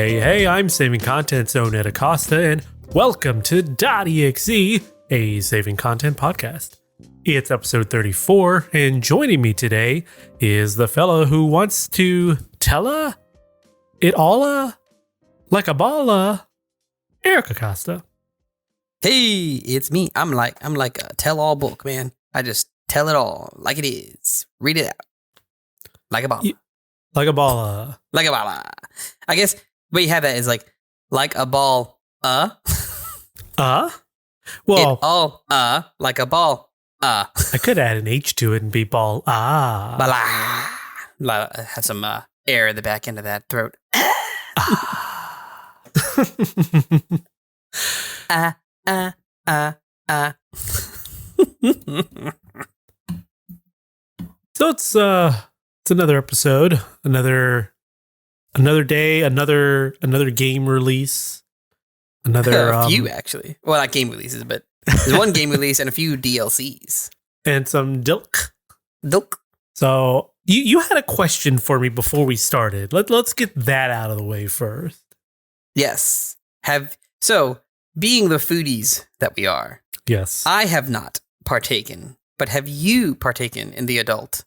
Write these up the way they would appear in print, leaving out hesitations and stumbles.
Hey, I'm Saving Content Zone Ed Acosta, and welcome to dotEXE, a Saving Content podcast. It's episode 34, and joining me today is the fellow who wants to tell it all like a baller, Eric Acosta. Hey, it's me. I'm like a tell-all book, man. I just tell it all like it is. Read it out. Like a baller. Like a baller. Like a baller. I guess what you have that is like a ball, Well, it all, like a ball, I could add an H to it and be ball, Blah. Have some air in the back end of that throat. So it's another episode, another day, another game release, another a few actually. Well, not game releases, but there's one game release and a few DLCs and some dilk. Dilk. So you had a question for me before we started. Let's get that out of the way first. Yes. So being the foodies that we are, yes, I have not partaken, but have you partaken in the adult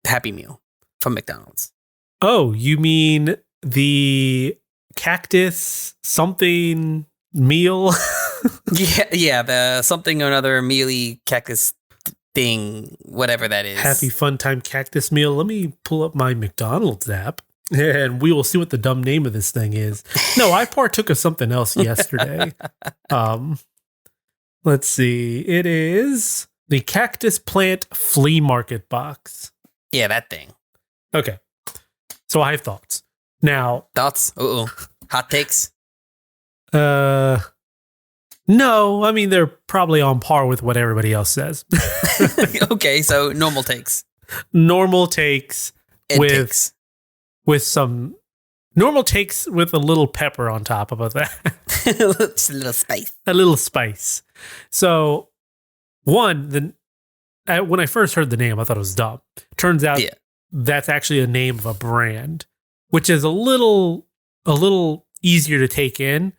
Happy Meal from McDonald's? Oh, you mean the cactus something meal? yeah, the something or another mealy cactus thing, whatever that is. Happy Fun Time Cactus Meal. Let me pull up my McDonald's app and we will see what the dumb name of this thing is. No, I partook of something else yesterday. Let's see. It is the Cactus Plant Flea Market Box. Yeah, that thing. Okay. So I have thoughts. Now. Thoughts? Hot takes? No, I mean, they're probably on par with what everybody else says. Okay, so normal takes. Normal takes with some normal takes with a little pepper on top of that. Just a little spice. A little spice. So, when I first heard the name, I thought it was dumb. Turns out that's actually a name of a brand, which is a little easier to take in,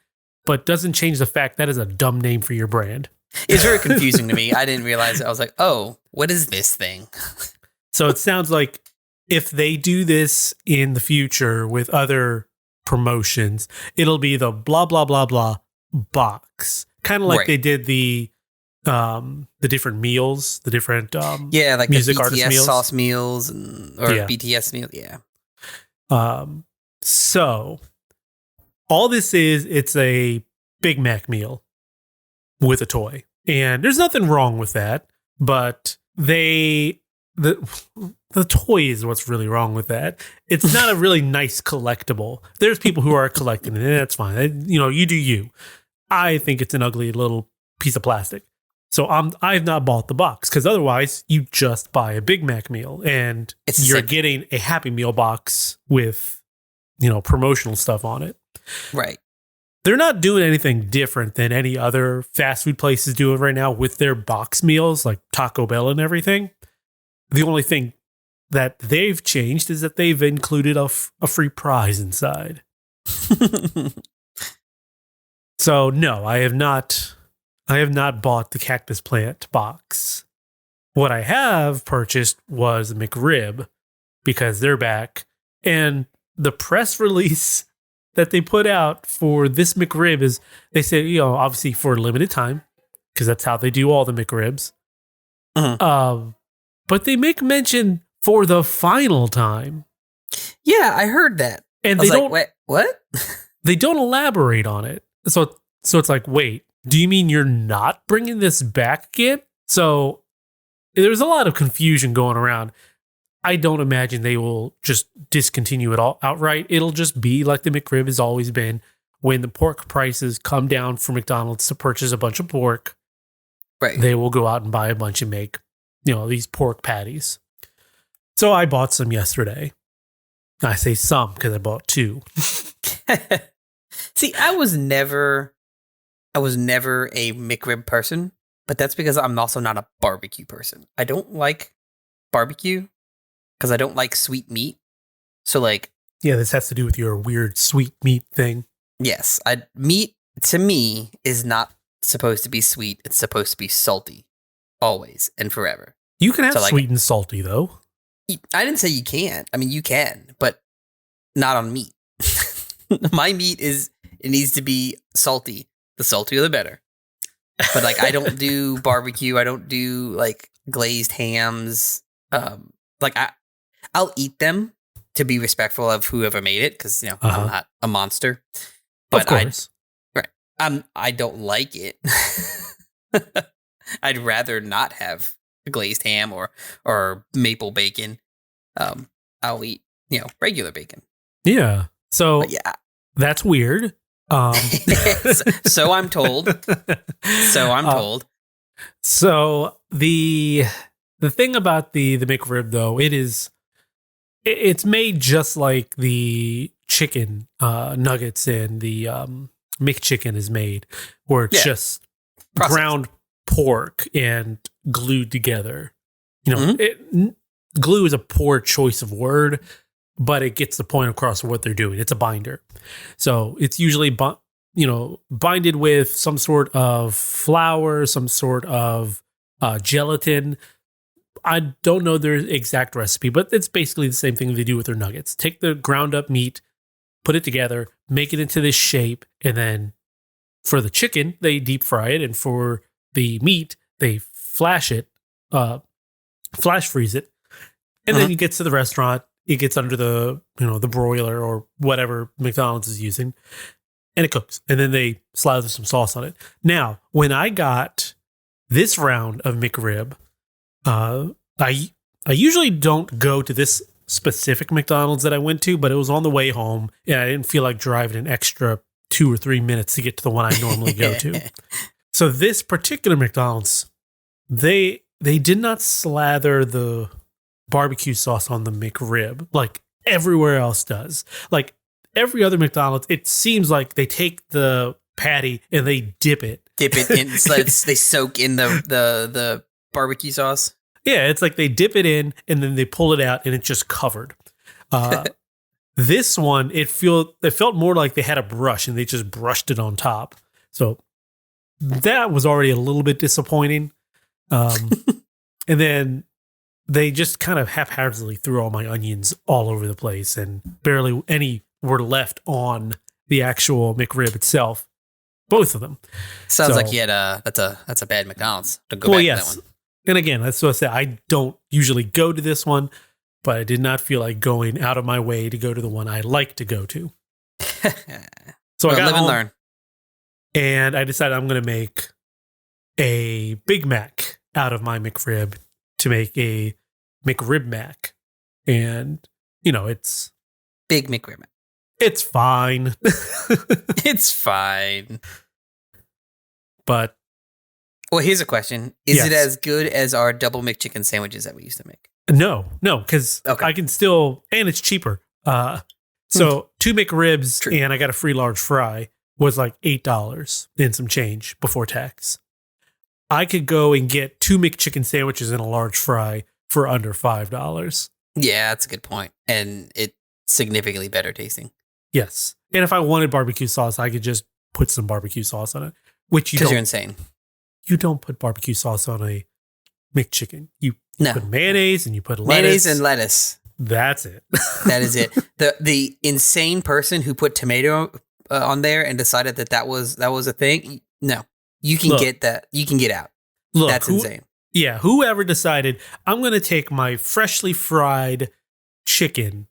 but doesn't change the fact that is a dumb name for your brand. It's very confusing to me. I didn't realize it. I was like, oh, what is this thing? So it sounds like if they do this in the future with other promotions, it'll be the blah, blah, blah, blah box. Kind of like they did the different meals, the different like music the BTS artist meals. Sauce meals or BTS meal. Yeah. So all this is, it's a Big Mac meal with a toy. And there's nothing wrong with that, but the toy is what's really wrong with that. It's not a really nice collectible. There's people who are collecting it, and that's fine. You do you. I think it's an ugly little piece of plastic. So I've not bought the box, because otherwise you just buy a Big Mac meal and you're getting a Happy Meal box with, promotional stuff on it. Right. They're not doing anything different than any other fast food places doing right now with their box meals, like Taco Bell and everything. The only thing that they've changed is that they've included a free prize inside. So no, I have not bought the Cactus Plant box. What I have purchased was a McRib, because they're back, and the press release that they put out for this McRib is, they say, obviously for a limited time, because that's how they do all the McRibs. Uh-huh. But they make mention for the final time. Yeah, I heard that. And they don't. Wait, what? They don't elaborate on it. So it's like, wait, do you mean you're not bringing this back again? So there's a lot of confusion going around. I don't imagine they will just discontinue it all outright. It'll just be like the McRib has always been. When the pork prices come down for McDonald's to purchase a bunch of pork, right, they will go out and buy a bunch and make, these pork patties. So I bought some yesterday. I say some because I bought two. See, I was never a McRib person, but that's because I'm also not a barbecue person. I don't like barbecue because I don't like sweet meat. So like, Yeah, this has to do with your weird sweet meat thing. yes, meat to me is not supposed to be sweet. It's supposed to be salty, always and forever. You can have So, like, sweet and salty, though. I didn't say you can't. I mean, you can, but not on meat. My meat it needs to be salty. The saltier, the better. But like, I don't do barbecue. I don't do like glazed hams. Like I'll eat them to be respectful of whoever made it, because I'm not a monster. But of course, I don't like it. I'd rather not have a glazed ham or maple bacon. I'll eat regular bacon. Yeah. So yeah, that's weird. So I'm told. So I'm told. So the thing about the McRib, though, it's made just like the chicken nuggets and the McChicken is made, where it's just processed ground pork and glued together. Glue is a poor choice of word, but it gets the point across of what they're doing. It's a binder. So it's usually binded with some sort of flour, some sort of gelatin. I don't know their exact recipe, but it's basically the same thing they do with their nuggets. Take the ground up meat, put it together, make it into this shape, and then for the chicken, they deep fry it, and for the meat, they flash freeze it. And then you get to the restaurant, it gets under the broiler or whatever McDonald's is using, and it cooks. And then they slather some sauce on it. Now, when I got this round of McRib, I usually don't go to this specific McDonald's that I went to, but it was on the way home, and I didn't feel like driving an extra 2 or 3 minutes to get to the one I normally go to. So this particular McDonald's, they did not slather the barbecue sauce on the McRib like everywhere else does. Like every other McDonald's, it seems like they take the patty and they dip it in, so they soak in the barbecue sauce. Yeah, it's like they dip it in and then they pull it out and it's just covered. This one, it felt more like they had a brush and they just brushed it on top. So that was already a little bit disappointing. And then they just kind of haphazardly threw all my onions all over the place, and barely any were left on the actual McRib itself. Both of them. Sounds like you had that's a bad McDonald's to go back to that one. And again, that's what I say. I don't usually go to this one, but I did not feel like going out of my way to go to the one I like to go to. So I got live home, and learn. And I decided I'm going to make a Big Mac out of my McRib to make a McRib Mac. And, it's... Big McRib Mac. It's fine. It's fine. But... Well, here's a question. Is it as good as our double McChicken sandwiches that we used to make? No, because I can still... And it's cheaper. So 2 McRibs and I got a free large fry was like $8 and some change before tax. I could go and get 2 McChicken sandwiches and a large fry for under $5. Yeah, that's a good point. And it's significantly better tasting. Yes. And if I wanted barbecue sauce, I could just put some barbecue sauce on it, which you don't. Because you're insane. You don't put barbecue sauce on a McChicken. You put mayonnaise and you put lettuce. Mayonnaise and lettuce. That's it. That is it. The insane person who put tomato on there and decided that was a thing. No, you can get that. You can get out. Look, that's insane. Yeah, whoever decided I'm going to take my freshly fried chicken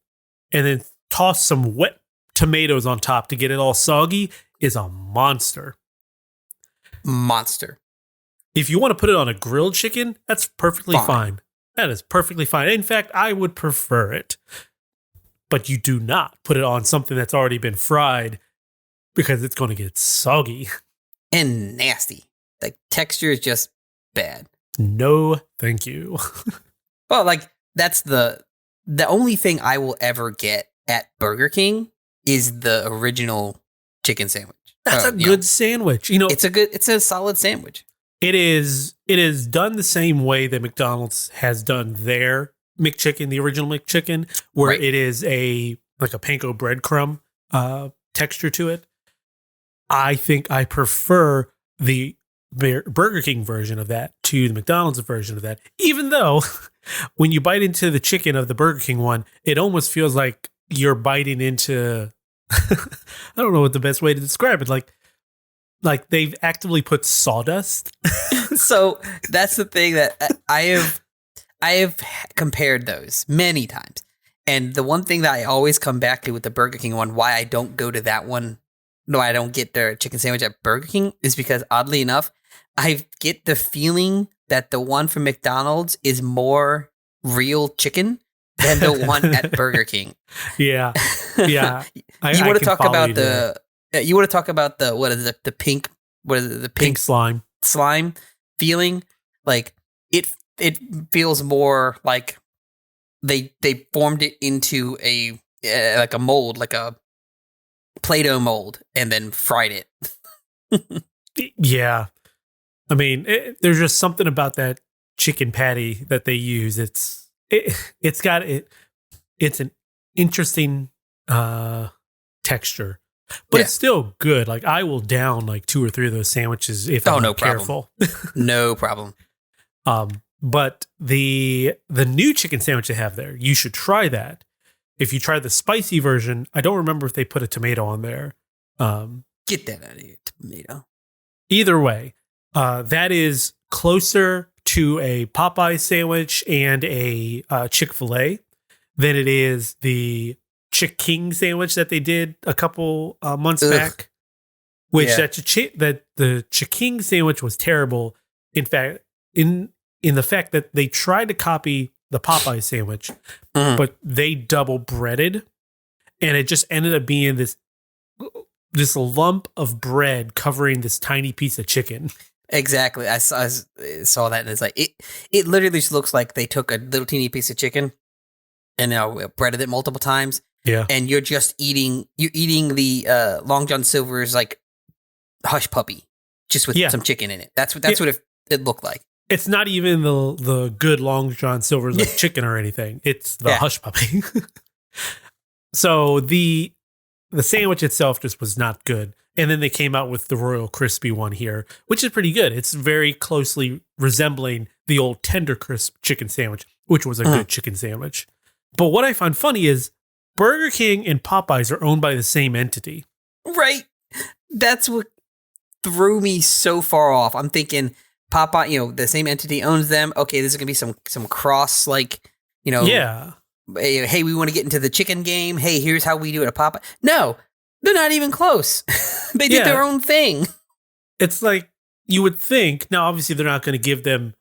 and then toss some wet tomatoes on top to get it all soggy is a monster. Monster. If you want to put it on a grilled chicken, that's perfectly fine. That is perfectly fine. In fact, I would prefer it. But you do not put it on something that's already been fried because it's going to get soggy. And nasty. The texture is just bad. No, thank you. Well, like, that's the only thing I will ever get at Burger King is the original chicken sandwich. That's a good sandwich. It's a solid sandwich. It is done the same way that McDonald's has done their McChicken, the original McChicken, where Right. it is like a panko breadcrumb texture to it. I think I prefer the Burger King version of that to the McDonald's version of that, even though when you bite into the chicken of the Burger King one, it almost feels like you're biting into, I don't know what the best way to describe it. Like they've actively put sawdust. So that's the thing that I have compared those many times. And the one thing that I always come back to with the Burger King one, why I don't go to that one, no, I don't get their chicken sandwich at Burger King, is because oddly enough, I get the feeling that the one from McDonald's is more real chicken than the one at Burger King. Yeah. Yeah. You want to talk about what is it? The pink, what is it? The pink slime feeling. Like it feels more like they formed it into like a mold, like a Play-Doh mold, and then fried it. Yeah. I mean, there's just something about that chicken patty that they use. It's an interesting texture, but it's still good. Like I will down like 2 or 3 of those sandwiches if I'm not careful. No problem. But the new chicken sandwich they have there, you should try that. If you try the spicy version, I don't remember if they put a tomato on there. Get that out of here, tomato. Either way, that is closer to a Popeye sandwich and a Chick-fil-A than it is the Chick King sandwich that they did a couple months back. Which that the Chick King sandwich was terrible. In fact, in the fact that they tried to copy the Popeye sandwich, but they double breaded, and it just ended up being this lump of bread covering this tiny piece of chicken. Exactly. I saw that, and it's like it literally just looks like they took a little teeny piece of chicken and breaded it multiple times. Yeah. And you're eating the Long John Silver's like hush puppy just with some chicken in it. That's what it looked like. It's not even the good Long John Silver's like chicken or anything. It's the hush puppy. So the sandwich itself just was not good. And then they came out with the Royal Crispy one here, which is pretty good. It's very closely resembling the old Tender Crisp chicken sandwich, which was a good chicken sandwich. But what I find funny is Burger King and Popeyes are owned by the same entity. Right. That's what threw me so far off. I'm thinking Popeye, the same entity owns them. Okay, this is going to be some cross, like, Yeah. Hey, we want to get into the chicken game. Hey, here's how we do it at Popeye. No, they're not even close. They did their own thing. It's like you would think. Now, obviously, they're not going to give them,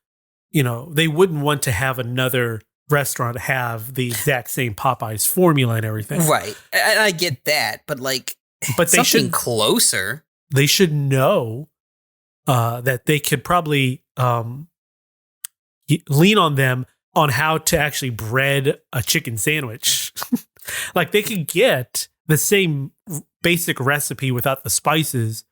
they wouldn't want to have another restaurant have the exact same Popeyes formula and everything. Right. And I get that. But but they something closer. They should know that they could probably lean on them on how to actually bread a chicken sandwich. Like they could get the same basic recipe without the spices,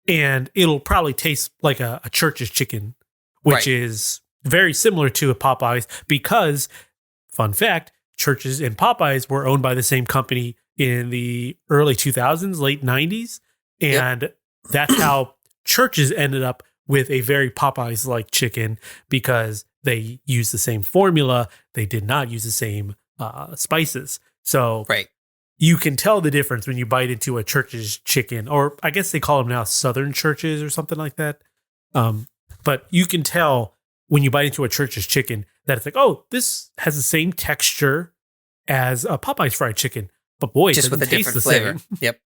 and it'll probably taste like a Church's chicken, which is very similar to a Popeyes because, fun fact, Church's and Popeyes were owned by the same company in the early 2000s, late 90s. And that's how Church's ended up with a very Popeyes-like chicken because they used the same formula. They did not use the same spices. So you can tell the difference when you bite into a Church's chicken, or I guess they call them now Southern Church's or something like that. But you can tell when you bite into a Church's chicken that it's like, oh, this has the same texture as a Popeyes fried chicken, but boy, just with a different flavor. Yep.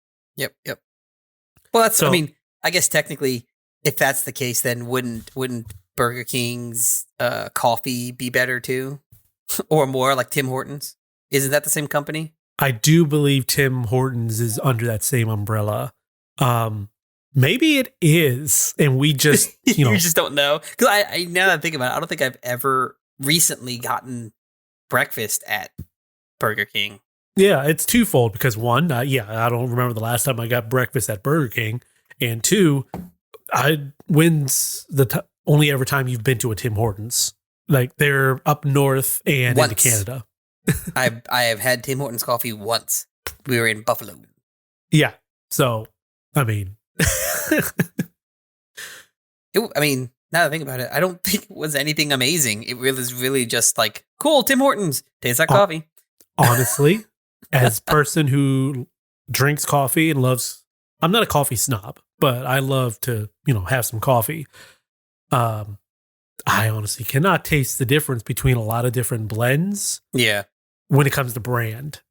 Well, that's. I mean, I guess technically, if that's the case, then wouldn't Burger King's coffee be better too, or more like Tim Hortons? Isn't that the same company? I do believe Tim Hortons is under that same umbrella. Maybe it is, and we just you just don't know. Because I now that I think about it, I don't think I've ever recently gotten breakfast at Burger King. Yeah, it's twofold because one, I don't remember the last time I got breakfast at Burger King, and two, when's the only ever time you've been to a Tim Hortons? Like they're up north and into Once. Canada. I have had Tim Hortons coffee once. We were in Buffalo. Yeah. So, I mean, I mean, now that I think about it, I don't think it was anything amazing. It really is really just like, cool, Tim Hortons. Tastes like coffee. honestly, as a person who drinks coffee and loves, I'm not a coffee snob, but I love to, have some coffee. I honestly cannot taste the difference between a lot of different blends. Yeah. When it comes to brand.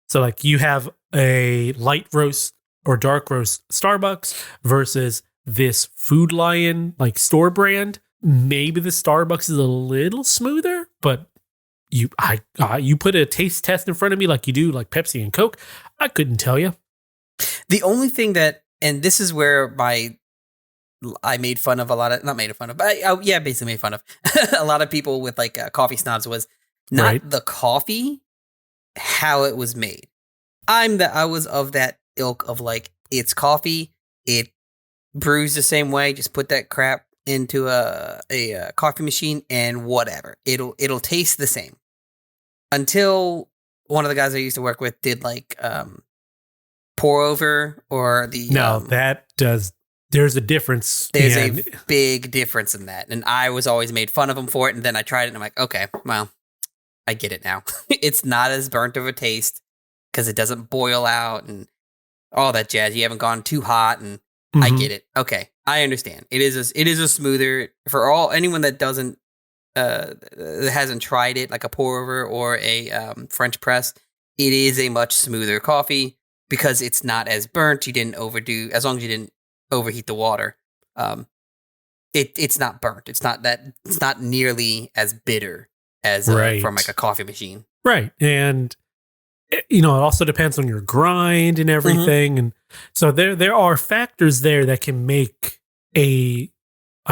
So like you have a light roast or dark roast Starbucks versus this Food Lion like store brand. Maybe the Starbucks is a little smoother, but you put a taste test in front of me like you do like Pepsi and Coke, I couldn't tell you. The only thing that, and this is where I made fun of a lot of, not made fun of, but basically made fun of a lot of people with like coffee snobs was not the coffee, how it was made. I was of that ilk of like, it's coffee, it brews the same way, just put that crap into a coffee machine and whatever. It'll taste the same. Until one of the guys I used to work with did like pour over or the there's a difference. There's a big difference in that. And I was always made fun of him for it. And then I tried it and I'm like, okay, well, I get it now. It's not as burnt of a taste because it doesn't boil out and all that jazz. You haven't gone too hot and I get it. Okay, I understand. It is a smoother for anyone that doesn't that hasn't tried it, like a pour over or a French press. It is a much smoother coffee because it's not as burnt. You didn't overdo, as long as you didn't overheat the water. It's not burnt. It's not nearly as bitter as from like a coffee machine. Right. And it also depends on your grind and everything. And so there are factors there that can make a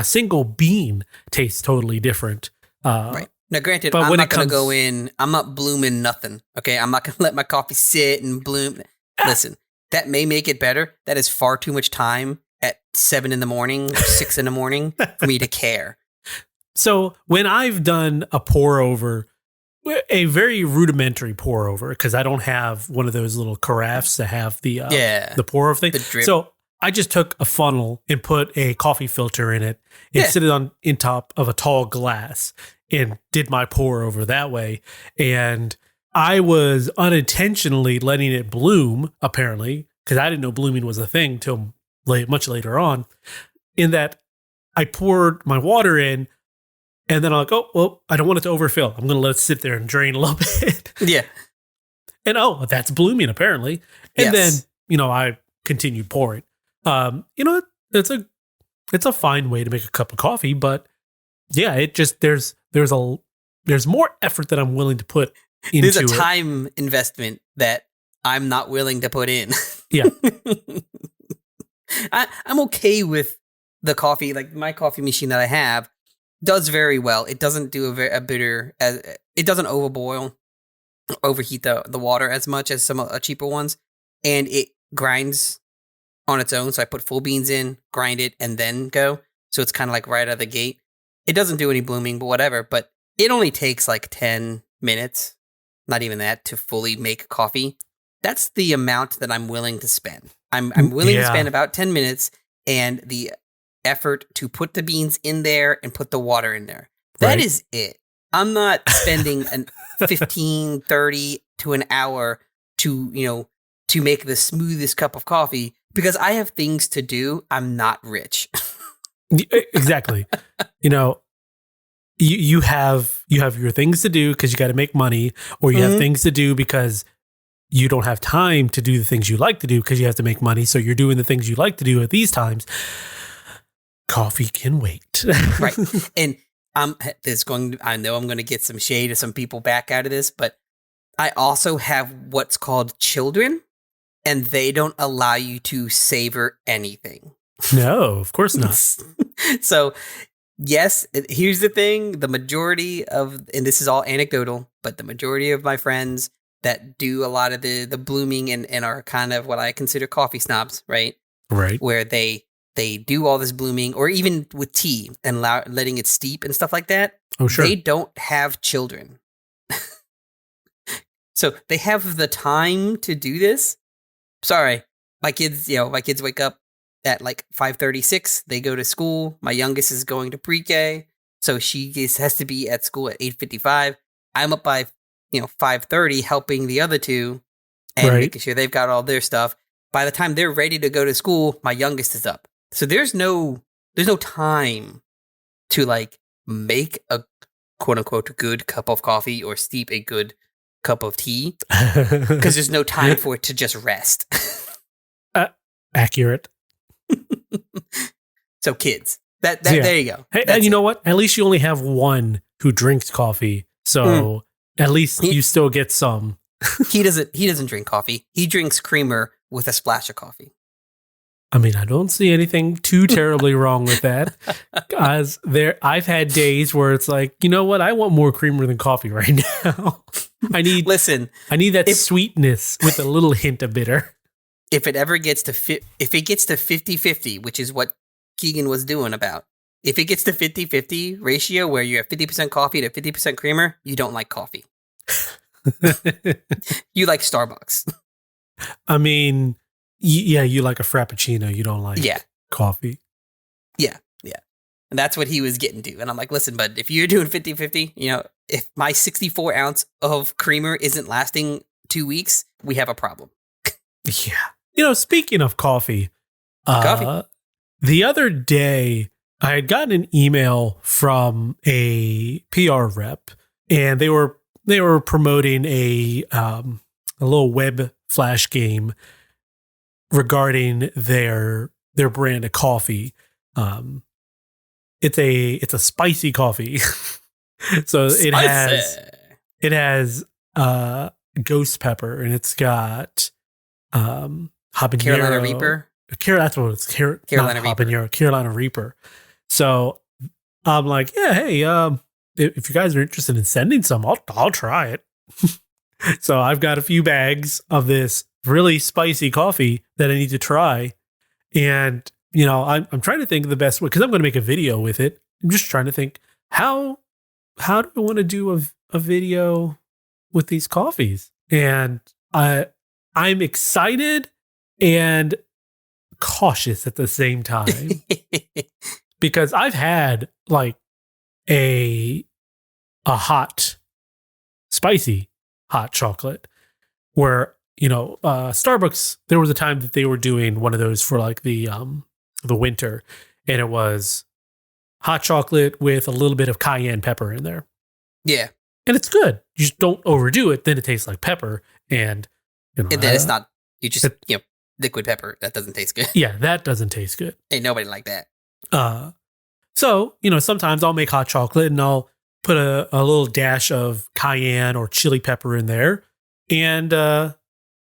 single bean taste totally different. Right. Now, granted, I'm not going to go in, I'm not blooming nothing. Okay. I'm not going to let my coffee sit and bloom. Listen, that may make it better. That is far too much time at 7 a.m. or 6 a.m. for me to care. So when I've done a pour over, a very rudimentary pour over, because I don't have one of those little carafes that have the pour over thing. So I just took a funnel and put a coffee filter in it and sit it on top of a tall glass and did my pour over that way. And I was unintentionally letting it bloom, apparently, because I didn't know blooming was a thing till much later on, in that I poured my water in. And then I'm like, oh, well, I don't want it to overfill. I'm going to let it sit there and drain a little bit. Yeah. And that's blooming, apparently. And then, I continued pouring. It's a fine way to make a cup of coffee, but yeah, it just, there's more effort that I'm willing to put into it. There's a time investment that I'm not willing to put in. Yeah. I'm okay with the coffee, like my coffee machine that I have does very well. It doesn't do a bitter, it doesn't overheat the water as much as some cheaper ones, and it grinds on its own. So I put full beans in, grind it, and then go. So it's kind of like right out of the gate. It doesn't do any blooming, but whatever. But it only takes like 10 minutes, not even that, to fully make coffee. That's the amount that I'm willing to spend. I'm willing to spend about 10 minutes and the effort to put the beans in there and put the water in there. That is it. I'm not spending 15, 30 to an hour to make the smoothest cup of coffee because I have things to do. I'm not rich. Exactly. You have your things to do because you got to make money, or you have things to do because you don't have time to do the things you like to do because you have to make money. So you're doing the things you like to do at these times. Coffee can wait. Right. And I know I'm going to get some shade of some people back out of this, but I also have what's called children, and they don't allow you to savor anything. No, of course not. So, yes, here's the thing. The majority of, and this is all anecdotal, but the majority of my friends that do a lot of the blooming and are kind of what I consider coffee snobs, right? Right. Where they they do all this blooming, or even with tea and letting it steep and stuff like that. Oh, sure. They don't have children. So they have the time to do this. Sorry, my kids wake up at like 5:36. They go to school. My youngest is going to pre-K, so she has to be at school at 8:55. I'm up by 5:30 helping the other two and making sure they've got all their stuff. By the time they're ready to go to school, my youngest is up. So there's no time to like make a quote unquote good cup of coffee or steep a good cup of tea because there's no time for it to just rest. Accurate. So kids, there you go. Hey, and you know what? At least you only have one who drinks coffee, so at least you still get some. He doesn't drink coffee. He drinks creamer with a splash of coffee. I mean, I don't see anything too terribly wrong with that. As I've had days where it's like, you know what? I want more creamer than coffee right now. I need that sweetness with a little hint of bitter. If it ever gets to 50-50, which is what Keegan was doing about. If it gets to 50-50 ratio where you have 50% coffee to 50% creamer, you don't like coffee. You like Starbucks. I mean, you like a Frappuccino. You don't like coffee. Yeah. And that's what he was getting to. And I'm like, listen, bud, if you're doing 50-50, if my 64 ounce of creamer isn't lasting 2 weeks, we have a problem. Yeah. Speaking of coffee, the other day I had gotten an email from a PR rep, and they were promoting a little web flash game regarding their brand of coffee. It's a spicy coffee. So it has ghost pepper, and it's got habanero. Carolina Reaper. That's what it's. Carolina Reaper. Carolina Reaper. So I'm like, yeah, hey, if you guys are interested in sending some, I'll try it. So I've got a few bags of this really spicy coffee that I need to try, and I'm trying to think of the best way because I'm going to make a video with it. I'm just trying to think how do I want to do a video with these coffees, and I'm excited and cautious at the same time because I've had like a hot, spicy hot chocolate where, Starbucks, there was a time that they were doing one of those for like the winter, and it was hot chocolate with a little bit of cayenne pepper in there. Yeah. And it's good. You just don't overdo it. Then it tastes like pepper. And, and then it's not, liquid pepper. That doesn't taste good. Yeah, that doesn't taste good. Ain't nobody like that. So, sometimes I'll make hot chocolate and I'll put a little dash of cayenne or chili pepper in there. And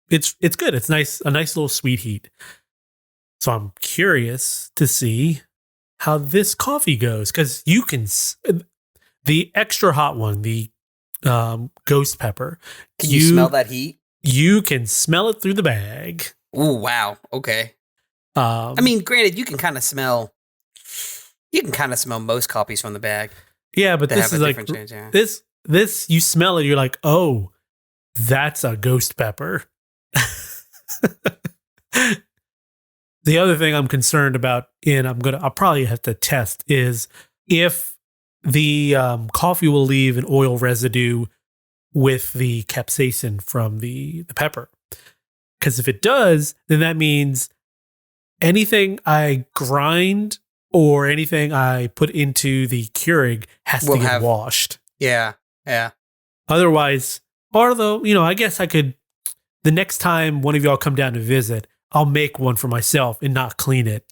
it's good. It's nice, a nice little sweet heat. So I'm curious to see how this coffee goes, because you can the extra hot one, the ghost pepper. Can you smell that heat? You can smell it through the bag. Oh wow! Okay. I mean, granted, you can kind of smell most coffees from the bag. Yeah, but this is like this. You smell it, you're like, oh, that's a ghost pepper. The other thing I'm concerned about, and I'll probably have to test, is if the coffee will leave an oil residue with the capsaicin from the pepper. Because if it does, then that means anything I grind or anything I put into the Keurig has to get washed. Yeah. Otherwise, although, I guess I could, the next time one of y'all come down to visit, I'll make one for myself and not clean it.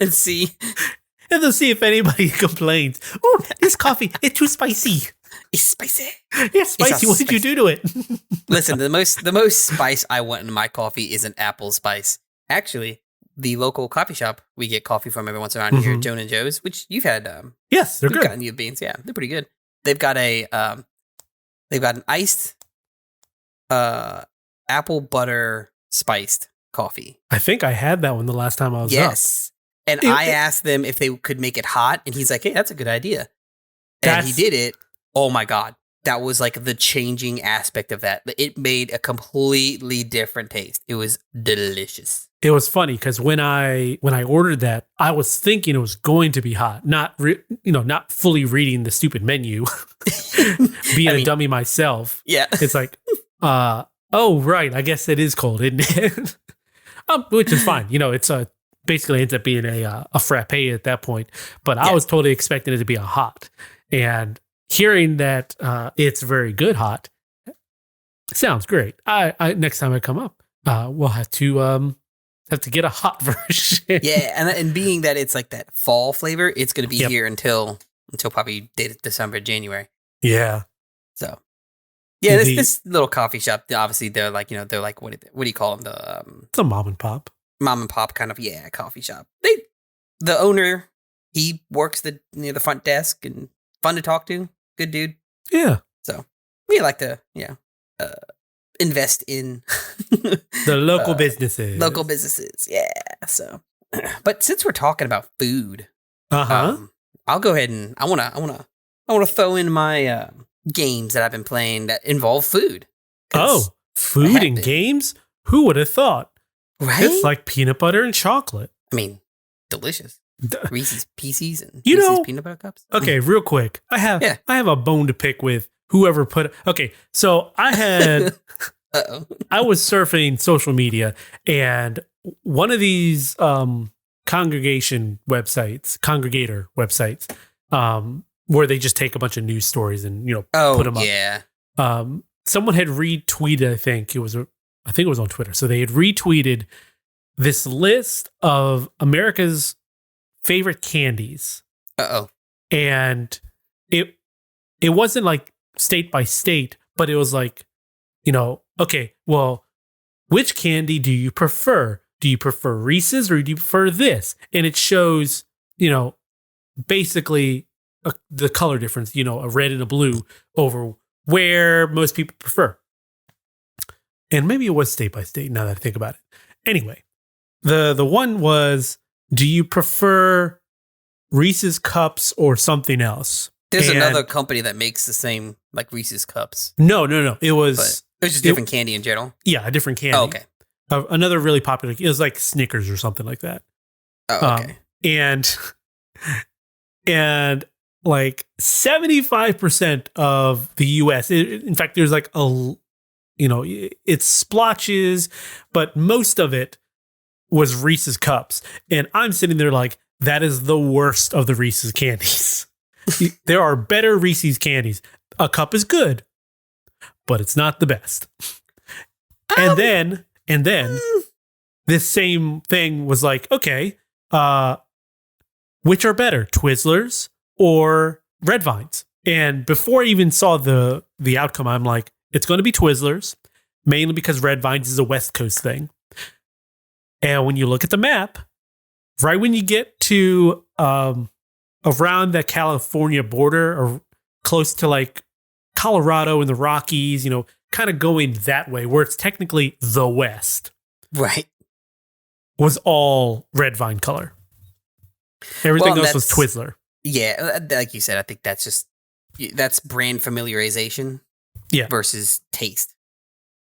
and see. And then see if anybody complains. Oh, this coffee, it's too spicy. It's spicy. Yeah, spicy. What did you do to it? Listen, the most spice I want in my coffee is an apple spice. Actually, the local coffee shop we get coffee from every once in a while here, Joan and Joe's, which you've had. Yes, they're good. Gotten you beans, yeah, they're pretty good. They've got an iced apple butter spiced coffee. I think I had that one the last time I was up. Yes. And I asked them if they could make it hot, and he's like, hey, that's a good idea. And he did it. Oh my God. That was like the changing aspect of that. It made a completely different taste. It was delicious. It was funny because when I ordered that, I was thinking it was going to be hot, not fully reading the stupid menu, being a dummy myself. Yeah, it's like, oh right, I guess it is cold, isn't it? Which is fine. It's basically ends up being a frappe at that point. But I was totally expecting it to be a hot, and hearing that it's very good hot sounds great. I next time I come up, we'll have to get a hot version. Yeah, and being that it's like that fall flavor, it's going to be here until probably December, January. Yeah. So, yeah, this little coffee shop, obviously they're like, what do you call them? It's a mom and pop kind of coffee shop. The owner, he works near the front desk and fun to talk to. Good dude. Yeah. So we like to invest in the local businesses. Local businesses, yeah. So, but since we're talking about food, I'll go ahead and I wanna throw in my games that I've been playing that involve food. Oh, food and games? Who would have thought? Right? It's like peanut butter and chocolate. I mean, delicious. Reese's Pieces and Reese's peanut butter cups. Okay, real quick. I have a bone to pick with whoever put it. Okay, so I had I was surfing social media, and one of these congregator websites, where they just take a bunch of news stories and put them up. Yeah. Someone had retweeted, I think it was on Twitter. So they had retweeted this list of America's favorite candies. And it wasn't like state by state, but it was like, okay, well, which candy do you prefer? Do you prefer Reese's or do you prefer this? And it shows, basically the color difference, a red and a blue over where most people prefer. And maybe it was state by state now that I think about it. Anyway, the one was, do you prefer Reese's Cups or something else? There's another company that makes the same, like Reese's Cups. No. It was just different candy in general? Yeah, a different candy. Oh, okay. Another really popular, it was like Snickers or something like that. Oh, okay. And like 75% of the US, in fact, there's like it's splotches, but most of it was Reese's Cups. And I'm sitting there like, that is the worst of the Reese's candies. There are better Reese's candies. A cup is good, but it's not the best. And then this same thing was like, okay, which are better, Twizzlers or Red Vines? And before I even saw the outcome, I'm like, it's going to be Twizzlers, mainly because Red Vines is a West Coast thing. And when you look at the map, right when you get to around the California border or close to like Colorado and the Rockies, kind of going that way where it's technically the West. Right. Was all Red Vine color. Everything else was Twizzler. Yeah, like you said, I think that's brand familiarization versus taste.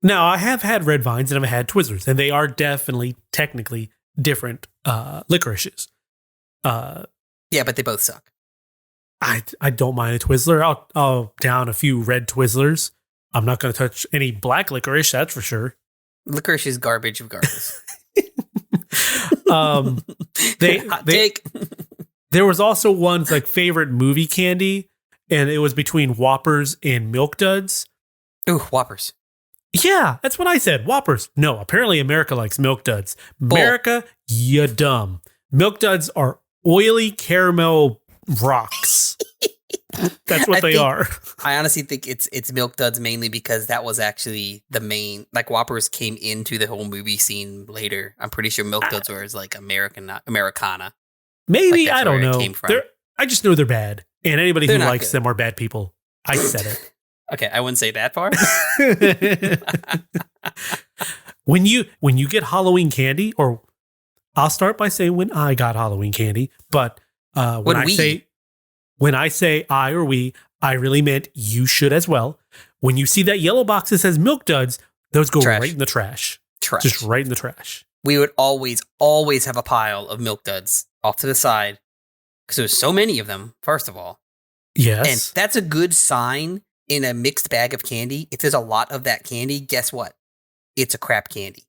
Now, I have had Red Vines and I've had Twizzlers, and they are definitely technically different licorices. Yeah, but they both suck. I don't mind a Twizzler. I'll down a few red Twizzlers. I'm not going to touch any black licorice, that's for sure. Licorice is garbage regardless. There was also one's like favorite movie candy, and it was between Whoppers and Milk Duds. Ooh, Whoppers. Yeah, that's what I said. Whoppers. No, apparently America likes Milk Duds. America, you dumb. Milk Duds are oily caramel rocks. That's what they are. I honestly think it's Milk Duds mainly because that was actually the main, like Whoppers came into the whole movie scene later. I'm pretty sure Milk Duds were like Americana. Maybe, like I don't know. I just know they're bad. And anybody who likes them are bad people. I said it. Okay, I wouldn't say that part. when you get Halloween candy, or I'll start by saying when I got Halloween candy, but when I say I or we, I really meant you should as well. When you see that yellow box that says Milk Duds, those go right in the trash. Just right in the trash. We would always have a pile of Milk Duds off to the side because there's so many of them, first of all. Yes. And that's a good sign in a mixed bag of candy. If there's a lot of that candy, guess what? It's a crap candy.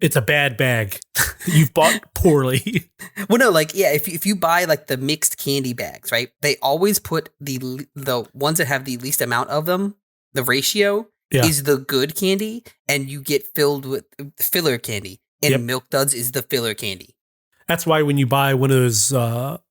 It's a bad bag. You've bought poorly. Well, no, like, yeah, if you buy like the mixed candy bags, right? They always put the ones that have the least amount of them, the ratio is the good candy, and you get filled with filler candy. And Milk Duds is the filler candy. That's why when you buy one of those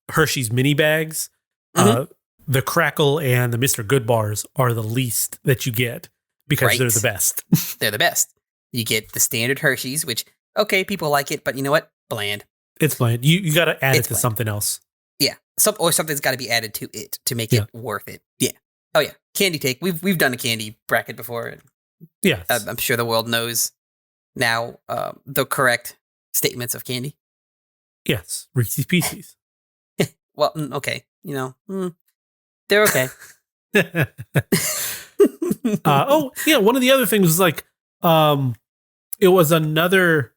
Hershey's mini bags, the Crackle and the Mr. Good bars are the least that you get because they're the best. They're the best. You get the standard Hershey's, which, okay, people like it, but you know what? Bland. It's bland. You got to add it to something else. Yeah. Or something's got to be added to it to make it worth it. Yeah. Oh, yeah. Candy take. We've done a candy bracket before. Yeah. I'm sure the world knows now the correct statements of candy. Yes. Reese's Pieces. Well, okay. They're okay. One of the other things was like, it was another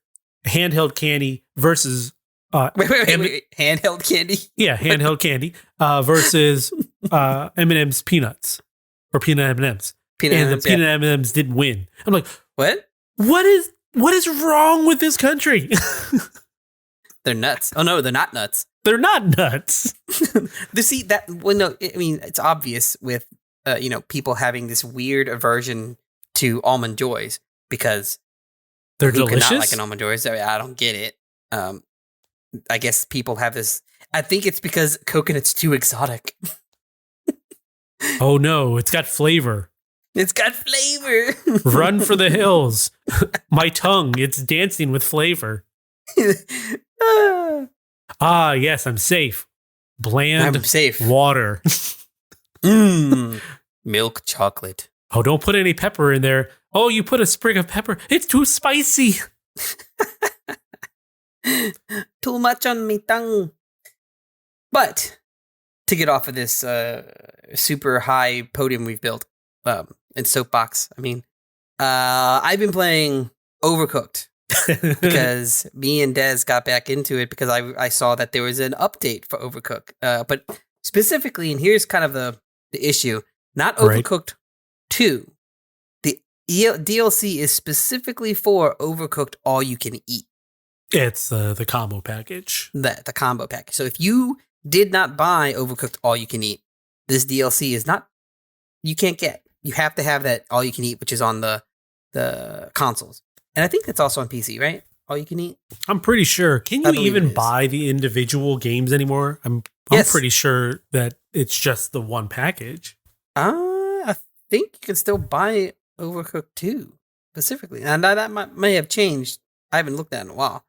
handheld candy versus wait. Handheld candy? Yeah, handheld candy versus M&M's Peanuts or Peanut M&M's. And the Peanut M&M's didn't win. I'm like, what? What is wrong with this country? They're nuts. Oh no, they're not nuts. They're not nuts. It's obvious with people having this weird aversion to Almond Joys because they're delicious. Cannot like an Almond Joys. I don't get it. I guess people have this. I think it's because coconut's too exotic. Oh no, it's got flavor. It's got flavor. Run for the hills. My tongue, it's dancing with flavor. Yes, I'm safe. Bland I'm safe. Water. Milk chocolate. Oh, don't put any pepper in there. Oh, you put a sprig of pepper. It's too spicy. Too much on me tongue. But to get off of this super high podium we've built and soapbox, I've been playing Overcooked because me and Des got back into it because I saw that there was an update for Overcooked. But specifically, and here's kind of the issue, not Overcooked 2. The DLC is specifically for Overcooked All You Can Eat. It's the combo package. The combo package. So if you did not buy Overcooked All You Can Eat, this DLC is not, you can't get. You have to have that All You Can Eat, which is on the consoles. And I think that's also on PC, right? All You Can Eat? I'm pretty sure. Can you even buy the individual games anymore? I'm pretty sure that it's just the one package. I think you can still buy Overcooked 2 specifically. And that may have changed. I haven't looked at it in a while.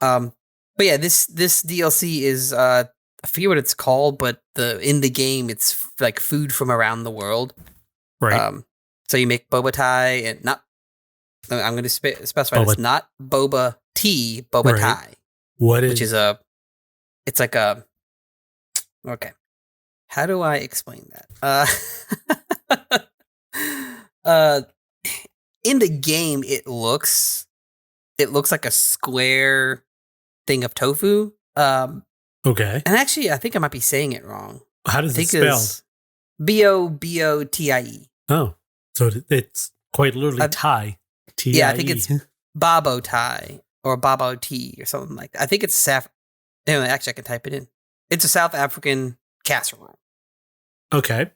But yeah, this DLC is I forget what it's called, but in the game it's like food from around the world. Right. So you make boba Thai and not. I'm going to specify it's not boba tea, boba Thai. Which is it's like a. Okay, how do I explain that? In the game, it looks like a square thing of tofu. Okay. And actually, I think I might be saying it wrong. How does it spell? Bobotie. Oh, so it's quite literally Thai. T-I-E. Yeah, I think it's Babo Thai or Babo Tea or something like that. I think it's Anyway, actually, I can type it in. It's a South African casserole. Okay.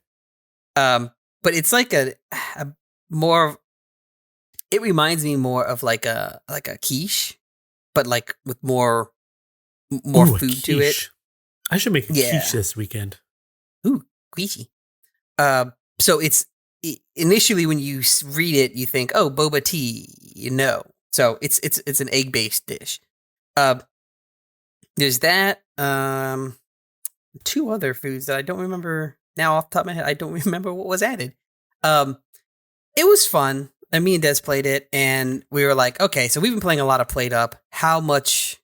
But it's like a more. It reminds me more of like a quiche, but like with more food to it. I should make a quiche this weekend. Ooh, quiche. So it's initially when you read it, you think, oh, boba tea. So it's an egg based dish. There's that. Two other foods that I don't remember now off the top of my head. I don't remember what was added. It was fun. and me and Des played it, and we were like, okay, so we've been playing a lot of PlateUp. How much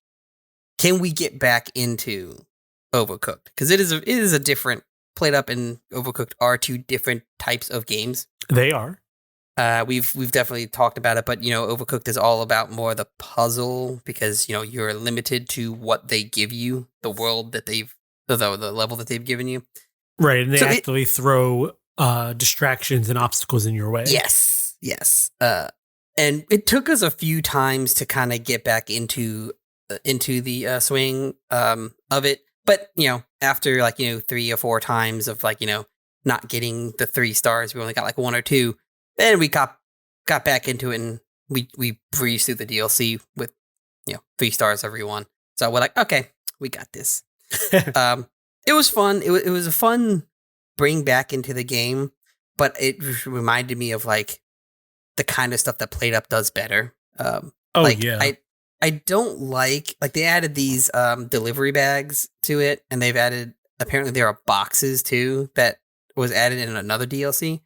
can we get back into Overcooked? Because it is a different PlateUp and Overcooked are two different types of games. They are. We've definitely talked about it, but Overcooked is all about more the puzzle because you're limited to what they give you, the world that the level that they've given you. Right, and they actually throw distractions and obstacles in your way. Yes. And it took us a few times to kind of get back into the swing of it, but after 3 or 4 times of not getting the 3 stars, we only got 1 or 2. Then we got back into it, and we breezed through the DLC with 3 stars every one. So we're like, okay, we got this. It was fun. It was a fun bring back into the game, but it reminded me of the kind of stuff that PlateUp does better. Yeah. I don't like they added these delivery bags to it, and they've added, apparently there are boxes too that was added in another DLC.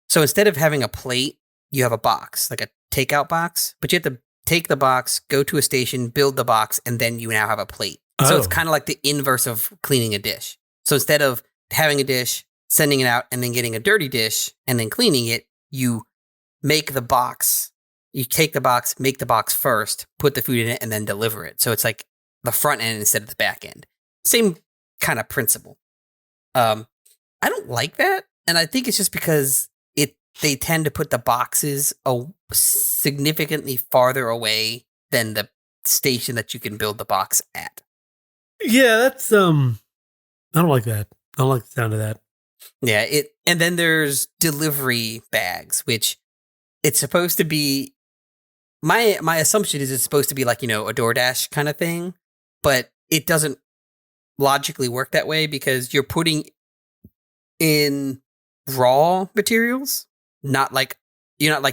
So instead of having a plate, you have a box, like a takeout box, but you have to take the box, go to a station, build the box, and then you now have a plate. So it's kind of like the inverse of cleaning a dish. So instead of having a dish, sending it out, and then getting a dirty dish, and then cleaning it, you make the box. You take the box, make the box first, put the food in it, and then deliver it. So it's like the front end instead of the back end. Same kind of principle. I don't like that, and I think it's just because they tend to put the boxes significantly farther away than the station that you can build the box at. Yeah, that's I don't like that. I don't like the sound of that. Yeah, and then there's delivery bags, which it's supposed to be. My assumption is it's supposed to be a DoorDash kind of thing, but it doesn't logically work that way because you're putting in raw materials, you're not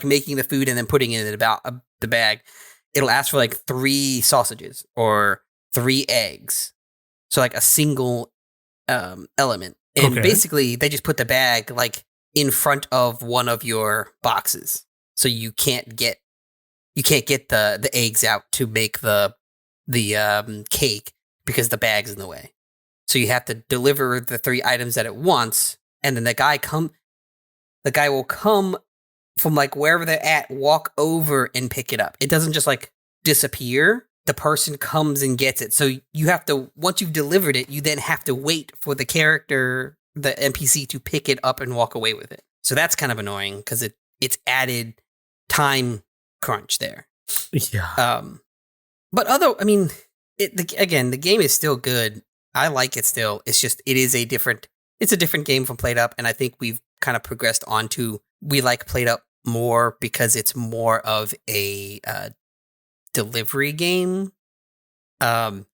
making the food and then putting it in about the bag. It'll ask for 3 sausages or 3 eggs, so a single element, and basically they just put the bag in front of one of your boxes, so you can't get the eggs out to make the cake because the bag's in the way. So you have to deliver the 3 items at once, and then the guy will come from wherever they're at, walk over and pick it up. It doesn't just disappear. The person comes and gets it. So you have to, once you've delivered it, you then have to wait for the character, the NPC, to pick it up and walk away with it. So that's kind of annoying because it's added time crunch there. Yeah. But the game is still good. I like it still. It's just it's a different game from PlateUp, and I think we've kind of progressed on to we like PlateUp more because it's more of a delivery game, kind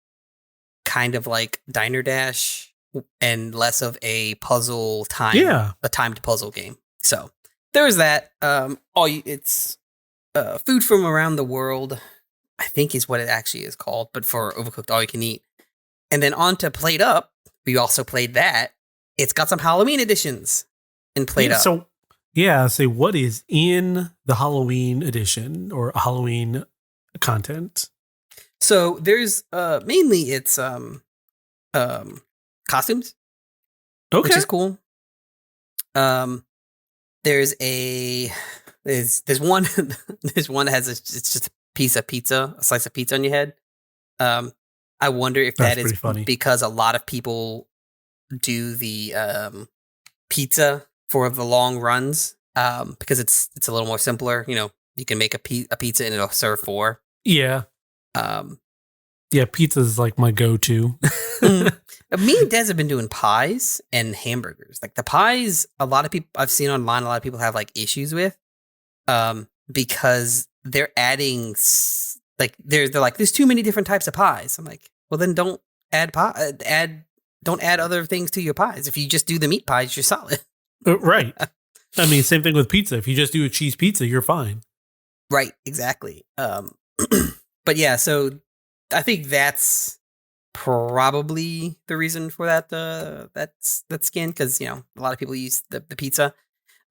of like Diner Dash, and less of a puzzle time, a timed puzzle game. So there's that. It's food from around the world, I think is what it actually is called, but for Overcooked, all you can eat. And then on to PlateUp, we also played that. It's got some Halloween editions in PlateUp. So what is in the Halloween edition or Halloween content? So there's mainly it's costumes, which is cool. There's one that has it's just a piece of pizza, a slice of pizza on your head. I wonder if that is because a lot of people do the pizza for the long runs, because it's a little more simpler. You can make a pizza and it'll serve 4. Yeah. Pizza is my go-to. Me and Des have been doing pies and hamburgers. The pies, a lot of people I've seen online, a lot of people have issues with, because they're adding they're there's too many different types of pies. I'm like, well, then don't add don't add other things to your pies. If you just do the meat pies, you're solid. Right. I mean, same thing with pizza. If you just do a cheese pizza, you're fine. Right. Exactly. But yeah, so I think that's probably the reason for that skin, because a lot of people use the pizza.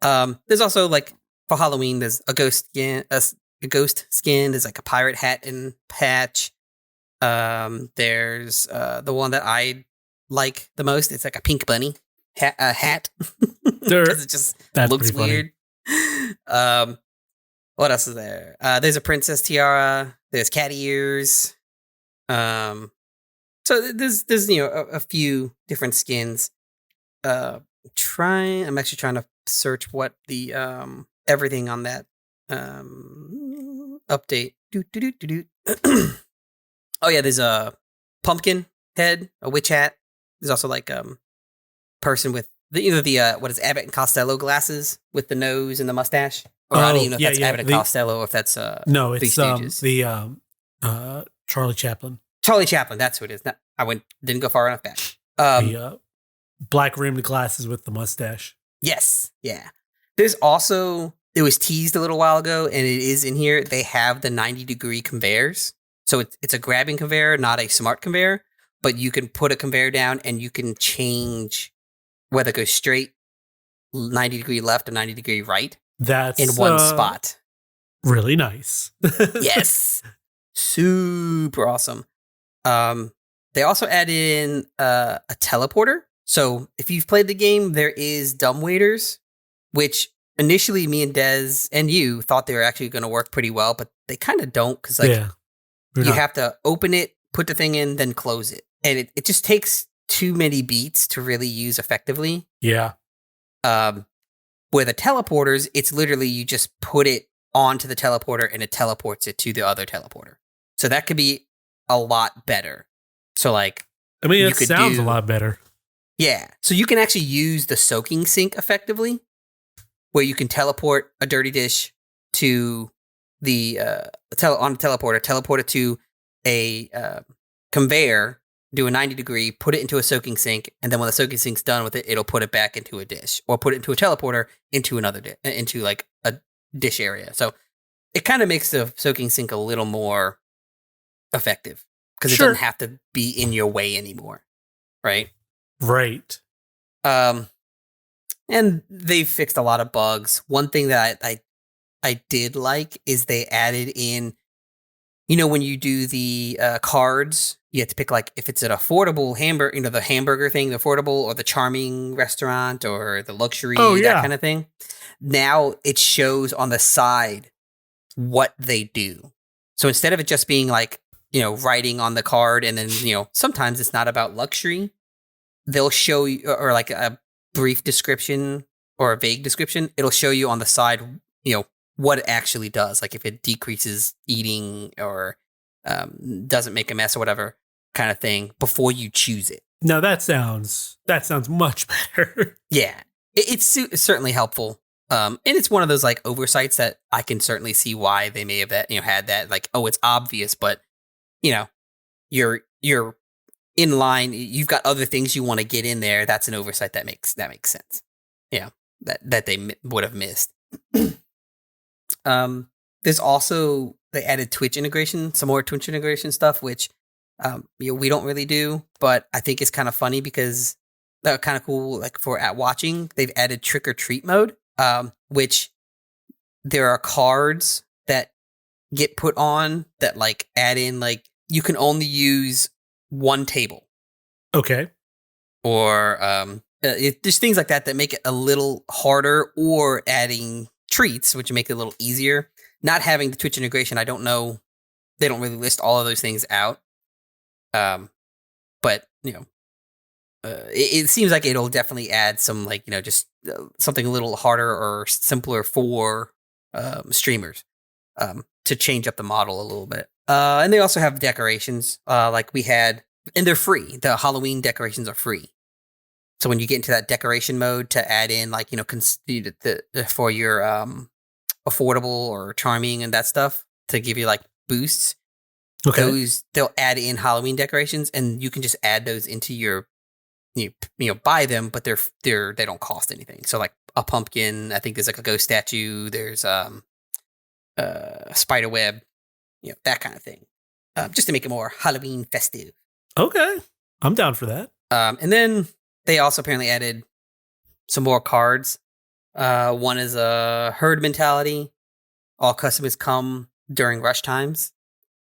There's also for Halloween, there's a ghost skin, a ghost skin. There's like a pirate hat and patch. There's the one that I like the most. It's like a pink bunny hat. Because it just looks weird. What else is there? There's a princess tiara. There's cat ears. So there's a few different skins. I'm actually trying to search what the everything on that update. Oh yeah, there's a pumpkin head, a witch hat. There's also like person with the what is Abbott and Costello glasses with the nose and the mustache. Or I don't even know if that's Abbott and Costello or if that's no, it's the Charlie Chaplin. Charlie Chaplin, that's who it is. Didn't go far enough back. The black rimmed glasses with the mustache. Yes, yeah. There's also, it was teased a little while ago, and it is in here. They have the 90-degree conveyors. So it's a grabbing conveyor, not a smart conveyor, but you can put a conveyor down and you can change whether it goes straight, 90-degree left, or 90-degree right. That's in one spot. Really nice. Yes. Super awesome. They also added in a teleporter. So if you've played the game, there is dumbwaiters, which initially me and Dez and you thought they were actually going to work pretty well, but they kind of don't because you have to open it, put the thing in, then close it. And it just takes too many beats to really use effectively. Yeah. Where the teleporters, it's literally you just put it onto the teleporter and it teleports it to the other teleporter. So that could be a lot better. So like, I mean, it sounds a lot better. Yeah. So you can actually use the soaking sink effectively, where you can teleport a dirty dish to the on a teleporter, teleport it to a conveyor, do a 90-degree, put it into a soaking sink, and then when the soaking sink's done with it, it'll put it back into a dish, or put it into a teleporter into another into like a dish area. So it kind of makes the soaking sink a little more effective because it doesn't have to be in your way anymore, right? Right. And they've fixed a lot of bugs. One thing that I did like is they added in, when you do the cards, you have to pick like if it's an affordable hamburger, the hamburger thing, the affordable, or the charming restaurant, or the luxury, that kind of thing. Now it shows on the side what they do. So instead of it just being like, writing on the card, and then, sometimes it's not about luxury. They'll show you, or like a brief description or a vague description. It'll show you on the side, what it actually does. Like if it decreases eating or doesn't make a mess or whatever kind of thing before you choose it. No, that sounds much better. Yeah, it's certainly helpful. And it's one of those like oversights that I can certainly see why they may have had that, like, oh, it's obvious, but you're in line. You've got other things you want to get in there. That's an oversight that makes sense. Yeah, that they would have missed. There's also, they added Twitch integration, some more Twitch integration stuff, which we don't really do, but I think it's kind of funny because they're kind of cool. Like for at watching, they've added trick or treat mode, which there are cards that get put on that like add in, like you can only use one table. Okay. Or there's things like that make it a little harder, or adding treats, which make it a little easier. Not having the Twitch integration, I don't know. They don't really list all of those things out. But, it seems like it'll definitely add some, like, just something a little harder or simpler for streamers to change up the model a little bit. And they also have decorations like we had, and they're free. The Halloween decorations are free. So when you get into that decoration mode to add in, like, for your affordable or charming and that stuff to give you like boosts, they'll add in Halloween decorations, and you can just add those into your, buy them, but they don't cost anything. So like a pumpkin, I think there's like a ghost statue. There's a spider web, that kind of thing, just to make it more Halloween festive. Okay, I'm down for that. And then they also apparently added some more cards. One is a herd mentality. All customers come during rush times.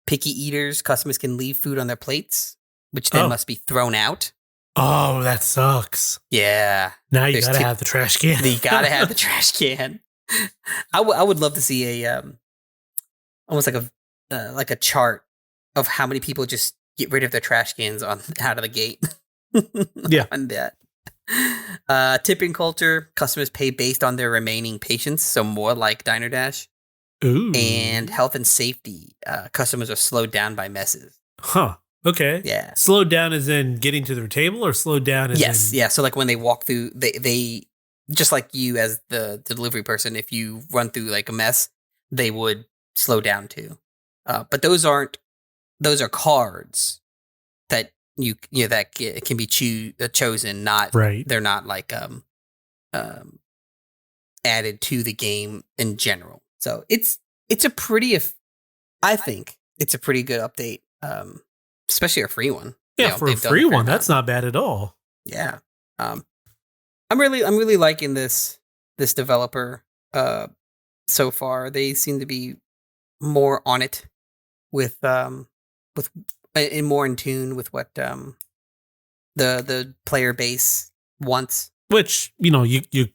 Picky eaters, customers can leave food on their plates, which then must be thrown out. Oh, that sucks. Yeah. Now you gotta have the trash can. You gotta have the trash can. I would love to see a almost like a chart of how many people just get rid of their trash cans on out of the gate. Yeah. On that. Tipping culture, customers pay based on their remaining patience, so more like Diner Dash. Ooh. And health and safety, customers are slowed down by messes. Huh. Okay. Yeah. Slowed down as in getting to their table, or slowed down as yes. Yeah. So like when they walk through, they just like you as the delivery person, if you run through like a mess, they would slow down too. But those are cards that that can be chosen. Not right. They're not like added to the game in general. So it's a pretty, I think it's a pretty good update, especially a free one. Yeah, for a free one, that's not bad at all. Yeah, I'm really liking this developer. So far, they seem to be more on it with and more in tune with what the player base wants. Which you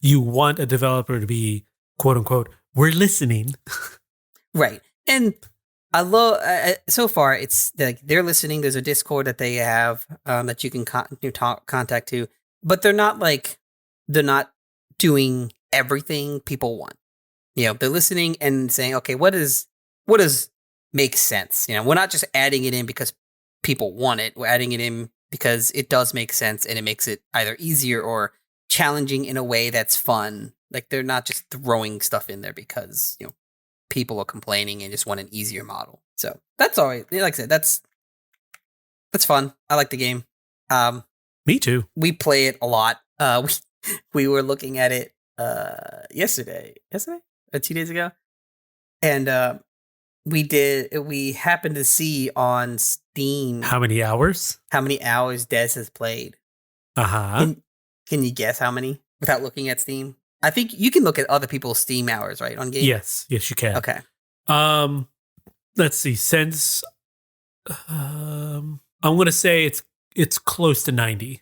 you want a developer to be, quote unquote, we're listening. Right. And I love, so far, it's like they're listening. There's a Discord that they have that you can contact to, but they're not doing everything people want. They're listening and saying, okay, what does make sense? We're not just adding it in because people want it. We're adding it in because it does make sense and it makes it either easier or challenging in a way that's fun. Like they're not just throwing stuff in there because people are complaining and just want an easier model. So that's all right. Like I said, that's fun. I like the game. Me too. We play it a lot. We were looking at it yesterday or 2 days ago, and we happened to see on Steam how many hours Des has played. Can you guess how many without looking at Steam? I think you can look at other people's Steam hours, right, on games? Yes, you can. Okay. Let's see. Since I'm going to say it's close to 90.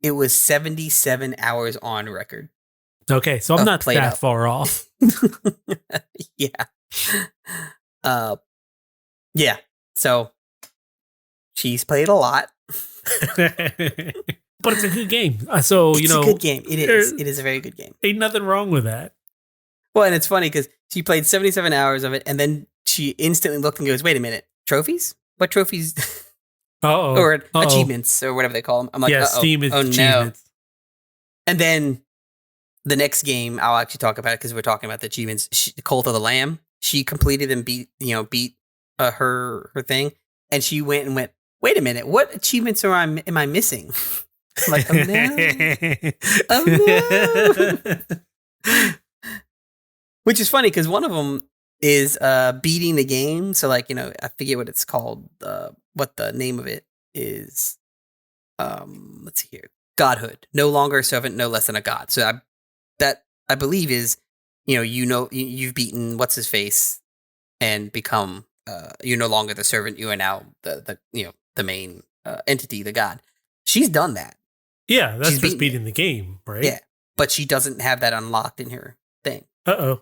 It was 77 hours on record. Okay, so I'm not that far off. Yeah. Yeah. So she's played a lot. But it's a good game. So, it's a good game. It is. It is a very good game. Ain't nothing wrong with that. Well, and it's funny because she played 77 hours of it, and then she instantly looked and goes, wait a minute, trophies? What trophies? Or achievements, or whatever they call them. I'm like, Steam is achievements. No. And then the next game, I'll actually talk about it because we're talking about the achievements. Cult of the Lamb, she completed and beat her thing, and she went, wait a minute, what achievements am I missing? I'm like, oh no. Which is funny because one of them is beating the game. So like, I forget what it's called, what the name of it is. Let's see here. Godhood. No longer a servant, no less than a god. So I believe is, you've beaten what's his face and become you're no longer the servant, you are now the main entity, the god. She's done that. Yeah, that's just beating the game, right? Yeah, but she doesn't have that unlocked in her thing. Uh-oh.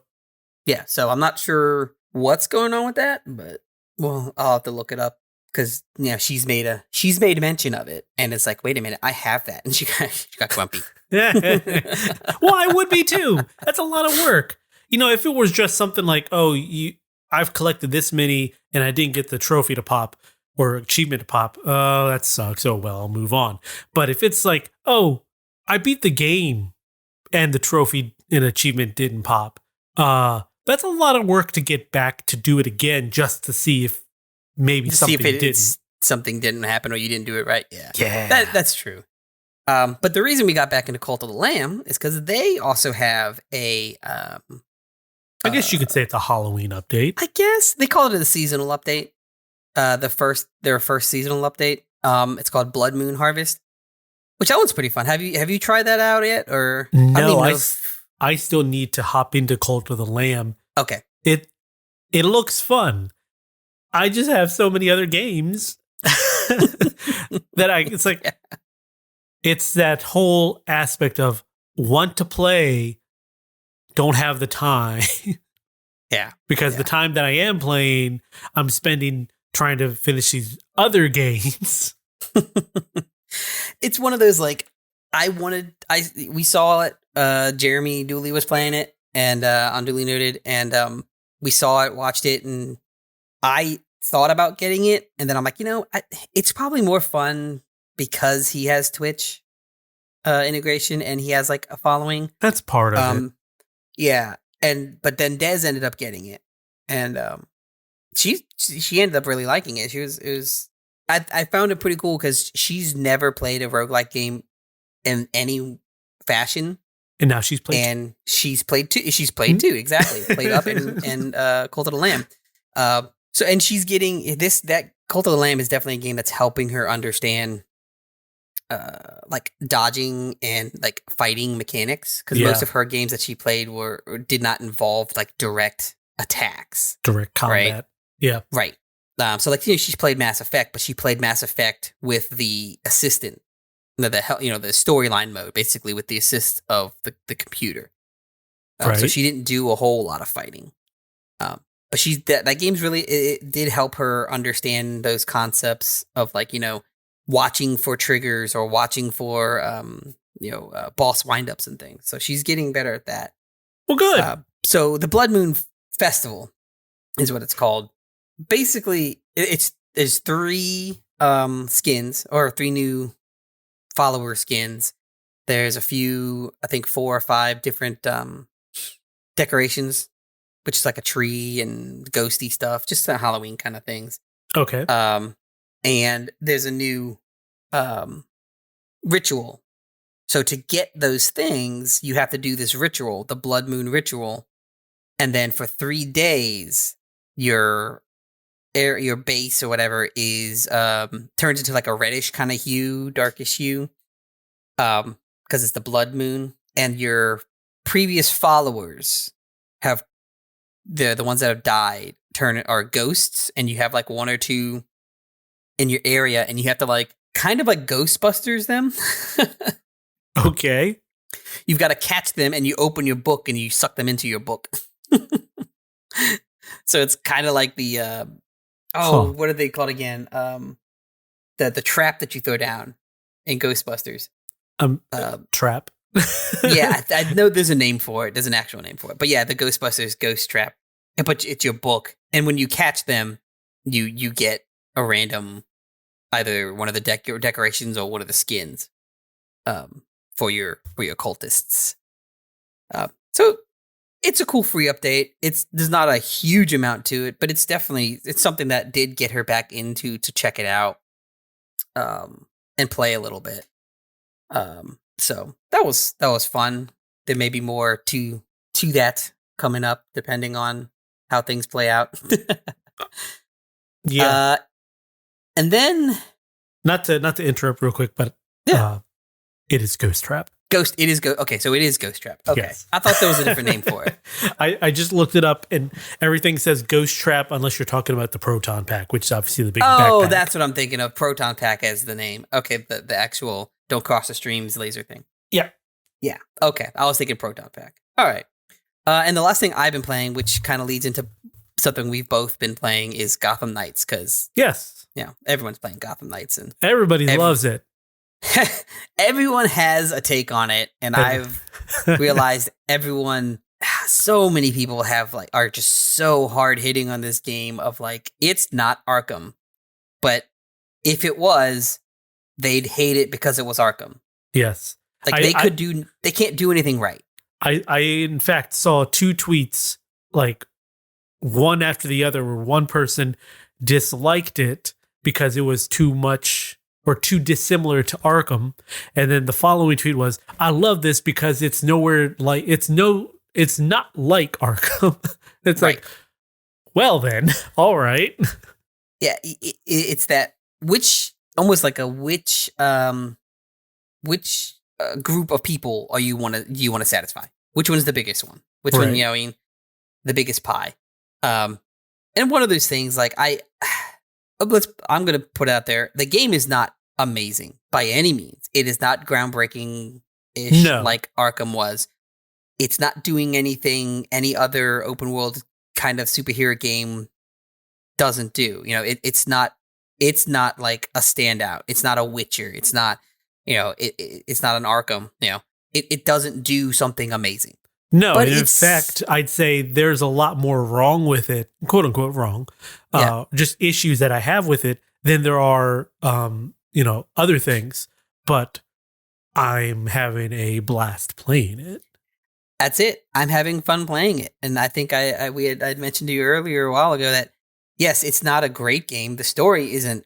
Yeah, so I'm not sure what's going on with that, but I'll have to look it up because she's made mention of it, and it's like, wait a minute, I have that, and she got grumpy. Well, I would be too. That's a lot of work. If it was just something like, I've collected this many and I didn't get the trophy to pop or achievement to pop. Oh, that sucks. Oh, well, I'll move on. But if it's like, I beat the game and the trophy and achievement didn't pop, that's a lot of work to get back to do it again just to see if maybe something didn't happen or you didn't do it right. Yeah. That's true. But the reason we got back into Cult of the Lamb is because they also have a I guess you could say it's a Halloween update. I guess they call it a seasonal update. Their first seasonal update. It's called Blood Moon Harvest, Which that one's pretty fun. Have you tried that out yet? Or No, I still need to hop into Cult of the Lamb. Okay. It looks fun. I just have so many other games that it's like it's that whole aspect of want to play, don't have the time. Yeah. Because the time that I am playing, I'm spending trying to finish these other games. It's one of those like we saw it. Jeremy Dooley was playing it and on Dooley Noted, and we saw it, watched it, and I thought about getting it, and then I'm like, it's probably more fun because he has Twitch integration and he has like a following. That's part of it. Yeah, but then Des ended up getting it, and she ended up really liking it. I found it pretty cool because she's never played a roguelike game in any fashion. And now she's played. And she's played two. She's played two, exactly. PlateUp and Cult of the Lamb. So and she's getting that Cult of the Lamb is definitely a game that's helping her understand like dodging and like fighting mechanics, because most of her games that she played did not involve like direct attacks. Direct combat. Right? Yeah. Right. So like she's played Mass Effect, but she played Mass Effect with the assistant. The storyline mode, basically with the assist of the computer. Right. So she didn't do a whole lot of fighting. But that game's really, it did help her understand those concepts of like, watching for triggers or watching for, boss windups and things. So she's getting better at that. Well, good. So the Blood Moon Festival is what it's called. Basically, there's 3 skins or 3 new follower skins. There's a few, I think 4 or 5 different decorations, which is like a tree and ghosty stuff, just Halloween kind of things. Okay. And there's a new ritual. So to get those things, you have to do this ritual, the Blood Moon ritual, and then for 3 days, your base or whatever is turns into like a reddish kind of hue, darkish hue, because it's the blood moon, and your previous followers have the ones that have died are ghosts, and you have like 1 or 2 in your area, and you have to like kind of like Ghostbusters them. Okay. You've got to catch them, and you open your book and you suck them into your book. So it's kind of like the what are they called again? The trap that you throw down in Ghostbusters. Trap. Yeah, I know there's a name for it. There's an actual name for it. But yeah, the Ghostbusters ghost trap. But it's your book, and when you catch them, you get a random, either one of the decorations or one of the skins, for your cultists. So it's a cool free update. There's not a huge amount to it, but it's something that did get her back into to check it out, and play a little bit. So that was fun. There may be more to that coming up, depending on how things play out. Yeah. And then not to interrupt real quick, but it is Ghost Trap. Okay, so it is Ghost Trap. Okay. Yes. I thought there was a different name for it. I just looked it up, and everything says Ghost Trap unless you're talking about the Proton Pack, which is obviously the big backpack. Oh, that's what I'm thinking of. Proton Pack as the name. Okay, the actual Don't Cross the Streams laser thing. Yeah. Yeah. Okay, I was thinking Proton Pack. All right. And the last thing I've been playing, which kind of leads into something we've both been playing, is Gotham Knights, because everyone's playing Gotham Knights, and everybody loves it. Everyone has a take on it, and I've realized so many people are just so hard hitting on this game of like, it's not Arkham, but if it was, they'd hate it because it was Arkham. Yes. Like they can't do anything right. I in fact saw 2 tweets, like one after the other, where one person disliked it because it was too much or too dissimilar to Arkham, and then the following tweet was, "I love this because it's nowhere like it's not like Arkham." It's right. Like, well then, all right. Yeah, it's that almost like a witch group of people do you want to satisfy? Which one's the biggest one? Which Right. one, I mean, the biggest pie? And one of those things, like I'm gonna put out there, the game is not amazing by any means. It is not groundbreaking-ish No. like Arkham was. It's not doing anything any other open world kind of superhero game doesn't do. It's not like a standout. It's not a Witcher. It's not, it's not an Arkham. It doesn't do something amazing. No, But and in it's- fact, I'd say there's a lot more wrong with it, quote unquote wrong, Yeah. just issues that I have with it than there are, other things. But I'm having a blast playing it. That's it. I'm having fun playing it, and I think I'd mentioned to you earlier a while ago that yes, it's not a great game. The story isn't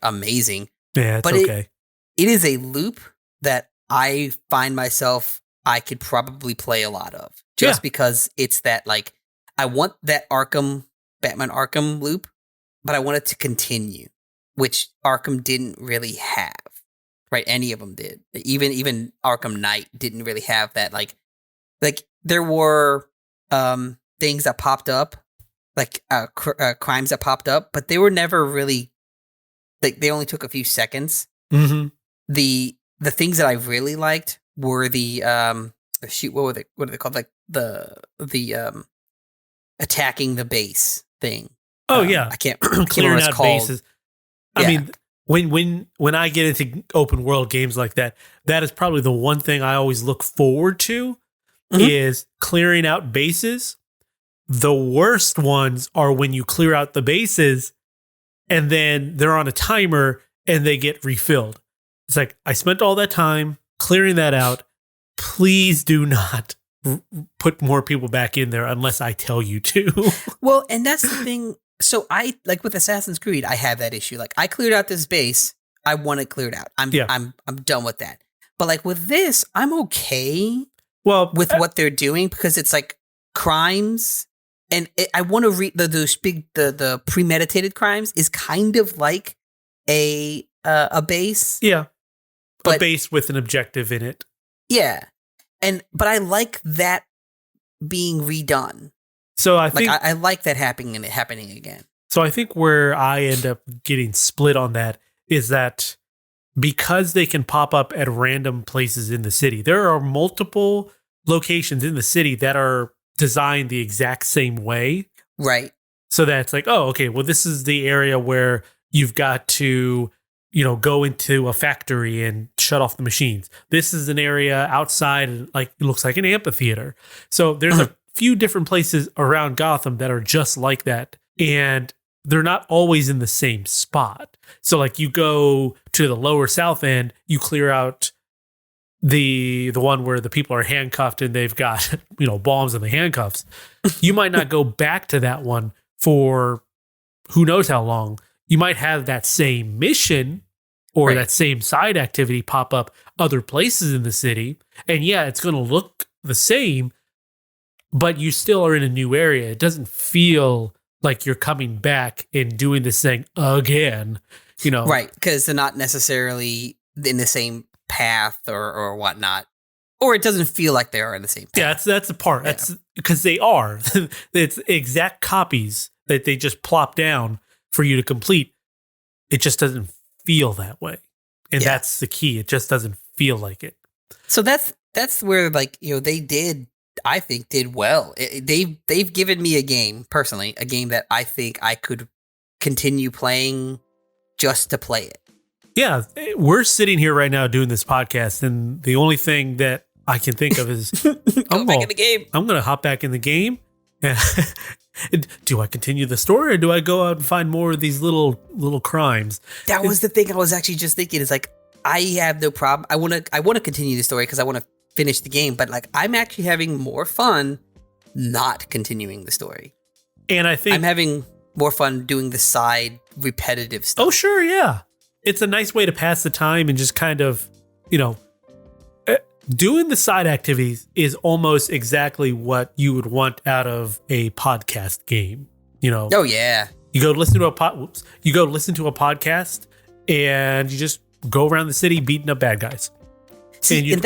amazing. Yeah, it's But okay. It is a loop that I find myself I could probably play a lot of, just because it's that, like, I want that Batman Arkham loop, but I want it to continue, which Arkham didn't really have. Right, any of them did. Even Arkham Knight didn't really have that. Like there were things that popped up, like crimes that popped up, but they were never really, like, they only took a few seconds. Mm-hmm. The things that I really liked were the what are they called? Like the attacking the base thing. Oh yeah, I can't remember clearing what it's out called. bases. Yeah. I mean, when I get into open world games like that, that is probably the one thing I always look forward to is clearing out bases. The worst ones are when you clear out the bases and then they're on a timer and they get refilled. It's like, I spent all that time clearing that out. Please do not put more people back in there unless I tell you to. Well, and that's the thing. So I, like with Assassin's Creed, I have that issue. Like, I cleared out this base. I want it cleared out. I'm done with that. But like with this, I'm okay with what they're doing because it's like crimes, and I want to read the premeditated crimes is kind of like a base. Yeah. But- a base with an objective in it. Yeah, but I like that being redone. So I think I like that happening again. So I think where I end up getting split on that is that because they can pop up at random places in the city, there are multiple locations in the city that are designed the exact same way. Right. So that's like, oh, okay, well, this is the area where you've got to, go into a factory and shut off the machines. This is an area outside, like it looks like an amphitheater. So there's a few different places around Gotham that are just like that. And they're not always in the same spot. So like you go to the lower south end, you clear out the one where the people are handcuffed and they've got, bombs in the handcuffs. You might not go back to that one for who knows how long. You might have that same mission or that same side activity pop up other places in the city. And yeah, it's going to look the same, but you still are in a new area. It doesn't feel like you're coming back and doing this thing again, Right, because they're not necessarily in the same path or whatnot. Or it doesn't feel like they are in the same path. Yeah, that's the part. Yeah. That's because they are. It's exact copies that they just plop down for you to complete. It just doesn't feel that way. And that's the key. It just doesn't feel like it. So that's where, like, they did, I think, did well. They've given me a game that I think I could continue playing just to play it. Yeah, we're sitting here right now doing this podcast, and the only thing that I can think of is Go back in the game. I'm going to hop back in the game. Do I continue the story or do I go out and find more of these little crimes? That was the thing I was actually just thinking. Is like, I have no problem. I want to continue the story because I want to finish the game. But like, I'm actually having more fun not continuing the story. And I think I'm having more fun doing the side repetitive stuff. Oh, sure, yeah. It's a nice way to pass the time and just kind of, doing the side activities is almost exactly what you would want out of a podcast game. Oh yeah. You go listen to a podcast and you just go around the city beating up bad guys. See, and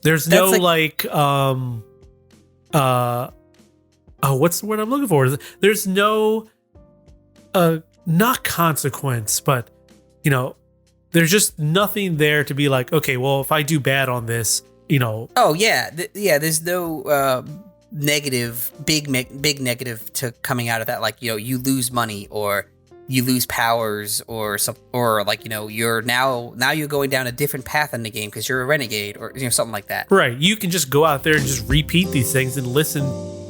there's no like what's the word I'm looking for? There's no not consequence, but you know, there's just nothing there to be like, okay, well, if I do bad on this, you know. Oh yeah, there's no big negative to coming out of that. Like, you know, you lose money or you lose powers or something, or like, you know, you're now you're going down a different path in the game because you're a renegade or, you know, something like that. Right. You can just go out there and just repeat these things and listen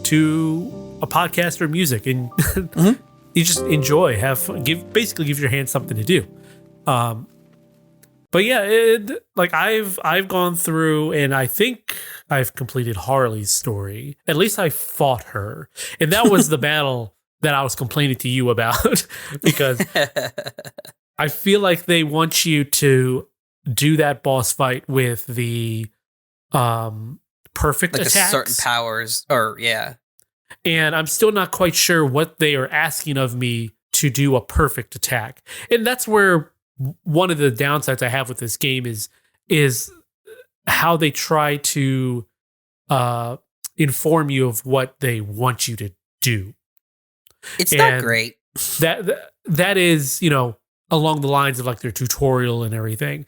to a podcast or music, and you just enjoy, have fun, basically give your hands something to do. But yeah, like I've gone through, and I think I've completed Harley's story. At least I fought her, and that was the battle that I was complaining to you about, because I feel like they want you to do that boss fight with the perfect like attacks, certain powers, or yeah. And I'm still not quite sure what they are asking of me to do a perfect attack, and that's where one of the downsides I have with this game is how they try to inform you of what they want you to do. It's not great. That is, you know, along the lines of like their tutorial and everything.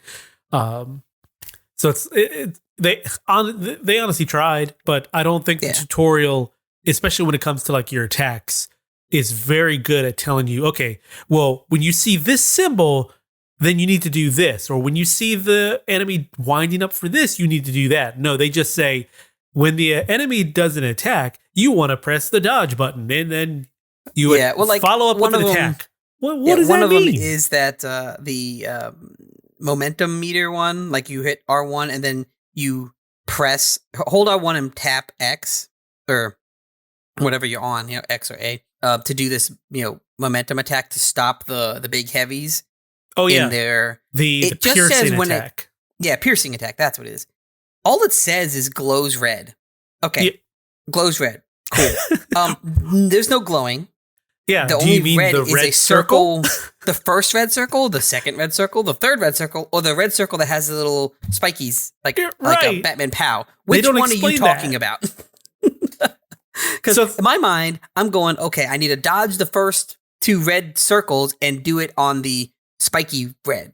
So they honestly tried, but I don't think the tutorial, especially when it comes to like your attacks, is very good at telling you, okay, well, when you see this symbol, then you need to do this. Or when you see the enemy winding up for this, you need to do that. No, they just say, when the enemy does an attack, you want to press the dodge button, and then you follow up with an attack. What does that mean? One of them is that the momentum meter one, like you hit R1 and then you hold R1 and tap X or whatever you're on, you know, X or A, to do this, you know, momentum attack to stop the big heavies. Oh yeah, the piercing attack. Piercing attack. That's what it is. All it says is glows red. Okay, glows red. Cool. There's no glowing. Yeah. The only red is a circle. The first red circle, the second red circle, the third red circle, or the red circle that has the little spikies, like a Batman POW. Which one are you talking about? Because in my mind, I'm going, okay, I need to dodge the first two red circles and do it on the spiky red.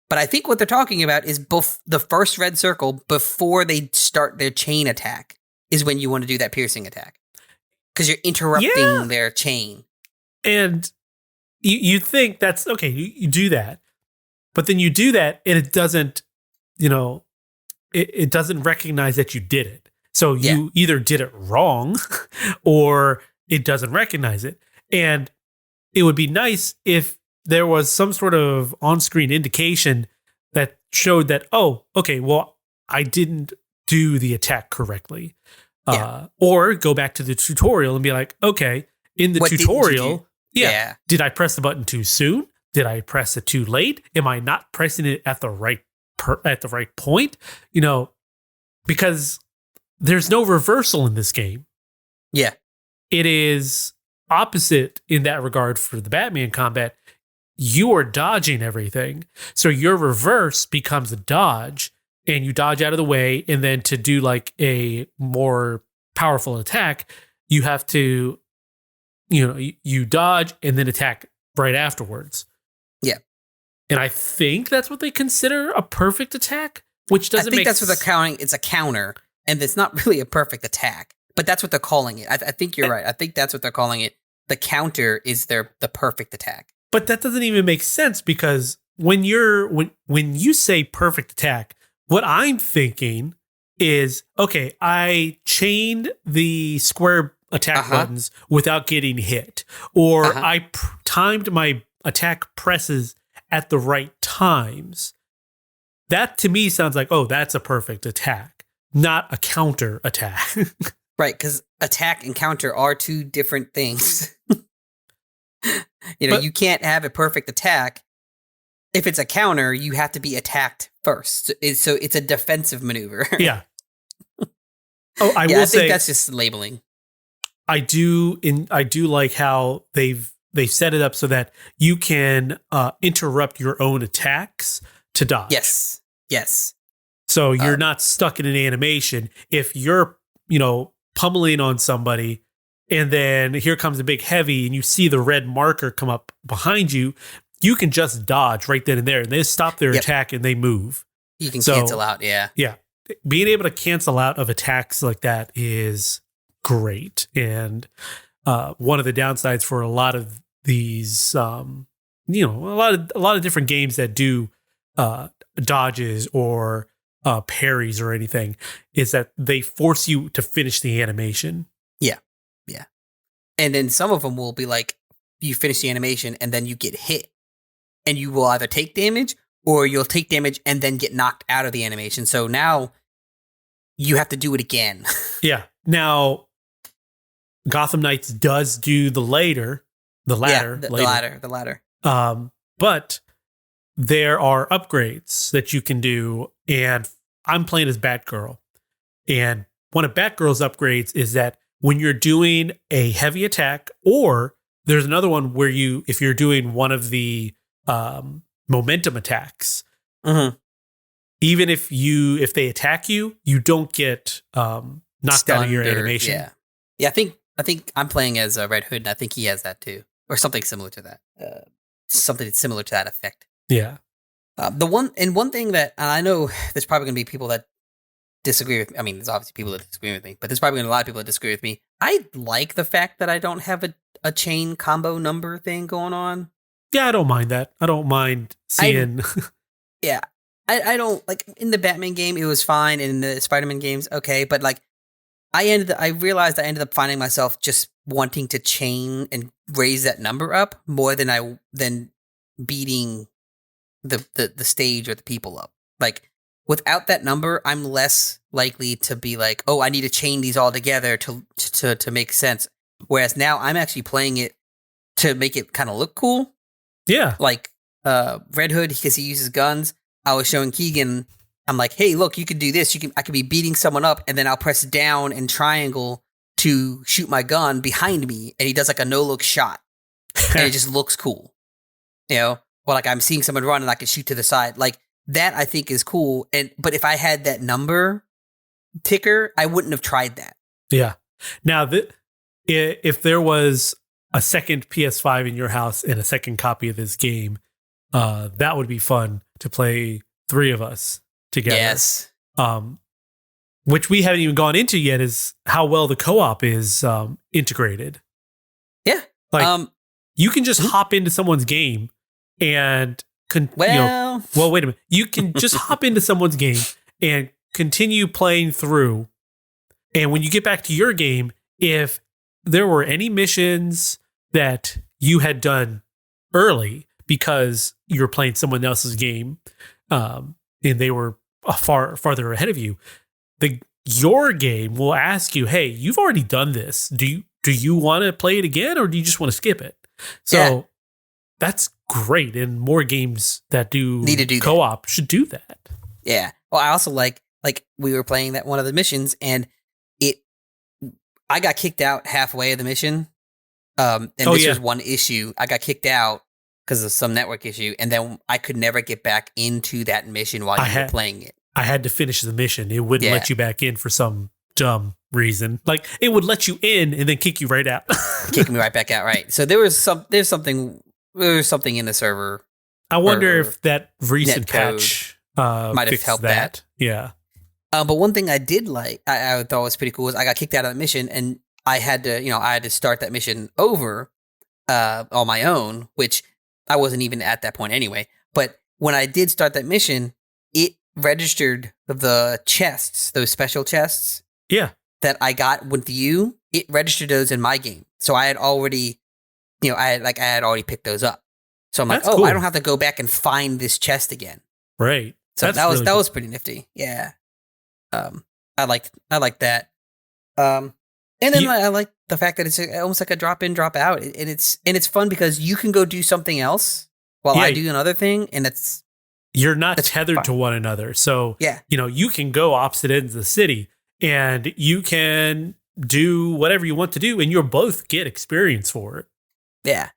But I think what they're talking about is the first red circle before they start their chain attack is when you want to do that piercing attack. Because you're interrupting their chain. And you think that's, okay, you do that. But then you do that and it doesn't, you know, it doesn't recognize that you did it. So you either did it wrong or it doesn't recognize it. And it would be nice if there was some sort of on-screen indication that showed that, oh, okay, well, I didn't do the attack correctly. Or go back to the tutorial and be like, okay, in the tutorial, did I press the button too soon? Did I press it too late? Am I not pressing it at the right point? You know, because there's no reversal in this game. Yeah. It is opposite in that regard for the Batman combat. You are dodging everything. So your reverse becomes a dodge, and you dodge out of the way. And then to do like a more powerful attack, you have to, you know, you dodge and then attack right afterwards. Yeah. And I think that's what they consider a perfect attack, which doesn't make sense. I think that's what they're counting. It's a counter, and it's not really a perfect attack, but that's what they're calling it. I think you're right. I think that's what they're calling it. The counter is the perfect attack. But that doesn't even make sense, because when you say perfect attack, what I'm thinking is, okay, I chained the square attack buttons without getting hit, or I timed my attack presses at the right times. That to me sounds like, oh, that's a perfect attack, not a counter attack. Right, because attack and counter are two different things. You can't have a perfect attack. If it's a counter, you have to be attacked first. So it's a defensive maneuver. Yeah. Oh, I will say think that's just labeling. I do like how they've set it up so that you can interrupt your own attacks to dodge. Yes. So you're not stuck in an animation. If you're, pummeling on somebody and then here comes a big heavy and you see the red marker come up behind you, you can just dodge right then and there. And they stop their attack and they move. You can cancel out, yeah. Yeah. Being able to cancel out of attacks like that is great. And one of the downsides for a lot of these, a lot of different games that do dodges or parries or anything, is that they force you to finish the animation. Yeah. And then some of them will be like, you finish the animation and then you get hit. And you will either take damage or you'll take damage and then get knocked out of the animation. So now you have to do it again. Yeah. Now, Gotham Knights does do the ladder. The ladder. But there are upgrades that you can do. And I'm playing as Batgirl. And one of Batgirl's upgrades is that when you're doing a heavy attack, or there's another one where if you're doing one of the momentum attacks, even if they attack you, you don't get knocked Stunned out of your animation. Yeah. I think I'm playing as Red Hood, and I think he has that too, or something similar to that. Something similar to that effect. Yeah. One thing that, and I know there's probably going to be people that disagree with me. I mean, there's obviously people that disagree with me, but there's probably going to be a lot of people that disagree with me. I like the fact that I don't have a chain combo number thing going on. Yeah, I don't mind that. I don't mind seeing. I don't, like, in the Batman game, it was fine. In the Spider-Man games, okay. But, like, I realized I ended up finding myself just wanting to chain and raise that number up more than beating the stage or the people up. Like, without that number, I'm less likely to be like, oh, I need to chain these all together to make sense. Whereas now I'm actually playing it to make it kind of look cool. Yeah. Like Red Hood, because he uses guns. I was showing Keegan, I'm like, hey, look, you can do this. I could be beating someone up, and then I'll press down and triangle to shoot my gun behind me, and he does like a no-look shot. And it just looks cool. Or like I'm seeing someone run and I can shoot to the side. Like, that I think is cool. But if I had that number ticker, I wouldn't have tried that. Yeah. Now, if there was a second PS5 in your house and a second copy of this game, that would be fun to play 3 of us together. Yes. Which we haven't even gone into yet is how well the co-op is integrated. Yeah. Like, you can just hop into someone's game and wait a minute. You can just hop into someone's game and continue playing through. And when you get back to your game, if there were any missions that you had done early because you were playing someone else's game, and they were farther ahead of you, your game will ask you, "Hey, you've already done this. Do you want to play it again, or do you just want to skip it?" So that's great, and more games that need to do co-op should do that. Yeah. Well, I also like we were playing that one of the missions, and I got kicked out halfway of the mission. And this was one issue. I got kicked out because of some network issue, and then I could never get back into that mission while you were playing it. I had to finish the mission. It wouldn't let you back in for some dumb reason. Like, it would let you in and then kick you right out. Kick me right back out, right. So there's something in the server. I wonder if that recent patch might have helped that. Yeah. But one thing I did like, I thought was pretty cool, was I got kicked out of that mission, and I had to start that mission over on my own, which I wasn't even at that point anyway. But when I did start that mission, it registered the chests, those special chests. Yeah. That I got with you. It registered those in my game. So I had already, I had already picked those up. So I'm like, cool. I don't have to go back and find this chest again. Right. So that was pretty nifty. Yeah. I like that. And then I like the fact that it's almost like a drop in, drop out, and it's fun because you can go do something else while I do another thing, and you're not tethered to one another. So you can go opposite ends of the city, and you can do whatever you want to do, and you'll both get experience for it. Yeah.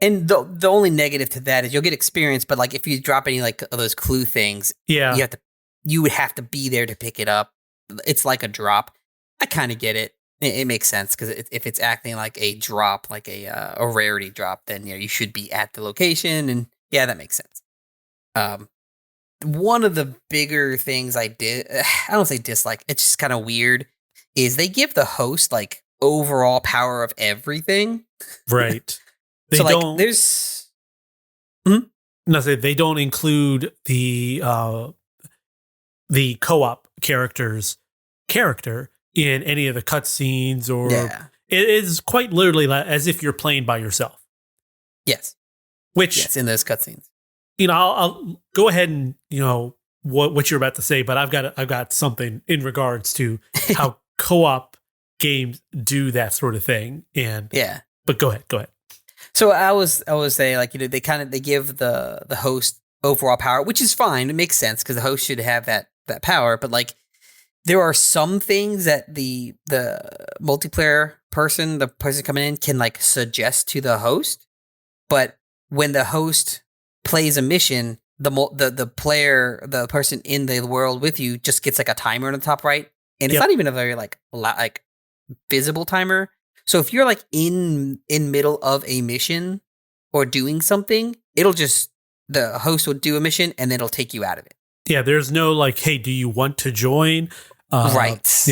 And the only negative to that is you'll get experience, but like if you drop any like of those clue things, Yeah. you would have to be there to pick it up. It's like a drop. I kind of get it. It makes sense because if it's acting like a drop, like a rarity drop, then you should be at the location, and yeah, that makes sense. One of the bigger things I don't say dislike, it's just kind of weird, is they give the host like overall power of everything. Right. So like there's they don't include the co-op character in any of the cutscenes, or it is quite literally as if you're playing by yourself. Yes. Which in those cutscenes. I'll go ahead and what you're about to say, but I've got something in regards to how co-op games do that sort of thing. And but go ahead. So I was saying, like, they give the host overall power, which is fine. It makes sense because the host should have that power. But like, there are some things that the multiplayer person, the person coming in, can like suggest to the host. But when the host plays a mission, the player, the person in the world with you, just gets like a timer on the top right, and it's not even a very like visible timer. So if you're like in middle of a mission or doing something, the host will do a mission and then it'll take you out of it. Yeah, there's no like, hey, do you want to join? Right.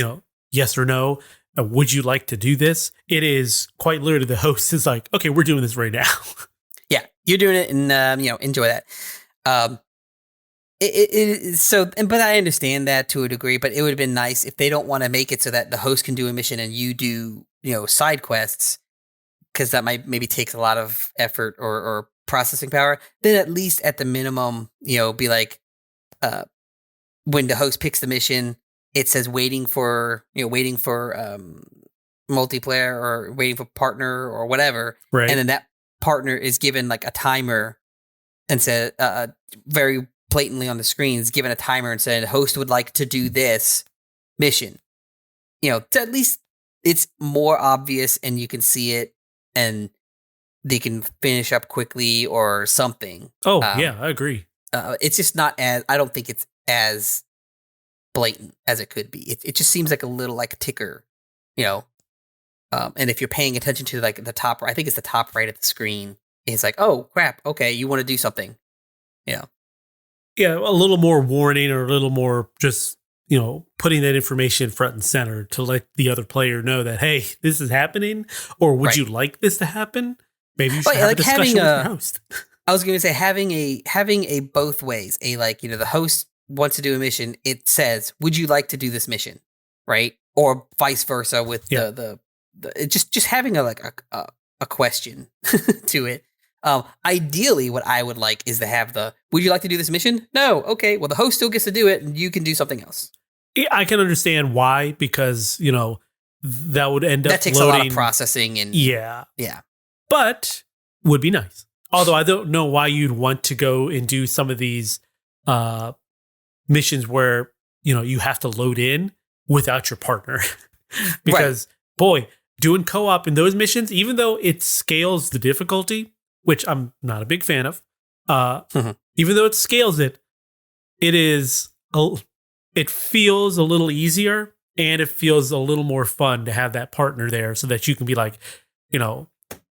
Yes or no. Would you like to do this? It is quite literally the host is like, okay, we're doing this right now. Yeah, you're doing it, and enjoy that. But I understand that to a degree. But it would have been nice if they don't want to make it so that the host can do a mission and you do side quests, because that might maybe takes a lot of effort or processing power. Then at least at the minimum, be like, when the host picks the mission, it says waiting for multiplayer or waiting for partner or whatever, right? And then that partner is given like a timer and said very blatantly on the screen is given a timer and said host would like to do this mission. At least it's more obvious and you can see it and they can finish up quickly or something. Oh, yeah, I agree. It's just not I don't think it's as blatant as it could be. It just seems like a little like ticker, and if you're paying attention to like the top, I think it's the top right of the screen, it's like, oh crap, okay, you want to do something, Yeah, a little more warning or a little more just, putting that information front and center to let the other player know that, hey, this is happening, or would you like this to happen? Maybe you should have a discussion with your host. I was going to say having a both ways, the host wants to do a mission, it says, would you like to do this mission? Right. Or vice versa with the just having a question to it. Ideally what I would like is to have would you like to do this mission? No. Okay. Well, the host still gets to do it and you can do something else. I can understand why, because, that would end up that takes loading a lot of processing and yeah. But would be nice. Although I don't know why you'd want to go and do some of these missions where, you have to load in without your partner. Because, boy, doing co-op in those missions, even though it scales the difficulty, which I'm not a big fan of, even though it scales it, it feels a little easier and it feels a little more fun to have that partner there so that you can be like,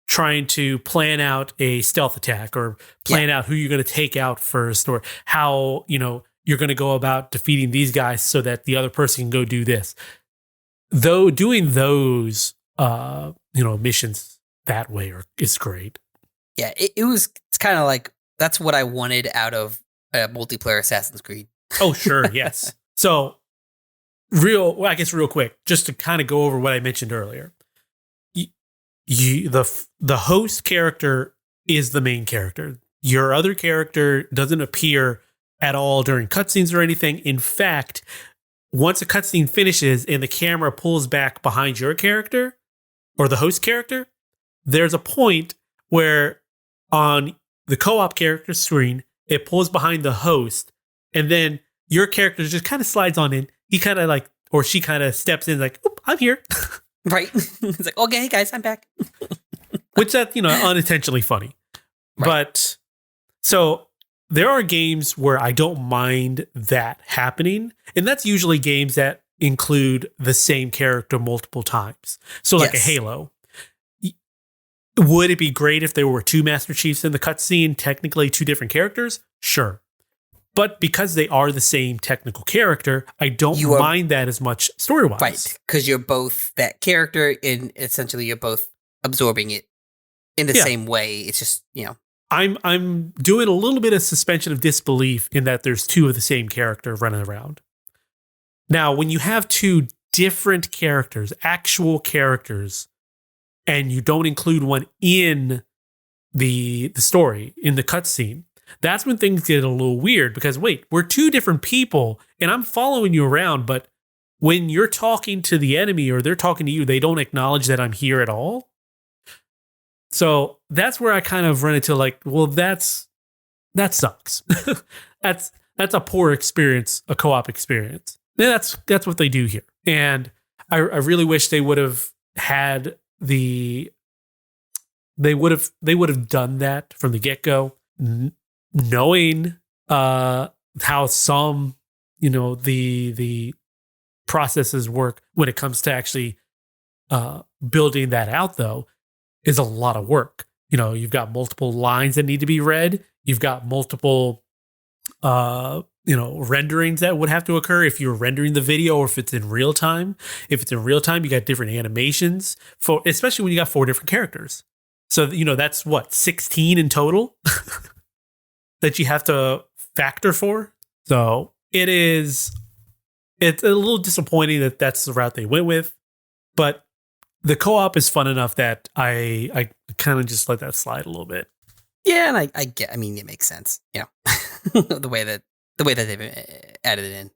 trying to plan out a stealth attack or plan out who you're going to take out first, or how, you're going to go about defeating these guys so that the other person can go do this. Though doing those, missions that way is great. Yeah, it's kind of like, that's what I wanted out of a multiplayer Assassin's Creed. Oh, sure. Yes. So real quick, just to kind of go over what I mentioned earlier. The host character is the main character. Your other character doesn't appear at all during cutscenes or anything. In fact, once a cutscene finishes and the camera pulls back behind your character or the host character, there's a point where on the co-op character screen, it pulls behind the host, and then your character just kind of slides on in. He kind of or she kind of steps in like, oop, I'm here. Right. It's like, okay, hey guys, I'm back. Which that's, unintentionally funny. Right. But so there are games where I don't mind that happening. And that's usually games that include the same character multiple times. So like a Yes. Halo. Would it be great if there were two Master Chiefs in the cutscene, technically two different characters? Sure. But because they are the same technical character, I don't mind that as much story-wise. Right, because you're both that character, and essentially you're both absorbing it in the same way. It's just, I'm doing a little bit of suspension of disbelief in that there's two of the same character running around. Now, when you have two different characters, actual characters, and you don't include one in the story, in the cutscene, that's when things get a little weird because, wait, we're two different people and I'm following you around, but when you're talking to the enemy or they're talking to you, they don't acknowledge that I'm here at all. So that's where I kind of run into like, well, that sucks. that's a poor experience, a co-op experience. And that's what they do here. And I really wish they would have had they would have done that from the get-go, knowing how some, the processes work when it comes to actually building that out, though, is a lot of work. You've got multiple lines that need to be read. You've got multiple renderings that would have to occur if you're rendering the video or if it's in real time. If it's in real time, you got different animations especially when you got 4 different characters. So, that's what, 16 in total that you have to factor for. So it's a little disappointing that that's the route they went with, but the co-op is fun enough that I kind of just let that slide a little bit. Yeah, and it makes sense. The way that they've added it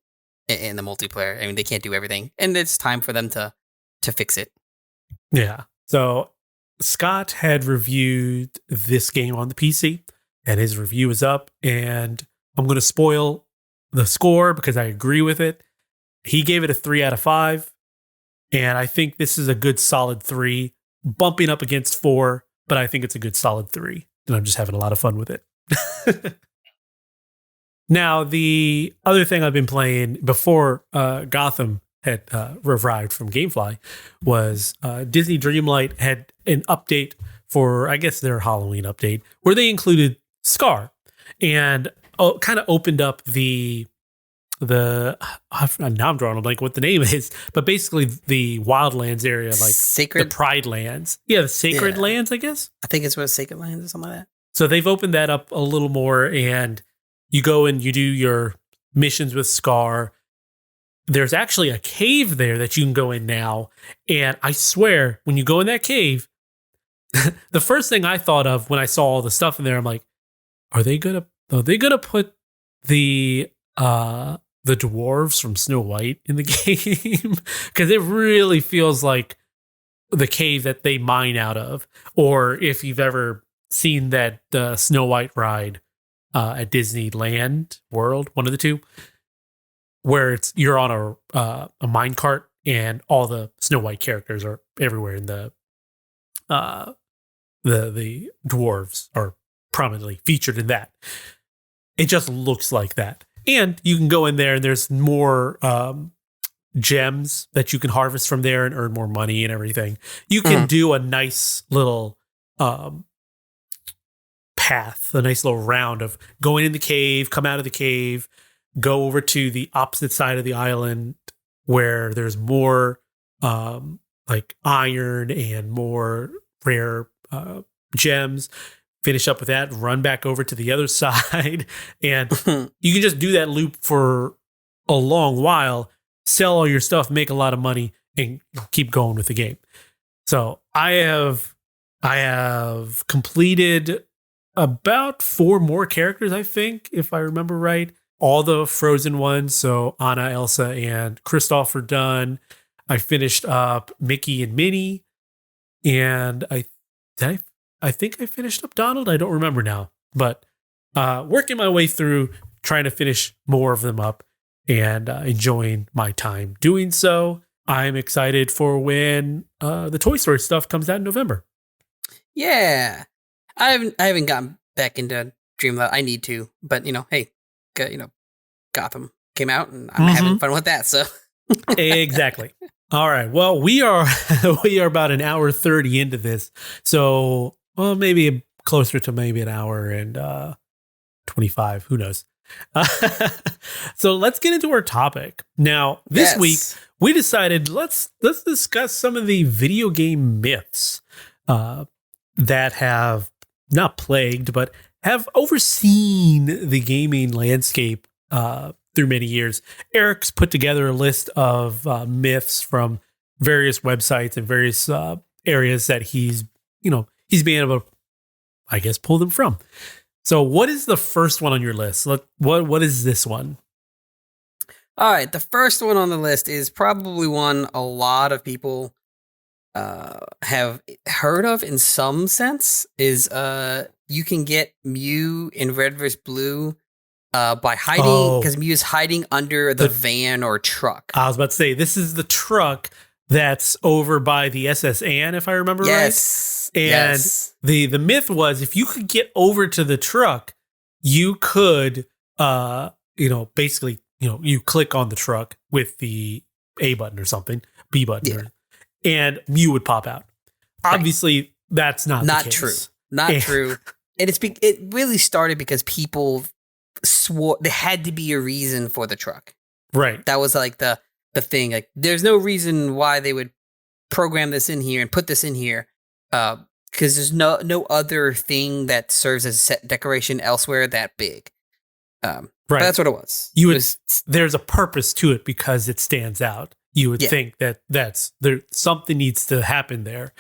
in the multiplayer. I mean, they can't do everything, and it's time for them to fix it. Yeah. So Scott had reviewed this game on the PC, and his review is up, and I'm going to spoil the score because I agree with it. He gave it a 3 out of 5, and I think this is a good solid 3, bumping up against 4, but I think it's a good solid 3, and I'm just having a lot of fun with it. Now, the other thing I've been playing before Gotham had arrived from Gamefly was Disney Dreamlight had an update for, I guess, their Halloween update, where they included Scar and kind of opened up the now I'm drawing a blank what the name is, but basically the Wildlands area, like the Pride Lands. Yeah, the Sacred Lands, I guess. I think it's what Sacred Lands or something like that. So they've opened that up a little more, and you go and you do your missions with Scar. There's actually a cave there that you can go in now. And I swear, when you go in that cave, the first thing I thought of when I saw all the stuff in there, I'm like, are they gonna put the dwarves from Snow White in the game? Because it really feels like the cave that they mine out of. Or if you've ever seen that Snow White ride at Disneyland World, one of the two, where you're on a mine cart and all the Snow White characters are everywhere, and the dwarves are prominently featured in that. It just looks like that. And you can go in there and there's more gems that you can harvest from there and earn more money and everything. You can do a nice little path, a nice little round of going in the cave, come out of the cave, go over to the opposite side of the island where there's more like iron and more rare gems. Finish up with that, run back over to the other side, and you can just do that loop for a long while, sell all your stuff, make a lot of money, and keep going with the game. So I have completed about 4 more characters, I think, if I remember right. All the Frozen ones, so Anna, Elsa, and Kristoff are done. I finished up Mickey and Minnie, and I think I finished up Donald. I don't remember now, but working my way through, trying to finish more of them up, and enjoying my time doing so. I'm excited for when the Toy Story stuff comes out in November. Yeah, I haven't gotten back into Dreamlight. I need to, but hey, Gotham came out, and I'm having fun with that. So exactly. All right. Well, we are about an hour 30 into this, so maybe closer to maybe an hour and 25. Who knows? So let's get into our topic now. This week we decided let's discuss some of the video game myths that have not plagued but have overseen the gaming landscape through many years. Eric's put together a list of myths from various websites and various areas that he's being able to, I guess, pull them from. So what is the first one on your list? What is this one? All right. The first one on the list is probably one a lot of people have heard of in some sense, is you can get Mew in Red vs. Blue by hiding, because Mew is hiding under the van or truck. I was about to say, this is the truck that's over by the SS Anne, if I remember right. And the myth was, if you could get over to the truck, you could, basically, you click on the truck with the A button or something, B button, and Mew would pop out. Right. Obviously, that's not the case. True. Not true. And it really started because people swore there had to be a reason for the truck. Right. That was like the thing. Like, there's no reason why they would program this in here and put this in here, because there's no other thing that serves as a set decoration elsewhere that big. Right. That's what it was. There's a purpose to it because it stands out. You would think that something needs to happen there.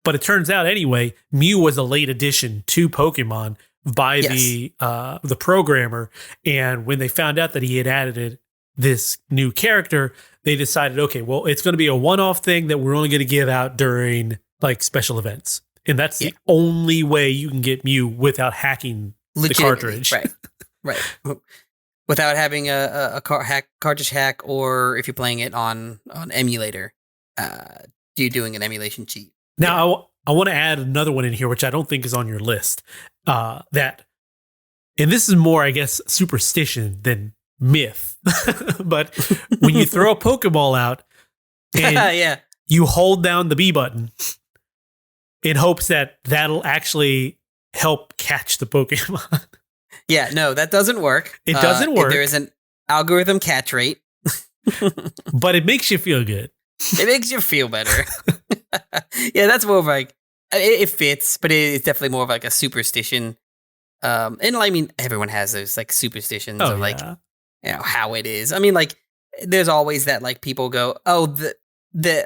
But it turns out anyway, Mew was a late addition to Pokemon by the programmer, and when they found out that he had added this new character, they decided, okay, well, it's going to be a one-off thing that we're only going to give out during like special events, and that's the only way you can get Mew without hacking the cartridge, right, without having a cartridge hack, or if you're playing it on emulator, doing an emulation cheat. Now, I want to add another one in here, which I don't think is on your list. And this is more, I guess, superstition than myth. But when you throw a Pokeball out and you hold down the B button in hopes that that'll actually help catch the Pokemon. Yeah, no, that doesn't work. It doesn't work. There is an algorithm catch rate. But it makes you feel good. It makes you feel better. Yeah, that's more of like, it fits, but it's definitely more of like a superstition. And I mean, everyone has those like superstitions of like, how it is. I mean, like, there's always that like people go, oh,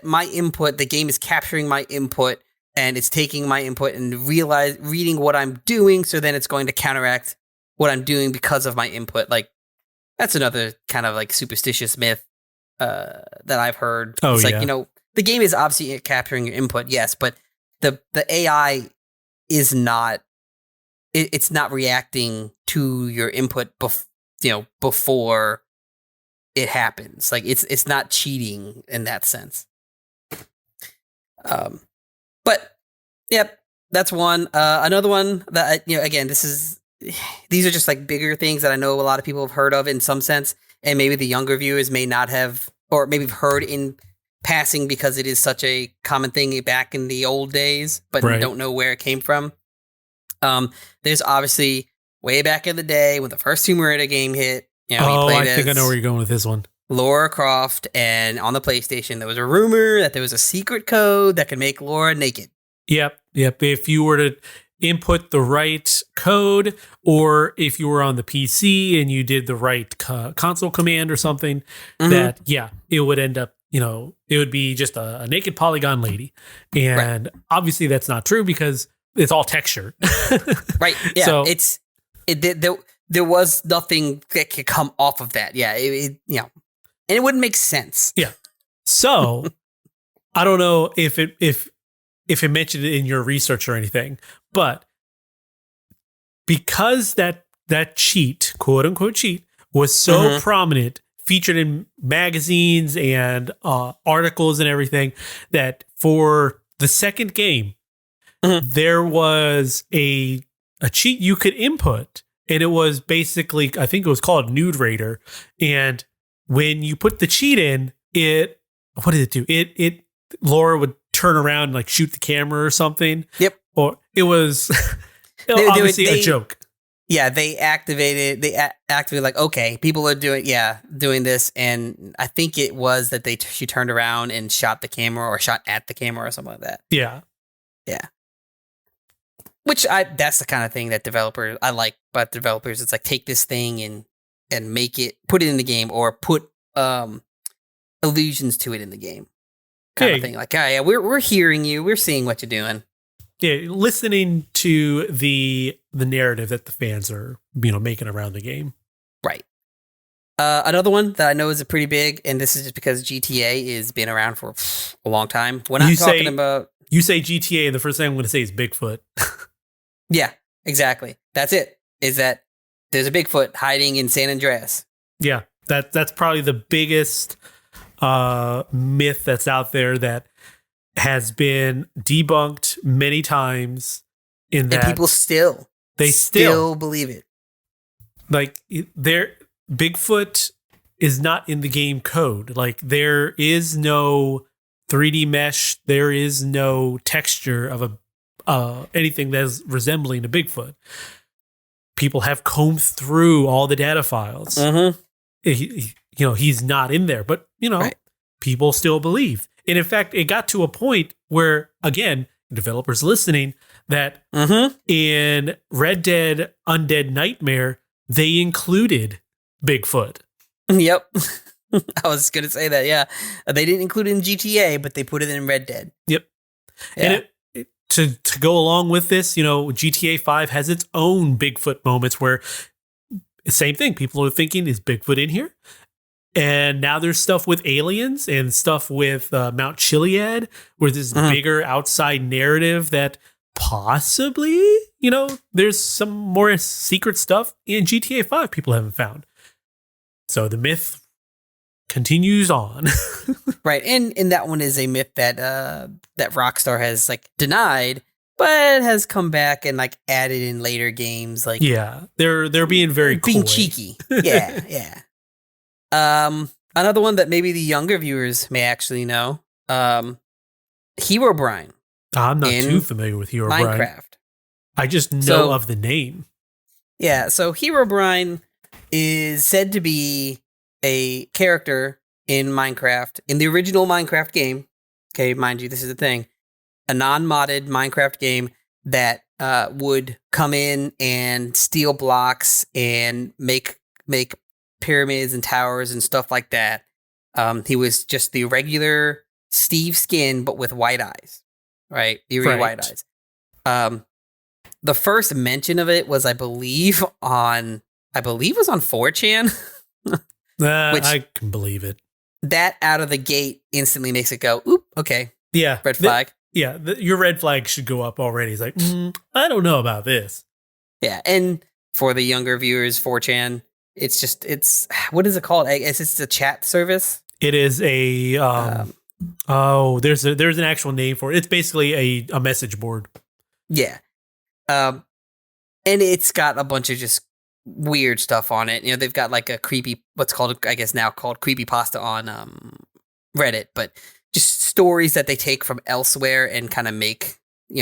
my input, the game is capturing my input and it's taking my input and reading what I'm doing. So then it's going to counteract what I'm doing because of my input. Like, that's another kind of like superstitious myth that I've heard. It's like, the game is obviously capturing your input, yes, but the AI is not, it's not reacting to your input before it happens. Like, it's not cheating in that sense. But yep, that's one. Another one that again, these are just like bigger things that I know a lot of people have heard of in some sense, and maybe the younger viewers may not have, or maybe have heard in passing because it is such a common thing back in the old days, but don't know where it came from. There's obviously way back in the day when the first Tomb Raider game hit. I think I know where you're going with this one. Lara Croft, and on the PlayStation, there was a rumor that there was a secret code that could make Lara naked. Yep. If you were to input the right code, or if you were on the PC and you did the right console command or something, that it would end up, it would be just a naked polygon lady. And obviously that's not true because it's all texture. Right. Yeah. So there was nothing that could come off of that. Yeah. And it wouldn't make sense. Yeah. So I don't know if it mentioned it in your research or anything, but because that cheat, quote unquote cheat, was so prominent, featured in magazines and articles and everything, that for the second game, there was a a cheat you could input, and it was basically, I think it was called Nude Raider. And when you put the cheat in, what did it do? Laura would turn around and like shoot the camera or something. Yep. Or it was obviously a joke. Yeah, they activated like, okay, people are doing this, and I think it was that she turned around and shot the camera or shot at the camera or something like that. Yeah. Yeah. Which that's the kind of thing that I like about developers. It's like, take this thing and put it in the game, or put allusions to it in the game. Kind of thing. Like, yeah, we're hearing you, we're seeing what you're doing. Yeah, listening to the narrative that the fans are, making around the game. Right. Another one that I know is a pretty big, and this is just because GTA has been around for a long time. When I'm talking about... You say GTA, and the first thing I'm going to say is Bigfoot. Yeah, exactly. That's it. Is that there's a Bigfoot hiding in San Andreas. Yeah, that's probably the biggest myth that's out there that has been debunked many times. And people still believe it. Like, Bigfoot is not in the game code. Like, there is no 3D mesh. There is no texture of anything that's resembling a Bigfoot. People have combed through all the data files. Mm-hmm. He's not in there, but right. People still believe. And in fact, it got to a point where, again, developers listening, that in Red Dead Undead Nightmare, they included Bigfoot. Yep. I was going to say that, yeah. They didn't include it in GTA, but they put it in Red Dead. Yep. Yeah. And to go along with this, GTA 5 has its own Bigfoot moments where, same thing, people are thinking, is Bigfoot in here? And now there's stuff with aliens and stuff with Mount Chiliad, where there's bigger outside narrative that possibly, there's some more secret stuff in GTA 5 people haven't found. So the myth continues on. Right. And that one is a myth that Rockstar has like denied, but has come back and like added in later games. Like, yeah, they're being very being coy. cheeky. Yeah. Yeah. Another one that maybe the younger viewers may actually know, Herobrine. I'm not too familiar with Herobrine. Minecraft. I just know of the name. Yeah, so Herobrine is said to be a character in Minecraft, in the original Minecraft game. Okay, mind you, this is the thing. A non-modded Minecraft game that would come in and steal blocks and make pyramids and towers and stuff like that. He was just the regular Steve skin, but with white eyes, right? Eerie white eyes. The first mention of it was, I believe, on 4chan. I can believe it. That out of the gate instantly makes it go, oop, okay. Yeah. Red flag. Your red flag should go up already. It's like, I don't know about this. Yeah, and for the younger viewers, 4chan, it's what is it called? I guess it's a chat service. It is a there's an actual name for it. It's basically a message board. Yeah. And it's got a bunch of just weird stuff on it. They've got like a creepy, what's called, I guess now called creepypasta on Reddit, but just stories that they take from elsewhere and kind of make,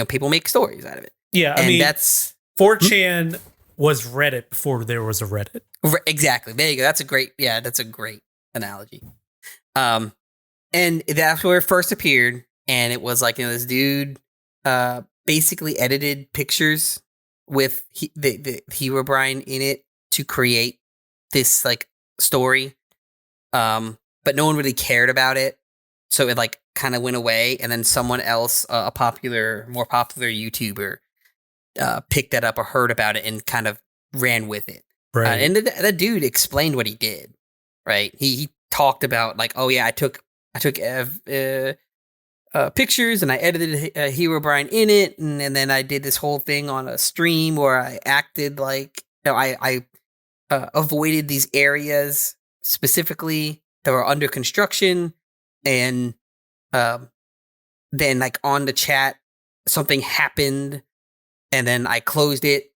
people make stories out of it. Yeah, I mean, that's 4chan was Reddit before there was a Reddit. Exactly. There you go. That's a great analogy. And that's where it first appeared, and it was like, this dude basically edited pictures with the Herobrine in it to create this like story, but no one really cared about it, so it like kind of went away, and then someone else, a more popular YouTuber, picked that up or heard about it and kind of ran with it. Right. And that dude explained what he did. Right. He talked about like, oh yeah, I took pictures and I edited Herobrine in it, and then I did this whole thing on a stream where I acted like I avoided these areas specifically that were under construction, and then like on the chat something happened, and then I closed it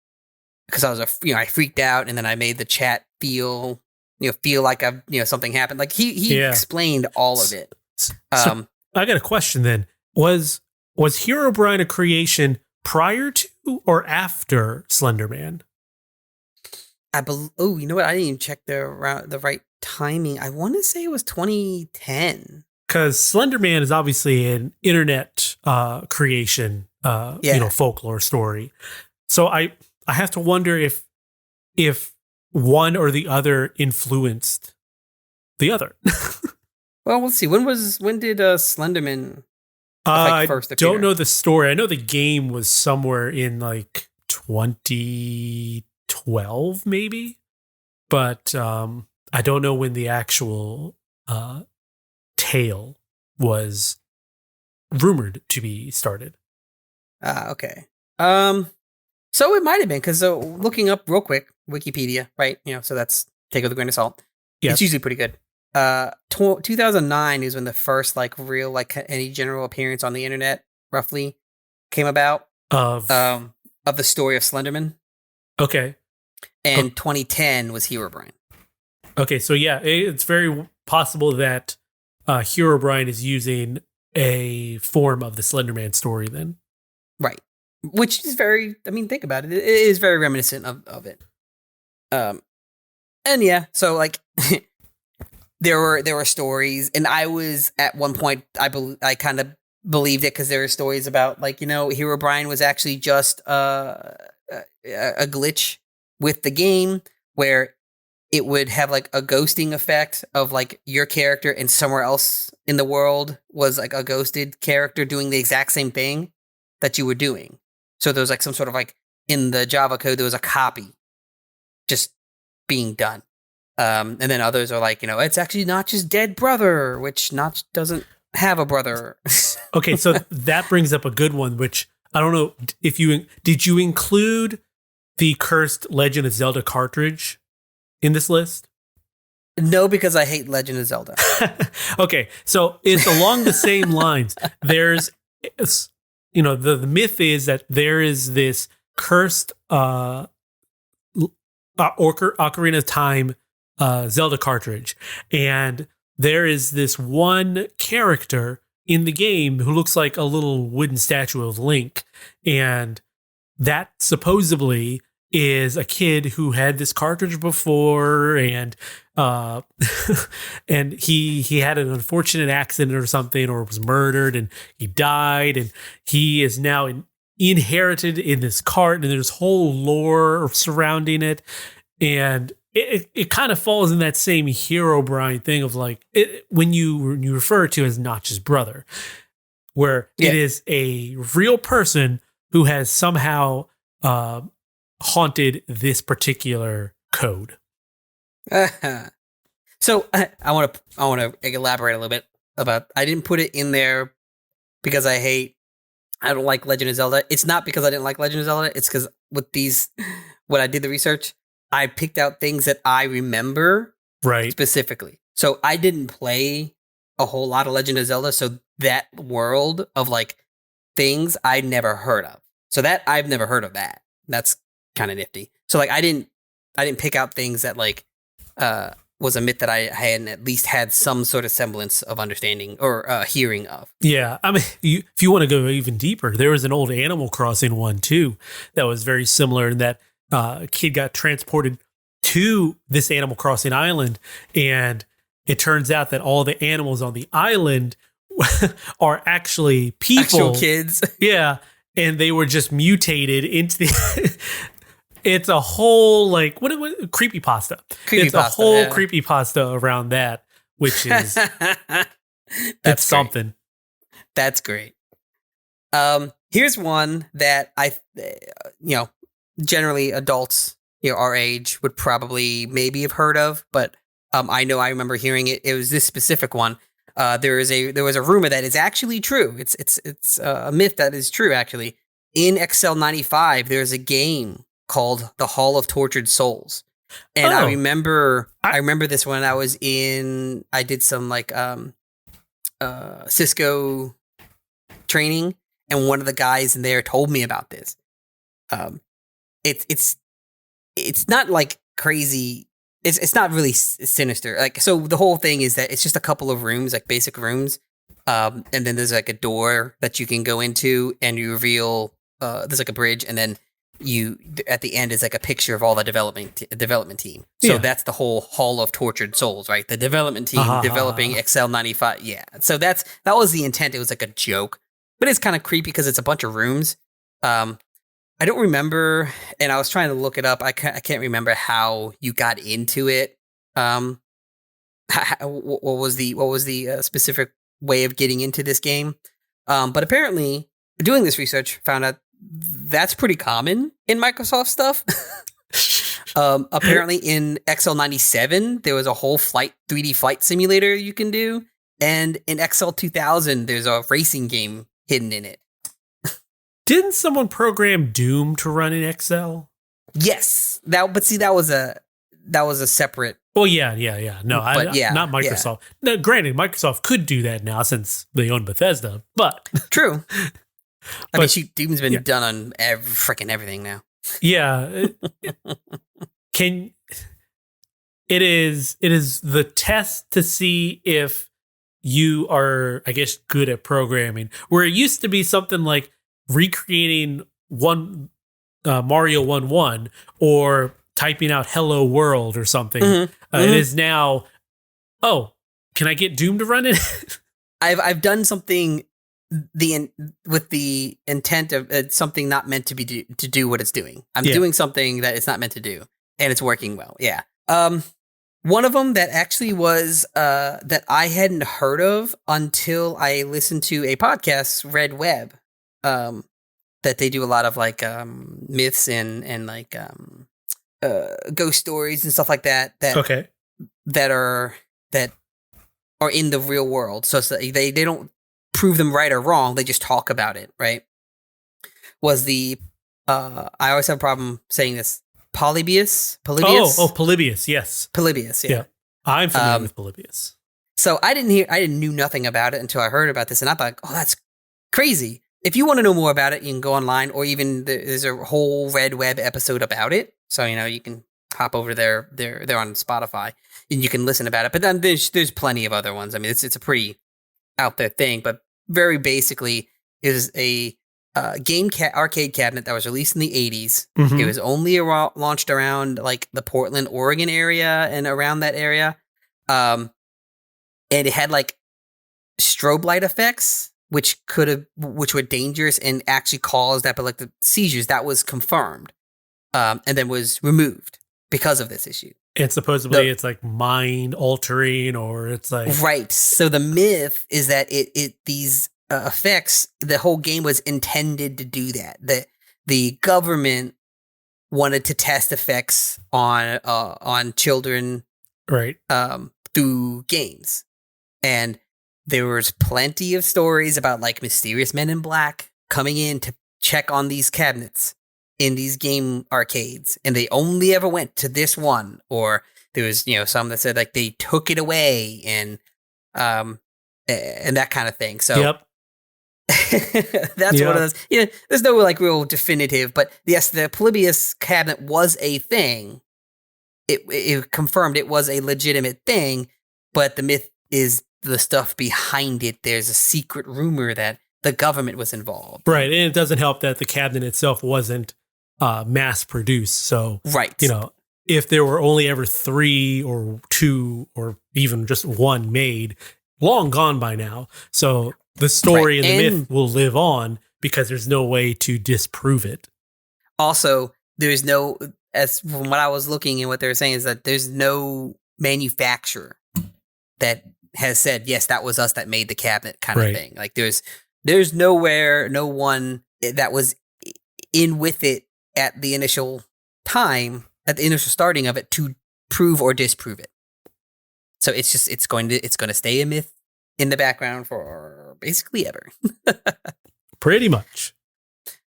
because I was I freaked out, and then I made the chat feel like something happened. Like he explained all of it. So I got a question then. Was Herobrine a creation prior to or after Slenderman? You know what? I didn't even check the right timing. I want to say it was 2010. Because Slenderman is obviously an internet creation, folklore story. So I have to wonder if one or the other influenced the other. Well, we'll see. When did Slenderman first appear? Don't know the story. I know the game was somewhere in like 2012, maybe, but I don't know when the actual tale was rumored to be started. Okay. So it might have been, because looking up real quick, Wikipedia, right? So that's take it with a grain of salt. Yes. It's usually pretty good. 2009 is when the first like real like any general appearance on the internet roughly came about of the story of Slenderman. Okay. And 2010 was Herobrine. Okay, so yeah, it's very possible that Herobrine is using a form of the Slenderman story then. Right. Which is very, think about it. It is very reminiscent of it. And yeah, so like there were stories, and I was at one point I kind of believed it because there were stories about like Herobrine was actually just a glitch with the game where it would have like a ghosting effect of like your character, and somewhere else in the world was like a ghosted character doing the exact same thing that you were doing. So there was like some sort of like in the Java code, there was a copy just being done. And then others are like, it's actually Notch's dead brother, which Notch doesn't have a brother. Okay, so that brings up a good one, which I don't know if did you include the cursed Legend of Zelda cartridge in this list? No, because I hate Legend of Zelda. Okay, so it's along the same lines. There's, the myth is that there is this cursed Ocarina of Time Zelda cartridge, and there is this one character in the game who looks like a little wooden statue of Link, and that supposedly is a kid who had this cartridge before, and and he had an unfortunate accident or something, or was murdered, and he died, and he is now inherited in this cart, and there's whole lore surrounding it, and it kind of falls in that same Herobrine thing of like when you refer to as Notch's brother, where it is a real person who has somehow haunted this particular code. So I want to elaborate a little bit about. I didn't put it in there because I don't like Legend of Zelda. It's not because I didn't like Legend of Zelda. It's because when I did the research, I picked out things that I remember specifically. So I didn't play a whole lot of Legend of Zelda. So that world of like things I'd never heard of. So that I've never heard of that. That's kind of nifty. So like I didn't pick out things that like was a myth that I hadn't at least had some sort of semblance of understanding or hearing of. Yeah, if you want to go even deeper, there was an old Animal Crossing one too that was very similar in that a kid got transported to this Animal Crossing island, and it turns out that all the animals on the island are actually people, actual kids. Yeah, and they were just mutated into the. It's a whole like what creepypasta. It's a whole creepypasta around that, which is that's something. That's great. Here's one that I generally adults our age would probably maybe have heard of, but I know I remember hearing it. It was this specific one. There was a rumor that is actually true. It's a myth that is true actually. In Excel 95, there's a game called The Hall of Tortured Souls. And I remember this when I did some like Cisco training, and one of the guys in there told me about this. It's it's not like crazy. It's not really sinister. Like, so the whole thing is that it's just a couple of rooms, like basic rooms. And then there's like a door that you can go into, and you reveal there's like a bridge, and then you at the end is like a picture of all the development team. So that's the whole Hall of Tortured Souls, right? The development team developing Excel 95. Yeah. So that was the intent. It was like a joke, but it's kind of creepy because it's a bunch of rooms. I don't remember, and I was trying to look it up. I can't remember how you got into it. What was the specific way of getting into this game? But apparently, doing this research, found out that's pretty common in Microsoft stuff. Apparently, in Excel 97, there was a whole 3D flight simulator you can do, and in Excel 2000, there's a racing game hidden in it. Didn't someone program Doom to run in Excel? Yes, that was a separate. Well, yeah. No, not Microsoft. Yeah. No, granted, Microsoft could do that now since they own Bethesda, but true. I mean, Doom's been done on freaking everything now. Yeah, it is the test to see if you are, I guess, good at programming. Where it used to be something like recreating Mario 1-1 or typing out "Hello World" or something. It is now. Oh, can I get Doom to run it? I've done something with the intent of something not meant to be to do what it's doing. I'm doing something that it's not meant to do, and it's working well. Yeah. One of them that actually was that I hadn't heard of until I listened to a podcast, Red Web. That they do a lot of like myths and like ghost stories and stuff like that. That are in the real world. So they don't prove them right or wrong. They just talk about it. Right? Was the I always have a problem saying this. Polybius. Polybius. Yes. Polybius. Yeah. I'm familiar with Polybius. So I knew nothing about it until I heard about this, and I thought, oh, that's crazy. If you want to know more about it, you can go online, or even there's a whole Red Web episode about it. So, you can hop over there. They're on Spotify, and you can listen about it. But then there's plenty of other ones. I mean, it's a pretty out there thing. But very basically, it was a arcade cabinet that was released in the 80s. Mm-hmm. It was only launched around like the Portland, Oregon area and around that area. And it had like strobe light effects, which were dangerous and actually caused epileptic seizures. That was confirmed, and then was removed because of this issue. And supposedly it's like mind altering, or it's like right. So the myth is that these effects, the whole game was intended to do that. That the government wanted to test effects on children, right? Through games, and there was plenty of stories about like mysterious men in black coming in to check on these cabinets in these game arcades, and they only ever went to this one. Or there was, some that said like they took it away and that kind of thing. So yep. That's one of those. There's no like real definitive, but yes, the Polybius cabinet was a thing. It confirmed it was a legitimate thing, but the myth is the stuff behind it. There's a secret rumor that the government was involved. Right. And it doesn't help that the cabinet itself wasn't mass produced. So, right. If there were only ever 3 or 2 or even just 1 made, long gone by now. So the story and the myth will live on because there's no way to disprove it. Also, there's no, as from what I was looking and what they were saying, is that there's no manufacturer that has said, yes, that was us that made the cabinet kind of thing. Like there's nowhere, no one that was in with it at the initial time, at the initial starting of it, to prove or disprove it. So it's going to stay a myth in the background for basically ever. Pretty much.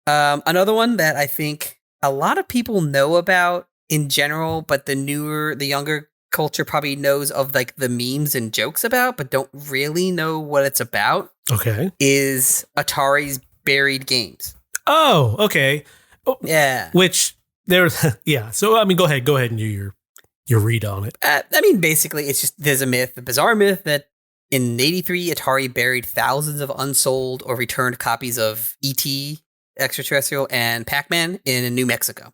Another one that I think a lot of people know about in general, but the younger culture probably knows of like the memes and jokes about, but don't really know what it's about. Okay. Is Atari's buried games. Oh, okay. Yeah. Which there's yeah. So I mean, go ahead and do your read on it. I mean, basically, it's just there's a bizarre myth that in '83, Atari buried thousands of unsold or returned copies of E.T. Extraterrestrial and Pac-Man in New Mexico.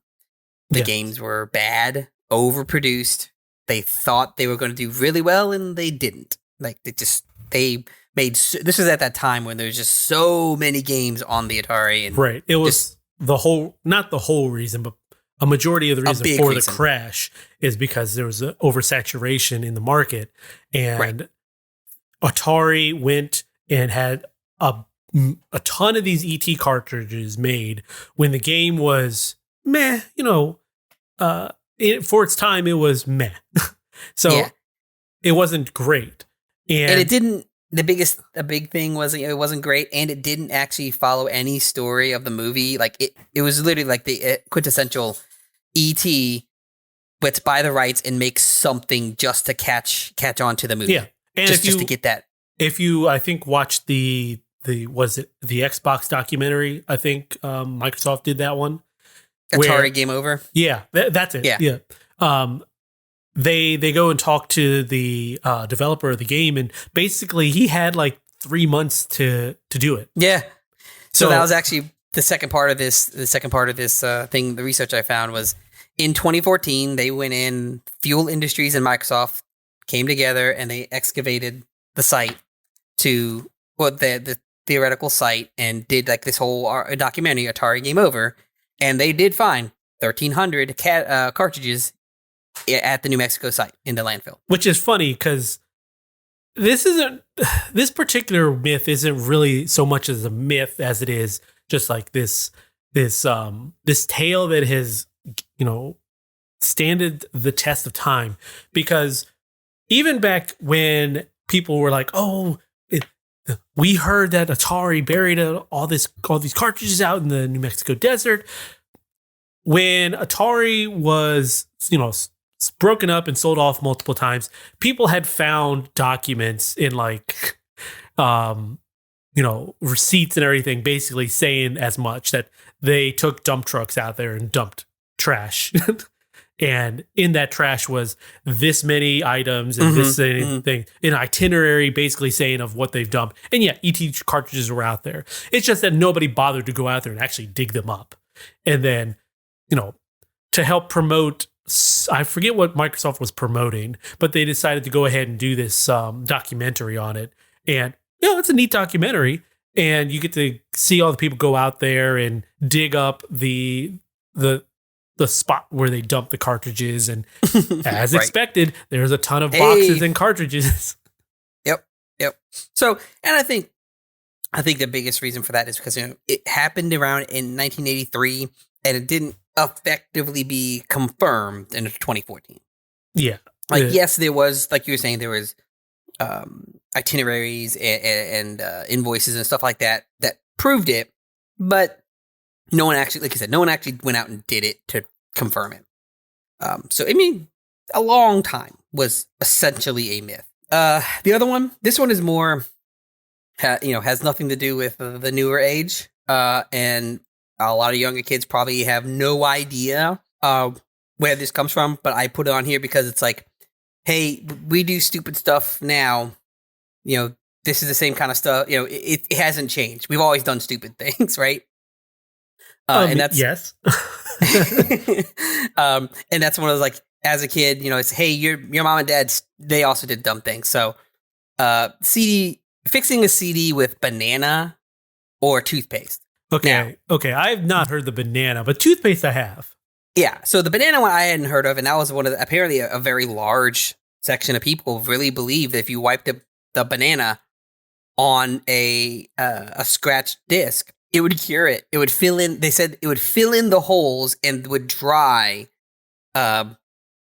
The games were bad, overproduced. They thought they were going to do really well, and they didn't. Like they made. This was at that time when there was just so many games on the Atari, and right. It was not the whole reason, but a majority of the reason for the crash is because there was an oversaturation in the market, and Atari went and had a ton of these ET cartridges made when the game was meh. For its time, it was meh. So it wasn't great, and it didn't. A big thing was it wasn't great, and it didn't actually follow any story of the movie. Like it was literally like the quintessential E.T. let's buy the rights and make something just to catch on to the movie. Yeah, and just to get that. If you, I think, watched the was it the Xbox documentary? I think Microsoft did that one. Atari Game Over. Yeah, that's it. Yeah. They go and talk to the developer of the game, and basically he had like 3 months to do it. Yeah. So that was actually the second part of this. The second part of this thing, the research I found was in 2014, they went in, Fuel Industries and Microsoft came together and they excavated the site to the theoretical site and did like this whole documentary, Atari Game Over. And they did find 1,300 cartridges at the New Mexico site in the landfill. Which is funny because this particular myth isn't really so much as a myth as it is just like this tale that has, standed the test of time. Because even back when people were like, we heard that Atari buried all these cartridges out in the New Mexico desert. When Atari was, broken up and sold off multiple times, people had found documents in like, receipts and everything, basically saying as much that they took dump trucks out there and dumped trash. And in that trash was this many items and this thing, an itinerary basically saying of what they've dumped. And yeah, ET cartridges were out there. It's just that nobody bothered to go out there and actually dig them up. And then, to help promote, I forget what Microsoft was promoting, but they decided to go ahead and do this documentary on it. And, it's a neat documentary. And you get to see all the people go out there and dig up the spot where they dump the cartridges, and as expected, there's a ton of boxes and cartridges. Yep. So, and I think the biggest reason for that is because it happened around in 1983, and it didn't effectively be confirmed in 2014. Yeah, yes, there was, like you were saying, there was itineraries and invoices and stuff like that proved it, but no one actually, like I said, no one actually went out and did it to confirm it. So, I mean, a long time was essentially a myth. The other one, this one is more, has nothing to do with the newer age. And a lot of younger kids probably have no idea where this comes from, but I put it on here because it's like, hey, we do stupid stuff now. This is the same kind of stuff. It hasn't changed. We've always done stupid things, right? And that's yes. And that's one of those, like, as a kid, it's, hey, your mom and dad, they also did dumb things. So, fixing a CD with banana or toothpaste. Okay. I have not heard the banana, but toothpaste I have. Yeah. So the banana one I hadn't heard of, and that was one of apparently a very large section of people really believe that if you wipe the banana on a scratched disc, it would cure it. It would fill in. They said it would fill in the holes and would dry,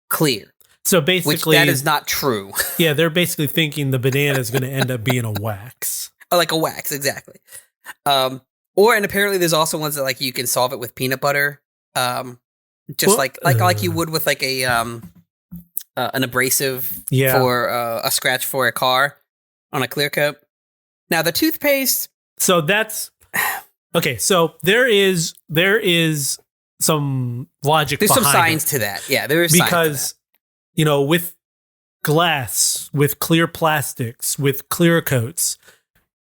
clear. So basically, that is not true. Yeah, they're basically thinking the banana is going to end up being a wax. Like a wax, exactly. And apparently there's also ones that like you can solve it with peanut butter, like you would with like an abrasive for a scratch for a car on a clear coat. Now the toothpaste. So that's okay. So there is logic There's some behind science it. to that. Yeah, there is science to Because, with glass, with clear plastics, with clear coats,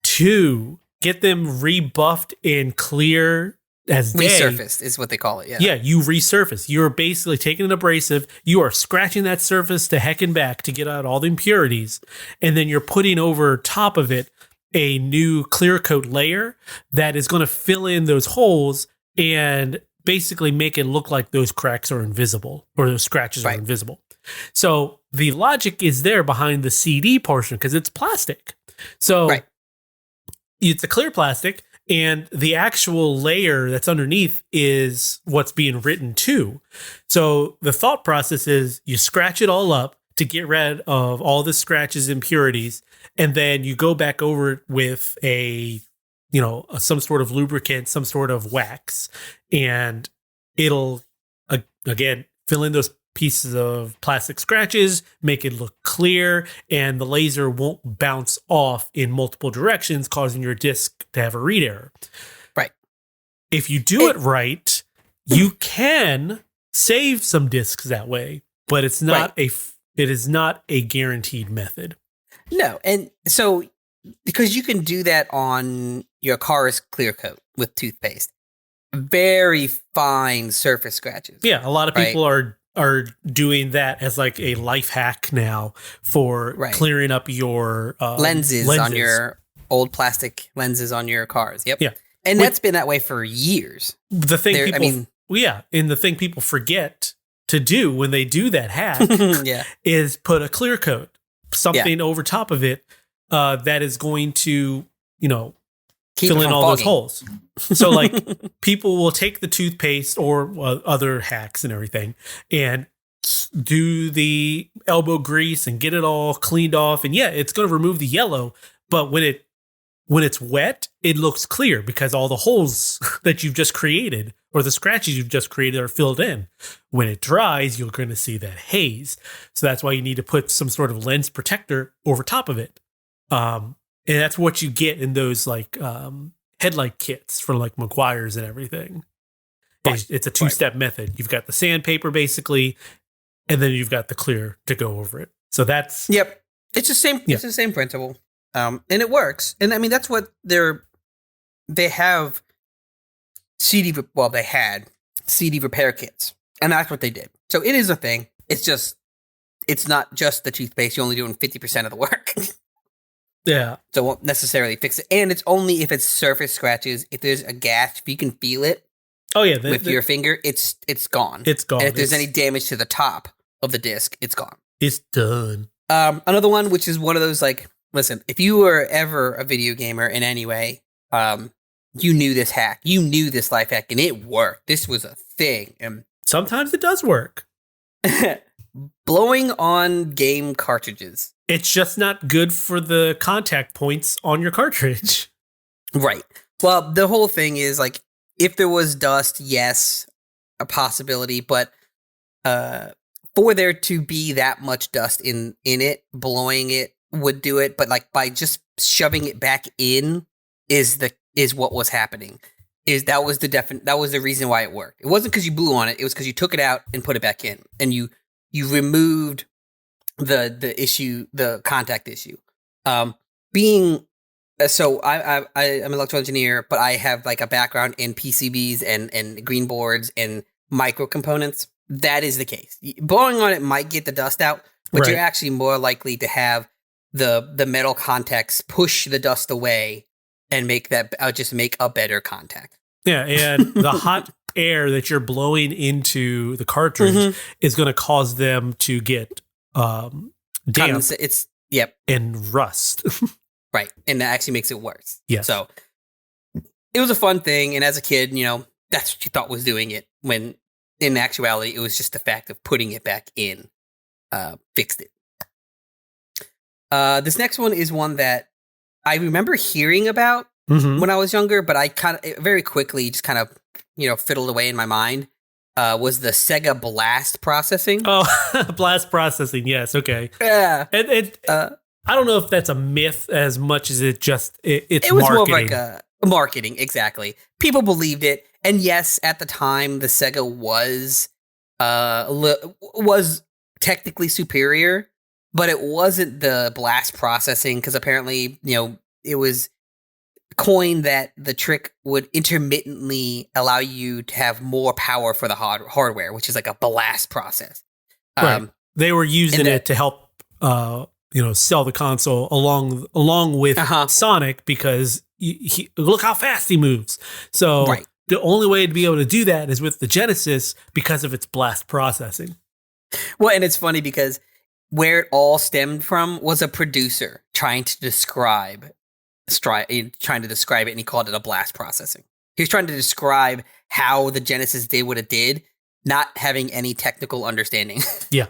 to get them rebuffed and clear as day. Resurfaced is what they call it. Yeah. Yeah, you resurface. You're basically taking an abrasive, you are scratching that surface to heck and back to get out all the impurities, and then you're putting over top of it a new clear coat layer that is going to fill in those holes and basically make it look like those cracks are invisible or those scratches are invisible. So the logic is there behind the CD portion because it's plastic. So it's a clear plastic, and the actual layer that's underneath is what's being written to. So the thought process is you scratch it all up to get rid of all the scratches, impurities, and then you go back over it with some sort of lubricant, some sort of wax, and it'll, again, fill in those pieces of plastic scratches, make it look clear, and the laser won't bounce off in multiple directions, causing your disc to have a read error. Right. If you do it right, you can save some discs that way, but it's not it is not a guaranteed method. No, and so because you can do that on your car's clear coat with toothpaste, very fine surface scratches. Yeah, a lot of people are doing that as like a life hack now for clearing up your lenses on your old plastic lenses on your cars. Yep. Yeah. And that's been that way for years. The thing and the thing people forget to do when they do that hack is put a clear coat, something over top of it that is going to, fill in all those holes. So like people will take the toothpaste or other hacks and everything and do the elbow grease and get it all cleaned off. And it's going to remove the yellow. But when it's wet, it looks clear because all the holes that you've just created or the scratches you've just created are filled in. When it dries, you're going to see that haze. So that's why you need to put some sort of lens protector over top of it. And that's what you get in those like headlight kits for like Meguiar's and everything. It's a two-step method. You've got the sandpaper basically, and then you've got the clear to go over it. So that's It's the same. It's the same principle, and it works. And I mean that's what they have CD. Well, they had CD repair kits, and that's what they did. So it is a thing. It's not just the toothpaste. You're only doing 50% of the work. Yeah. So it won't necessarily fix it. And it's only if it's surface scratches. If there's a gash, if you can feel it with your finger, it's gone. It's gone. And if there's any damage to the top of the disc, it's gone. It's done. Another one, which is one of those like, listen, if you were ever a video gamer in any way, you knew this hack. You knew this life hack, and it worked. This was a thing. And sometimes it does work. Blowing on game cartridges. It's just not good for the contact points on your cartridge. Right. Well, the whole thing is like, if there was dust, yes, a possibility, but for there to be that much dust in it, blowing it would do it. But like by just shoving it back in is what was happening. That was the reason why it worked. It wasn't because you blew on it. It was because you took it out and put it back in, and you removed the issue, the contact issue. I'm an electrical engineer, but I have like a background in PCBs and green boards and micro components. That is the case. Blowing on it might get the dust out, but you're actually more likely to have the metal contacts push the dust away and make a better contact. Yeah, and the hot air that you're blowing into the cartridge is going to cause them to get damp. And rust. Right, and that actually makes it worse. Yes. So it was a fun thing, and as a kid, that's what you thought was doing it, when in actuality, it was just the fact of putting it back in fixed it. This next one is one that I remember hearing about when I was younger, but I kind of very quickly just kind of fiddled away in my mind. Was the Sega Blast processing? Oh, blast processing. Yes. Okay. Yeah. I don't know if that's a myth as much as it's it was marketing. more of like Marketing, exactly. People believed it, and yes, at the time, the Sega was technically superior, but it wasn't the blast processing because apparently, it was coined that the trick would intermittently allow you to have more power for the hardware, which is like a blast process. Right. They were using it to help, sell the console along with Sonic because look how fast he moves. So the only way to be able to do that is with the Genesis because of its blast processing. Well, and it's funny because where it all stemmed from was a producer trying to describe it, and he called it a blast processing. He was trying to describe how the Genesis did what it did, not having any technical understanding. Yeah.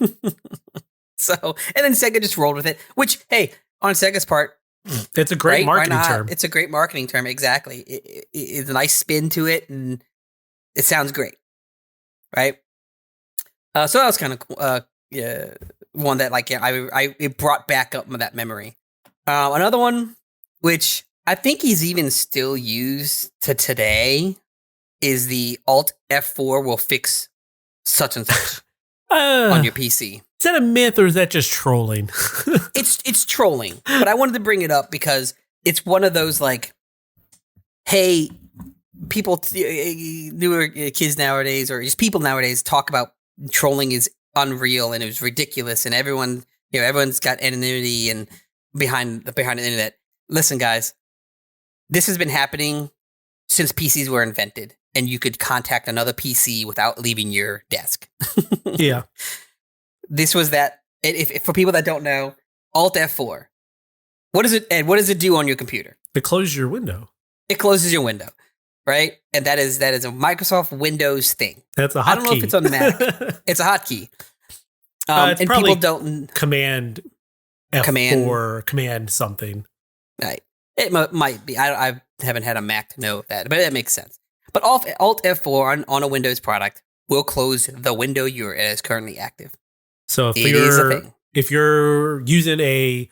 So, and then Sega just rolled with it, which, hey, on Sega's part, it's a great marketing term. It's a great marketing term, exactly. It's a nice spin to it, and it sounds great, right? So that was kind of one that, like, it brought back up that memory. Another one, which I think he's even still used to today, is the Alt F4 will fix such and such on your PC. Is that a myth or is that just trolling? It's trolling, but I wanted to bring it up because it's one of those like, hey, people, newer kids nowadays, or just people nowadays talk about trolling is unreal and it was ridiculous, and everyone's got anonymity and behind the internet. Listen, guys, this has been happening since PCs were invented, and you could contact another PC without leaving your desk. Yeah. This was that. If for people that don't know, Alt F4. What is it, Ed? What does it do on your computer? It closes your window. It closes your window, right? And that is a Microsoft Windows thing. That's a hotkey. I don't know if it's on Mac. It's a hotkey. It's and probably people don't Command F4 or Command something. Right. It might be. I haven't had a Mac to know that, but it makes sense. But Alt F4 on a Windows product will close the window it is currently active. So if you're using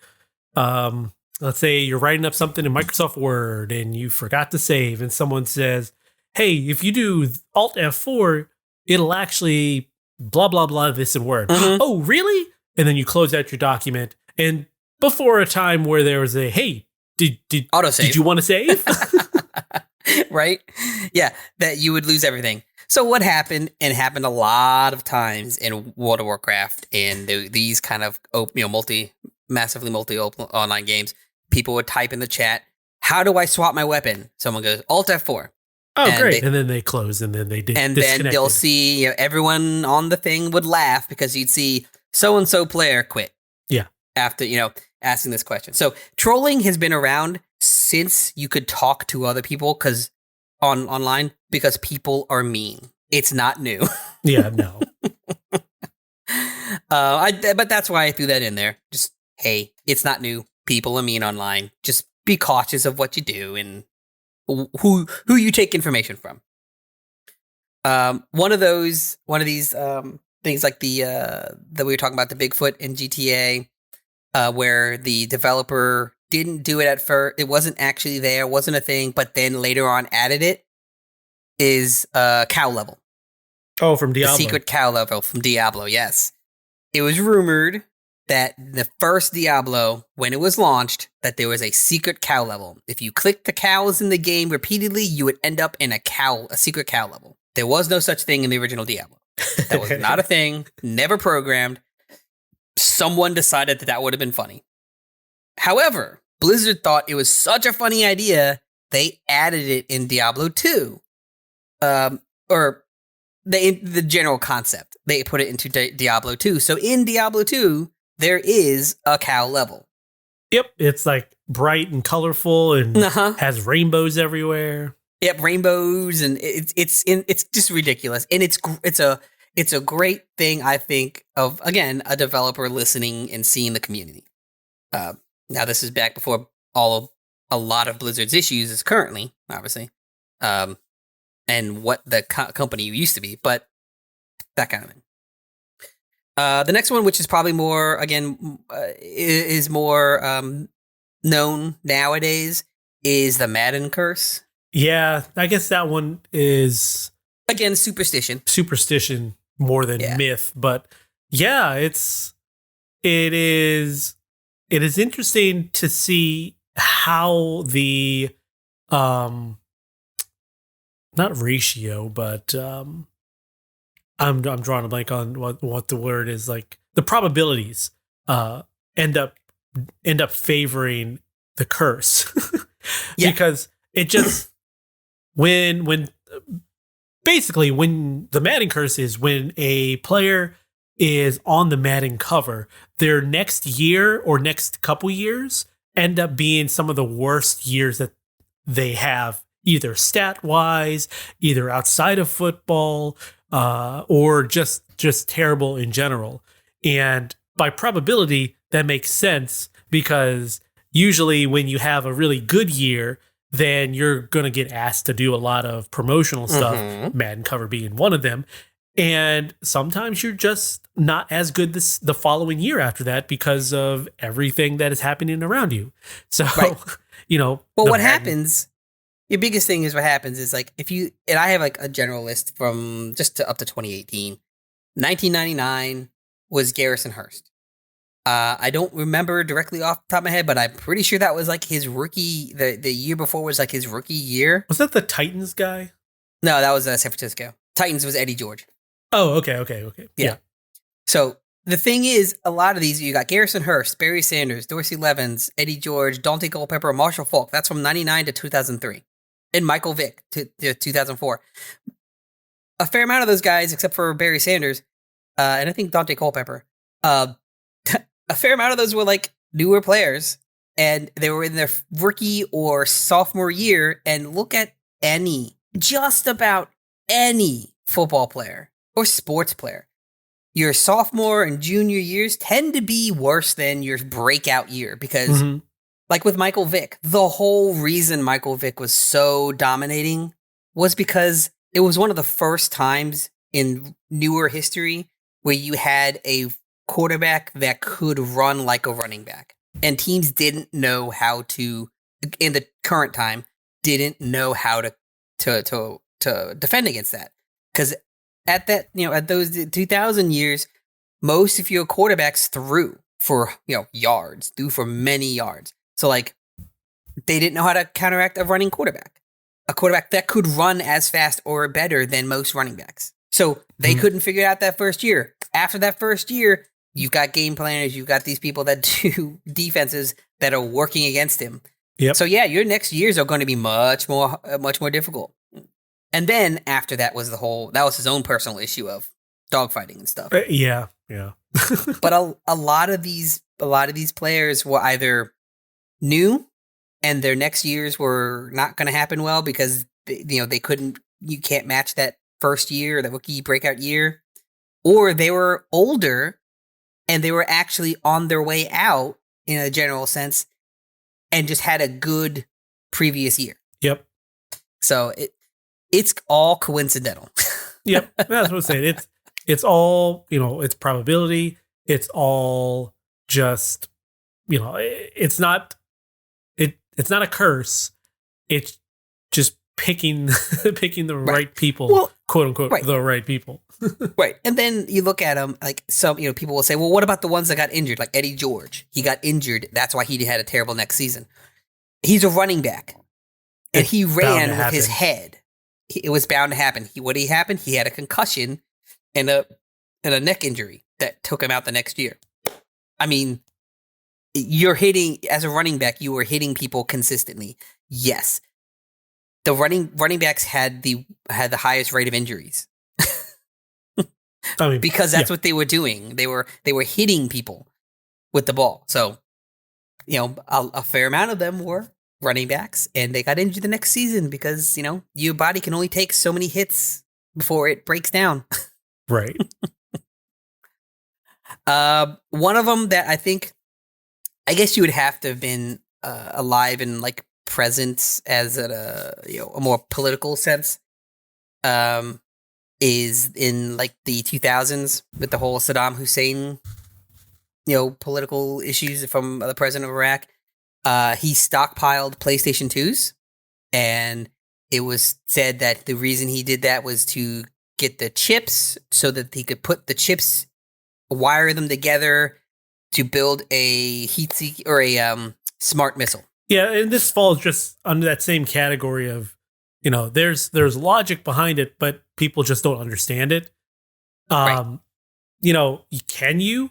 let's say you're writing up something in Microsoft Word and you forgot to save, and someone says, "Hey, if you do Alt F4, it'll actually blah blah blah this in Word." Mm-hmm. Oh, really? And then you close out your document. And before a time where there was a, hey, did you want to save? Right? Yeah, that you would lose everything. So what happened, and happened a lot of times in World of Warcraft and these kind of massively multi online games, people would type in the chat, "How do I swap my weapon?" Someone goes, Alt F4. Oh, and great. And then they close, and then they and then they'll see, everyone on the thing would laugh because you'd see so-and-so player quit. Yeah. After, asking this question. So trolling has been around since you could talk to other people online because people are mean. It's not new. Yeah, no. But that's why I threw that in there. Just, hey, it's not new. People are mean online. Just be cautious of what you do and who you take information from. One of these things like the that we were talking about, the Bigfoot in GTA, where the developer didn't do it at first. It wasn't actually there, wasn't a thing, but then later on added it, is cow level. Oh, from Diablo. The secret cow level from Diablo, yes. It was rumored that the first Diablo, when it was launched, that there was a secret cow level. If you clicked the cows in the game repeatedly, you would end up in a secret cow level. There was no such thing in the original Diablo. That was not a thing, never programmed. Someone decided that would have been funny. However, Blizzard thought it was such a funny idea, they added it in Diablo 2. Or the general concept. They put it into Diablo 2. So in Diablo 2, there is a cow level. Yep, it's like bright and colorful and has rainbows everywhere. Yep, rainbows, and it's just ridiculous. And it's a great thing, I think, of, again, a developer listening and seeing the community. Now, this is back before a lot of Blizzard's issues is currently, obviously, and what the company used to be, but that kind of thing. The next one, which is probably more, again, is more known nowadays, is the Madden curse. Yeah, I guess that one is Again, superstition. superstition more than Yeah. myth, but yeah, it is it is interesting to see how the um not ratio, but I'm drawing a blank on what the word is, like the probabilities uh end up favoring the curse. Yeah. Because it just when basically when the Madden curse is when a player is on the Madden cover, their next year or next couple years end up being some of the worst years that they have, either stat wise, either outside of football, or just terrible in general. And by probability, that makes sense because usually when you have a really good year, then you're going to get asked to do a lot of promotional stuff, Madden cover being one of them. And sometimes you're just not as good the following year after that because of everything that is happening around you. So, Right. you know. Well, the what Madden- happens, your biggest thing is what happens is like if you, and I have like a general list from just to up to 2018. 1999 was Garrison Hurst. I don't remember directly off the top of my head, but I'm pretty sure that was like his rookie. The year before was like his rookie year. Was that the Titans guy? No, that was San Francisco. Titans was Eddie George. Oh, okay. Yeah. So the thing is, a lot of these, you got Garrison Hurst, Barry Sanders, Dorsey Levens, Eddie George, Dante Culpepper, Marshall Falk. That's from 99 to 2003. And Michael Vick to 2004. A fair amount of those guys, except for Barry Sanders, and I think Dante Culpepper, a fair amount of those were like newer players, and they were in their rookie or sophomore year. And look at just about any football player or sports player. Your sophomore and junior years tend to be worse than your breakout year because, like with Michael Vick, the whole reason Michael Vick was so dominating was because it was one of the first times in newer history where you had a quarterback that could run like a running back. And teams didn't know how to, in the current time, didn't know how to defend against that. Because at that, at those 2000 years, most of your quarterbacks threw for, yards, threw for many yards. So like they didn't know how to counteract a running quarterback, a quarterback that could run as fast or better than most running backs. So they couldn't figure it out that first year. After that first year, you've got game planners, you've got these people that do defenses that are working against him. Yep. So yeah, your next years are going to be much more difficult. And then after that was that was his own personal issue of dogfighting and stuff. Yeah. But a lot of these players were either new and their next years were not going to happen well because you can't match that first year, the rookie breakout year, or they were older and they were actually on their way out in a general sense and just had a good previous year. Yep. So it's all coincidental. Yep. That's what I'm saying. It's all, it's probability. It's all just, it's not a curse. It's just picking the right people, well, quote unquote, right. the right people. Right. And then you look at them, like some, people will say, well, what about the ones that got injured? Like Eddie George, he got injured. That's why he had a terrible next season. He's a running back and he ran with his head. It was bound to happen. What happened? He had a concussion and a neck injury that took him out the next year. I mean, you're hitting as a running back, you were hitting people consistently. Yes. The running backs had the highest rate of injuries. Because that's what they were doing. They were hitting people with the ball. So, a fair amount of them were running backs, and they got injured the next season because, your body can only take so many hits before it breaks down. Right. One of them that I guess you would have to have been alive and like present as a more political sense. Is in like the 2000s with the whole Saddam Hussein, political issues from the president of Iraq. He stockpiled PlayStation 2s and it was said that the reason he did that was to get the chips so that he could put the chips, wire them together to build a heat seek or a smart missile. Yeah, and this falls just under that same category of, there's logic behind it, but people just don't understand it. Right. Can you?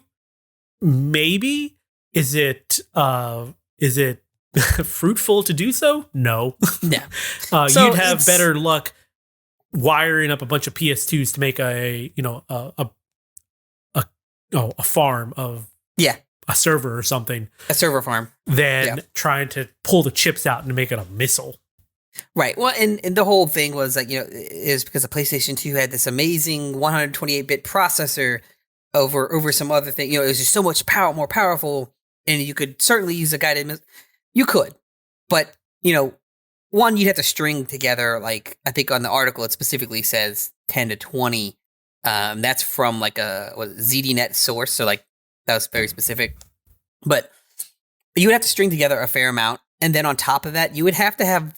Maybe. Is it fruitful to do so? No. Yeah. So you'd have better luck wiring up a bunch of PS2s to make a farm of a server or something. A server farm. Than trying to pull the chips out and make it a missile. Right. Well, and the whole thing was like, it was because the PlayStation 2 had this amazing 128-bit processor over some other thing. It was just so much more powerful, and you could certainly use a guided missile. You could, but one, you'd have to string together, like, I think on the article it specifically says 10 to 20. That's from like a ZDNet source, so like that was very specific. But you would have to string together a fair amount, and then on top of that, you would have to have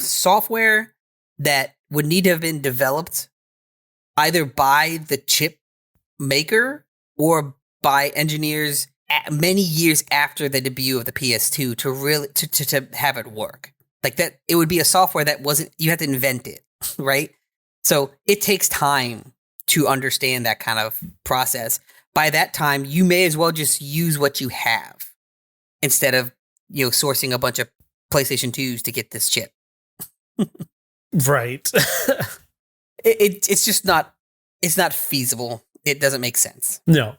software that would need to have been developed either by the chip maker or by engineers many years after the debut of the PS2 to really to have it work. Like that, it would be a software that you had to invent it, right? So it takes time to understand that kind of process. By that time, you may as well just use what you have instead of sourcing a bunch of PlayStation 2s to get this chip. Right. It's just not. It's not feasible. It doesn't make sense. No.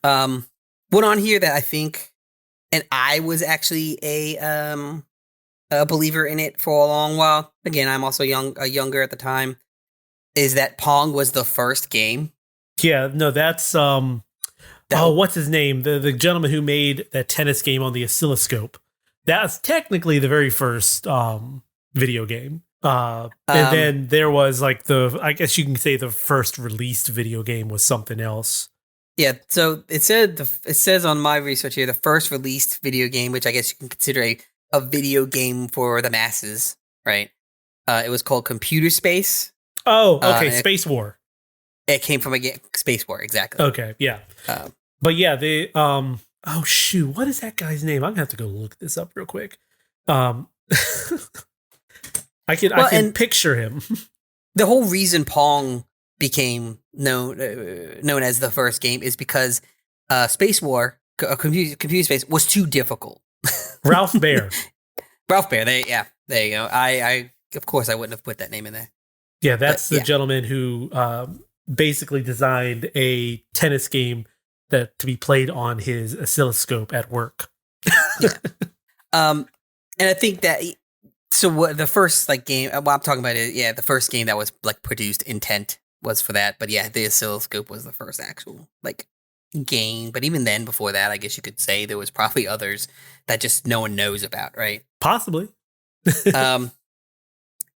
One on here that I think, and I was actually a believer in it for a long while. Again, I'm also younger at the time. Is that Pong was the first game? Yeah, no, that's what's his name? The gentleman who made that tennis game on the oscilloscope. That's technically the very first video game. And then there was like I guess you can say the first released video game was something else. Yeah, so it says on my research here, the first released video game, which I guess you can consider a video game for the masses, right? It was called Computer Space. Oh, okay, Space War. It came from a game, Space War, exactly. Okay, yeah. But yeah, they oh shoot, what is that guy's name? I'm gonna have to go look this up real quick. I can picture him. The whole reason Pong became known as the first game is because Space War, Computer Space, was too difficult. Ralph Baer. Ralph Baer. There you go. I of course I wouldn't have put that name in there. Yeah, that's the gentleman who basically designed a tennis game to be played on his oscilloscope at work. Yeah. And I think that what the first game what I'm talking about is the first game that was like produced intent was for that, but yeah, the oscilloscope was the first actual game. But even then, before that, I guess you could say there was probably others that just no one knows about, right? Possibly.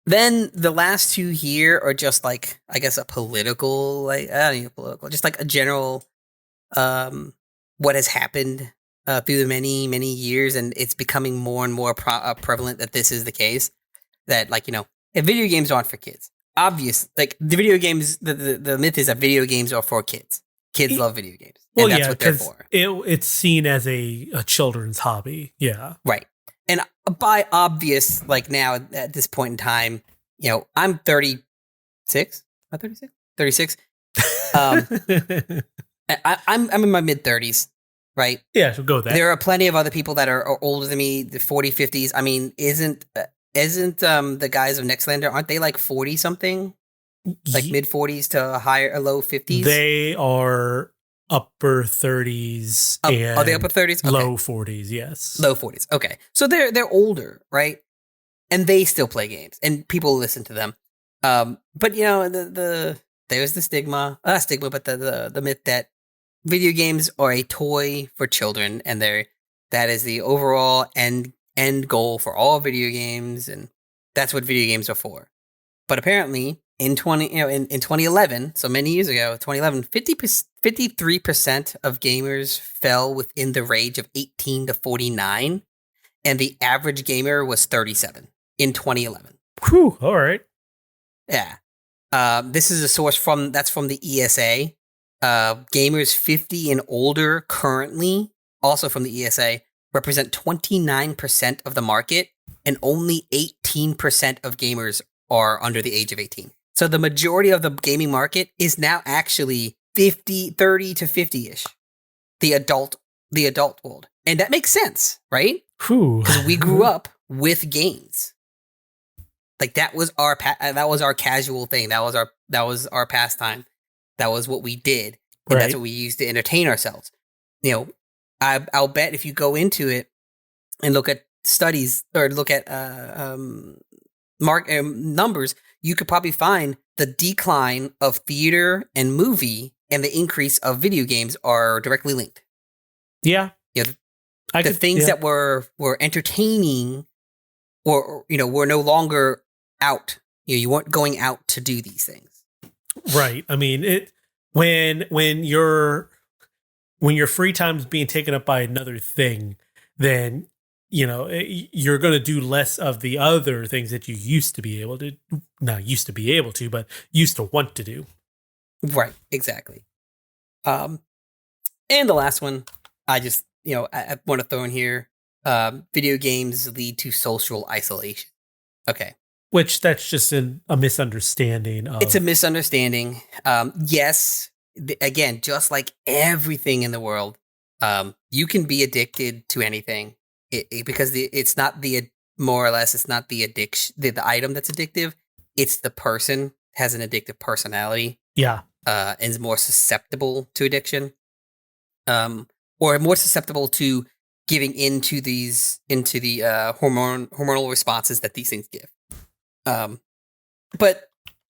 Then the last two here are just like, I guess, a political, I don't know, political, just like a general, what has happened through the many, many years. And it's becoming more and more prevalent that this is the case. That if video games aren't for kids, obvious, the video games, the myth is that video games are for kids. Kids love video games. And that's what they're for. It's seen as a children's hobby. Yeah. Right. And by obvious, now at this point in time, I'm 36. Am I 36? 36. I'm in my mid 30s, right? Yeah, so go with that. There are plenty of other people that are older than me, the 40s, 50s. I mean, isn't the guys of Nextlander, aren't they like 40 something? Like mid 40s to higher or low 50s? They are upper 30s. Are they upper 30s? Okay. Low 40s, yes. Low 40s. Okay. So they're older, right? And they still play games and people listen to them. But there's the stigma, not stigma, but the myth that video games are a toy for children, and that is the overall end goal for all video games, and that's what video games are for. But apparently in 2011, so many years ago, 2011, 53% of gamers fell within the range of 18 to 49, and the average gamer was 37 in 2011. Whew, all right. Yeah. This is a source from the ESA. Gamers 50 and older currently, also from the ESA, represent 29% of the market, and only 18% of gamers are under the age of 18. So the majority of the gaming market is now actually 30 to 50-ish. The adult world. And that makes sense, right? Whew. Because we grew up with games. Like that was our casual thing. That was our pastime. That was what we did, and that's what we used to entertain ourselves. You know, I'll bet if you go into it and look at studies or look at numbers, you could probably find the decline of theater and movie and the increase of video games are directly linked. Yeah, the things that were entertaining, or were no longer out. You weren't going out to do these things. Right. I mean, when your free time is being taken up by another thing, then you're going to do less of the other things that you used to be able to, not used to be able to, but used to want to do. Right. Exactly. And the last one, I just I want to throw in here. Video games lead to social isolation. Okay. Which that's just a misunderstanding of. It's a misunderstanding. Yes, again, just like everything in the world, you can be addicted to anything because it's not more or less, it's not the addiction, the item that's addictive. It's the person has an addictive personality. Yeah. And is more susceptible to addiction. Or more susceptible to giving into the hormonal responses that these things give. But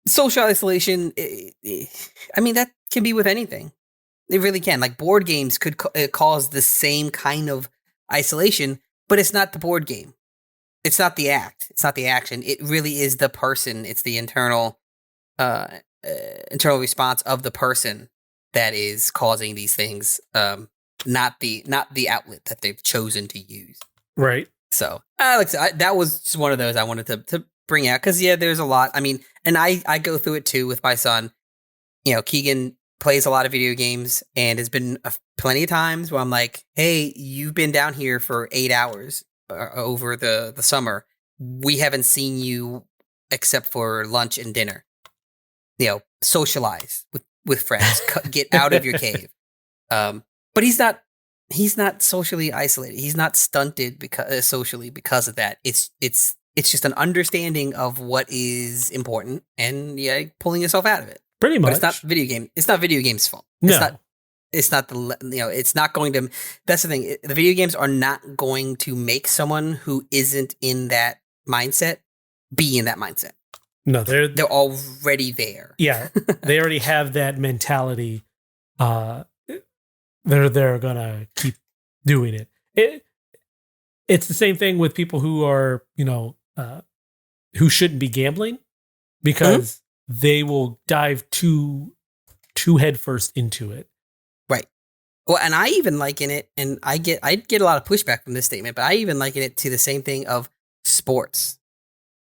social isolation, I mean, that can be with anything. It really can. Like board games could cause the same kind of isolation, but it's not the board game. It's not the act. It's not the action. It really is the person. It's the internal response of the person that is causing these things. Not the outlet that they've chosen to use. Right. So that was just one of those I wanted to bring out because there's a lot. I mean, and I go through it too with my son. Keegan plays a lot of video games and has been plenty of times where I'm like, hey, you've been down here for 8 hours over the summer. We haven't seen you except for lunch and dinner. Socialize with friends. Get out of your cave. But he's not socially isolated. He's not stunted socially because of that. It's just an understanding of what is important and pulling yourself out of it. Pretty much. But it's not video game. It's not video games' fault. No. It's not it's not going to. That's the thing. The video games are not going to make someone who isn't in that mindset be in that mindset. No, they're already there. Yeah, they already have that mentality. They're gonna keep doing it. It's the same thing with people who are who shouldn't be gambling because they will dive too headfirst into it. Right. Well, and I even liken it, and I get a lot of pushback from this statement, but I even liken it to the same thing of sports.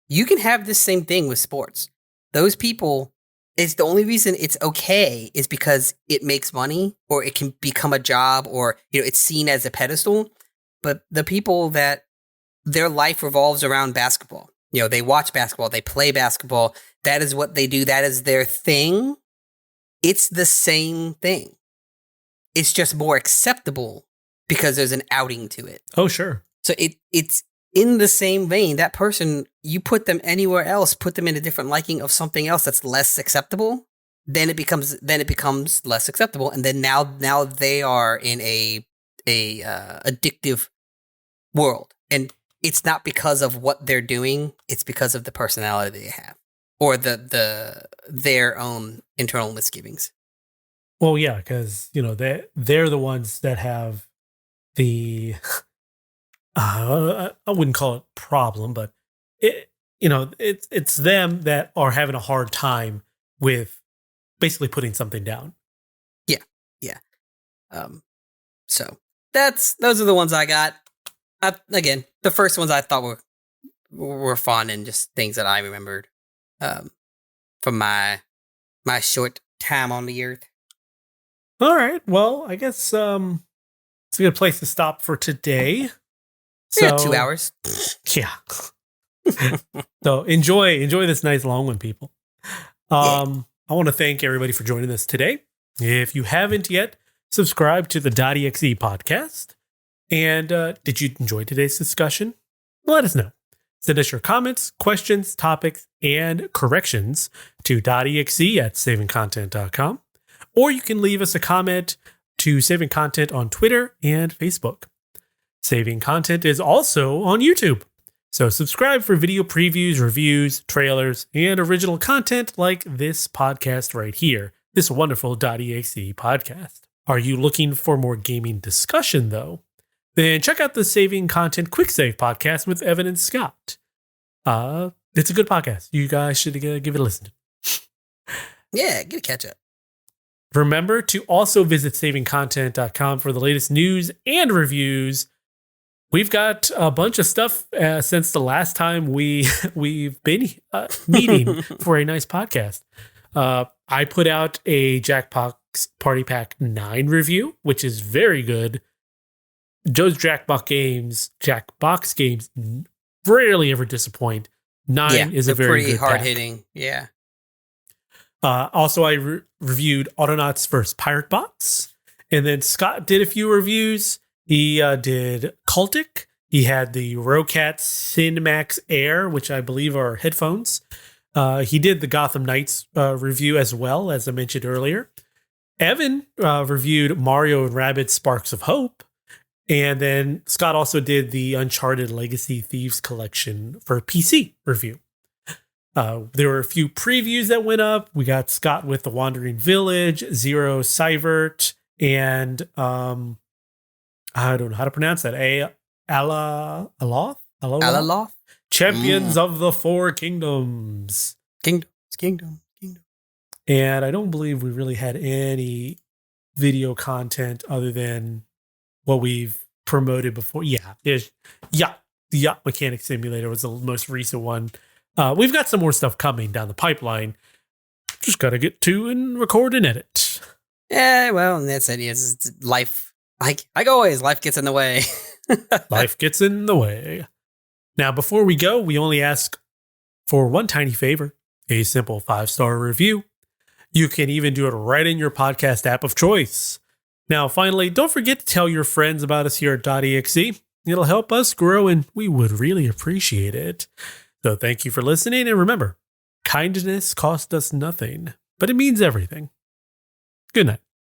You can have this same thing with sports. Those people, it's the only reason it's okay is because it makes money or it can become a job or, it's seen as a pedestal. But the people that their life revolves around basketball, they watch basketball, they play basketball. That is what they do. That is their thing. It's the same thing. It's just more acceptable because there's an outing to it. Oh, sure. So it's in the same vein. That person, you put them anywhere else, put them in a different liking of something else that's less acceptable, then it becomes less acceptable, and then now they are in a addictive world, and it's not because of what they're doing; it's because of the personality they have or their own internal misgivings. Well, yeah, because they're the ones that have the I wouldn't call it problem, but it's them that are having a hard time with basically putting something down. Yeah. So those are the ones I got. Again, the first ones I thought were were fun and just things that I remembered from my short time on the earth. All right. Well, I guess it's a good place to stop for today. Yeah, 2 hours. Yeah. So enjoy this nice long one, people. I want to thank everybody for joining us today. If you haven't yet, subscribe to the dotEXE podcast. And did you enjoy today's discussion? Let us know. Send us your comments, questions, topics, and corrections to dotEXE at savingcontent.com. Or you can leave us a comment to Saving Content on Twitter and Facebook. Saving Content is also on YouTube. So subscribe for video previews, reviews, trailers, and original content like this podcast right here, this wonderful dotEXE podcast. Are you looking for more gaming discussion, though? Then check out the Saving Content Quick Save podcast with Evan and Scott. It's a good podcast. You guys should give it a listen. Yeah, get a catch up. Remember to also visit savingcontent.com for the latest news and reviews. We've got a bunch of stuff since the last time we've been meeting for a nice podcast. I put out a Jackbox Party Pack 9 review, which is very good. Joe's Jackbox games rarely ever disappoint. 9 is a very pretty good hard pack. hitting. Yeah. Also, I reviewed Autonauts vs. Pirate Bots. And then Scott did a few reviews. He did Cultic. He had the Rocat Cinemax Air, which I believe are headphones. He did the Gotham Knights review as well, as I mentioned earlier. Evan reviewed Mario and Rabbids Sparks of Hope. And then Scott also did the Uncharted Legacy Thieves Collection for PC review. There were a few previews that went up. We got Scott with The Wandering Village, Zero Seivert, and I don't know how to pronounce that. Alaloth? Champions of the Four Kingdoms. Kingdom. And I don't believe we really had any video content other than what we've promoted before. The Yacht Mechanic Simulator was the most recent one. We've got some more stuff coming down the pipeline. Just got to get to and record and edit. Yeah, well, that's it. It's life. Like always, life gets in the way. Life gets in the way. Now, before we go, we only ask for one tiny favor, a simple 5-star review. You can even do it right in your podcast app of choice. Now, finally, don't forget to tell your friends about us here at dotEXE. It'll help us grow, and we would really appreciate it. So thank you for listening, and remember, kindness costs us nothing, but it means everything. Good night.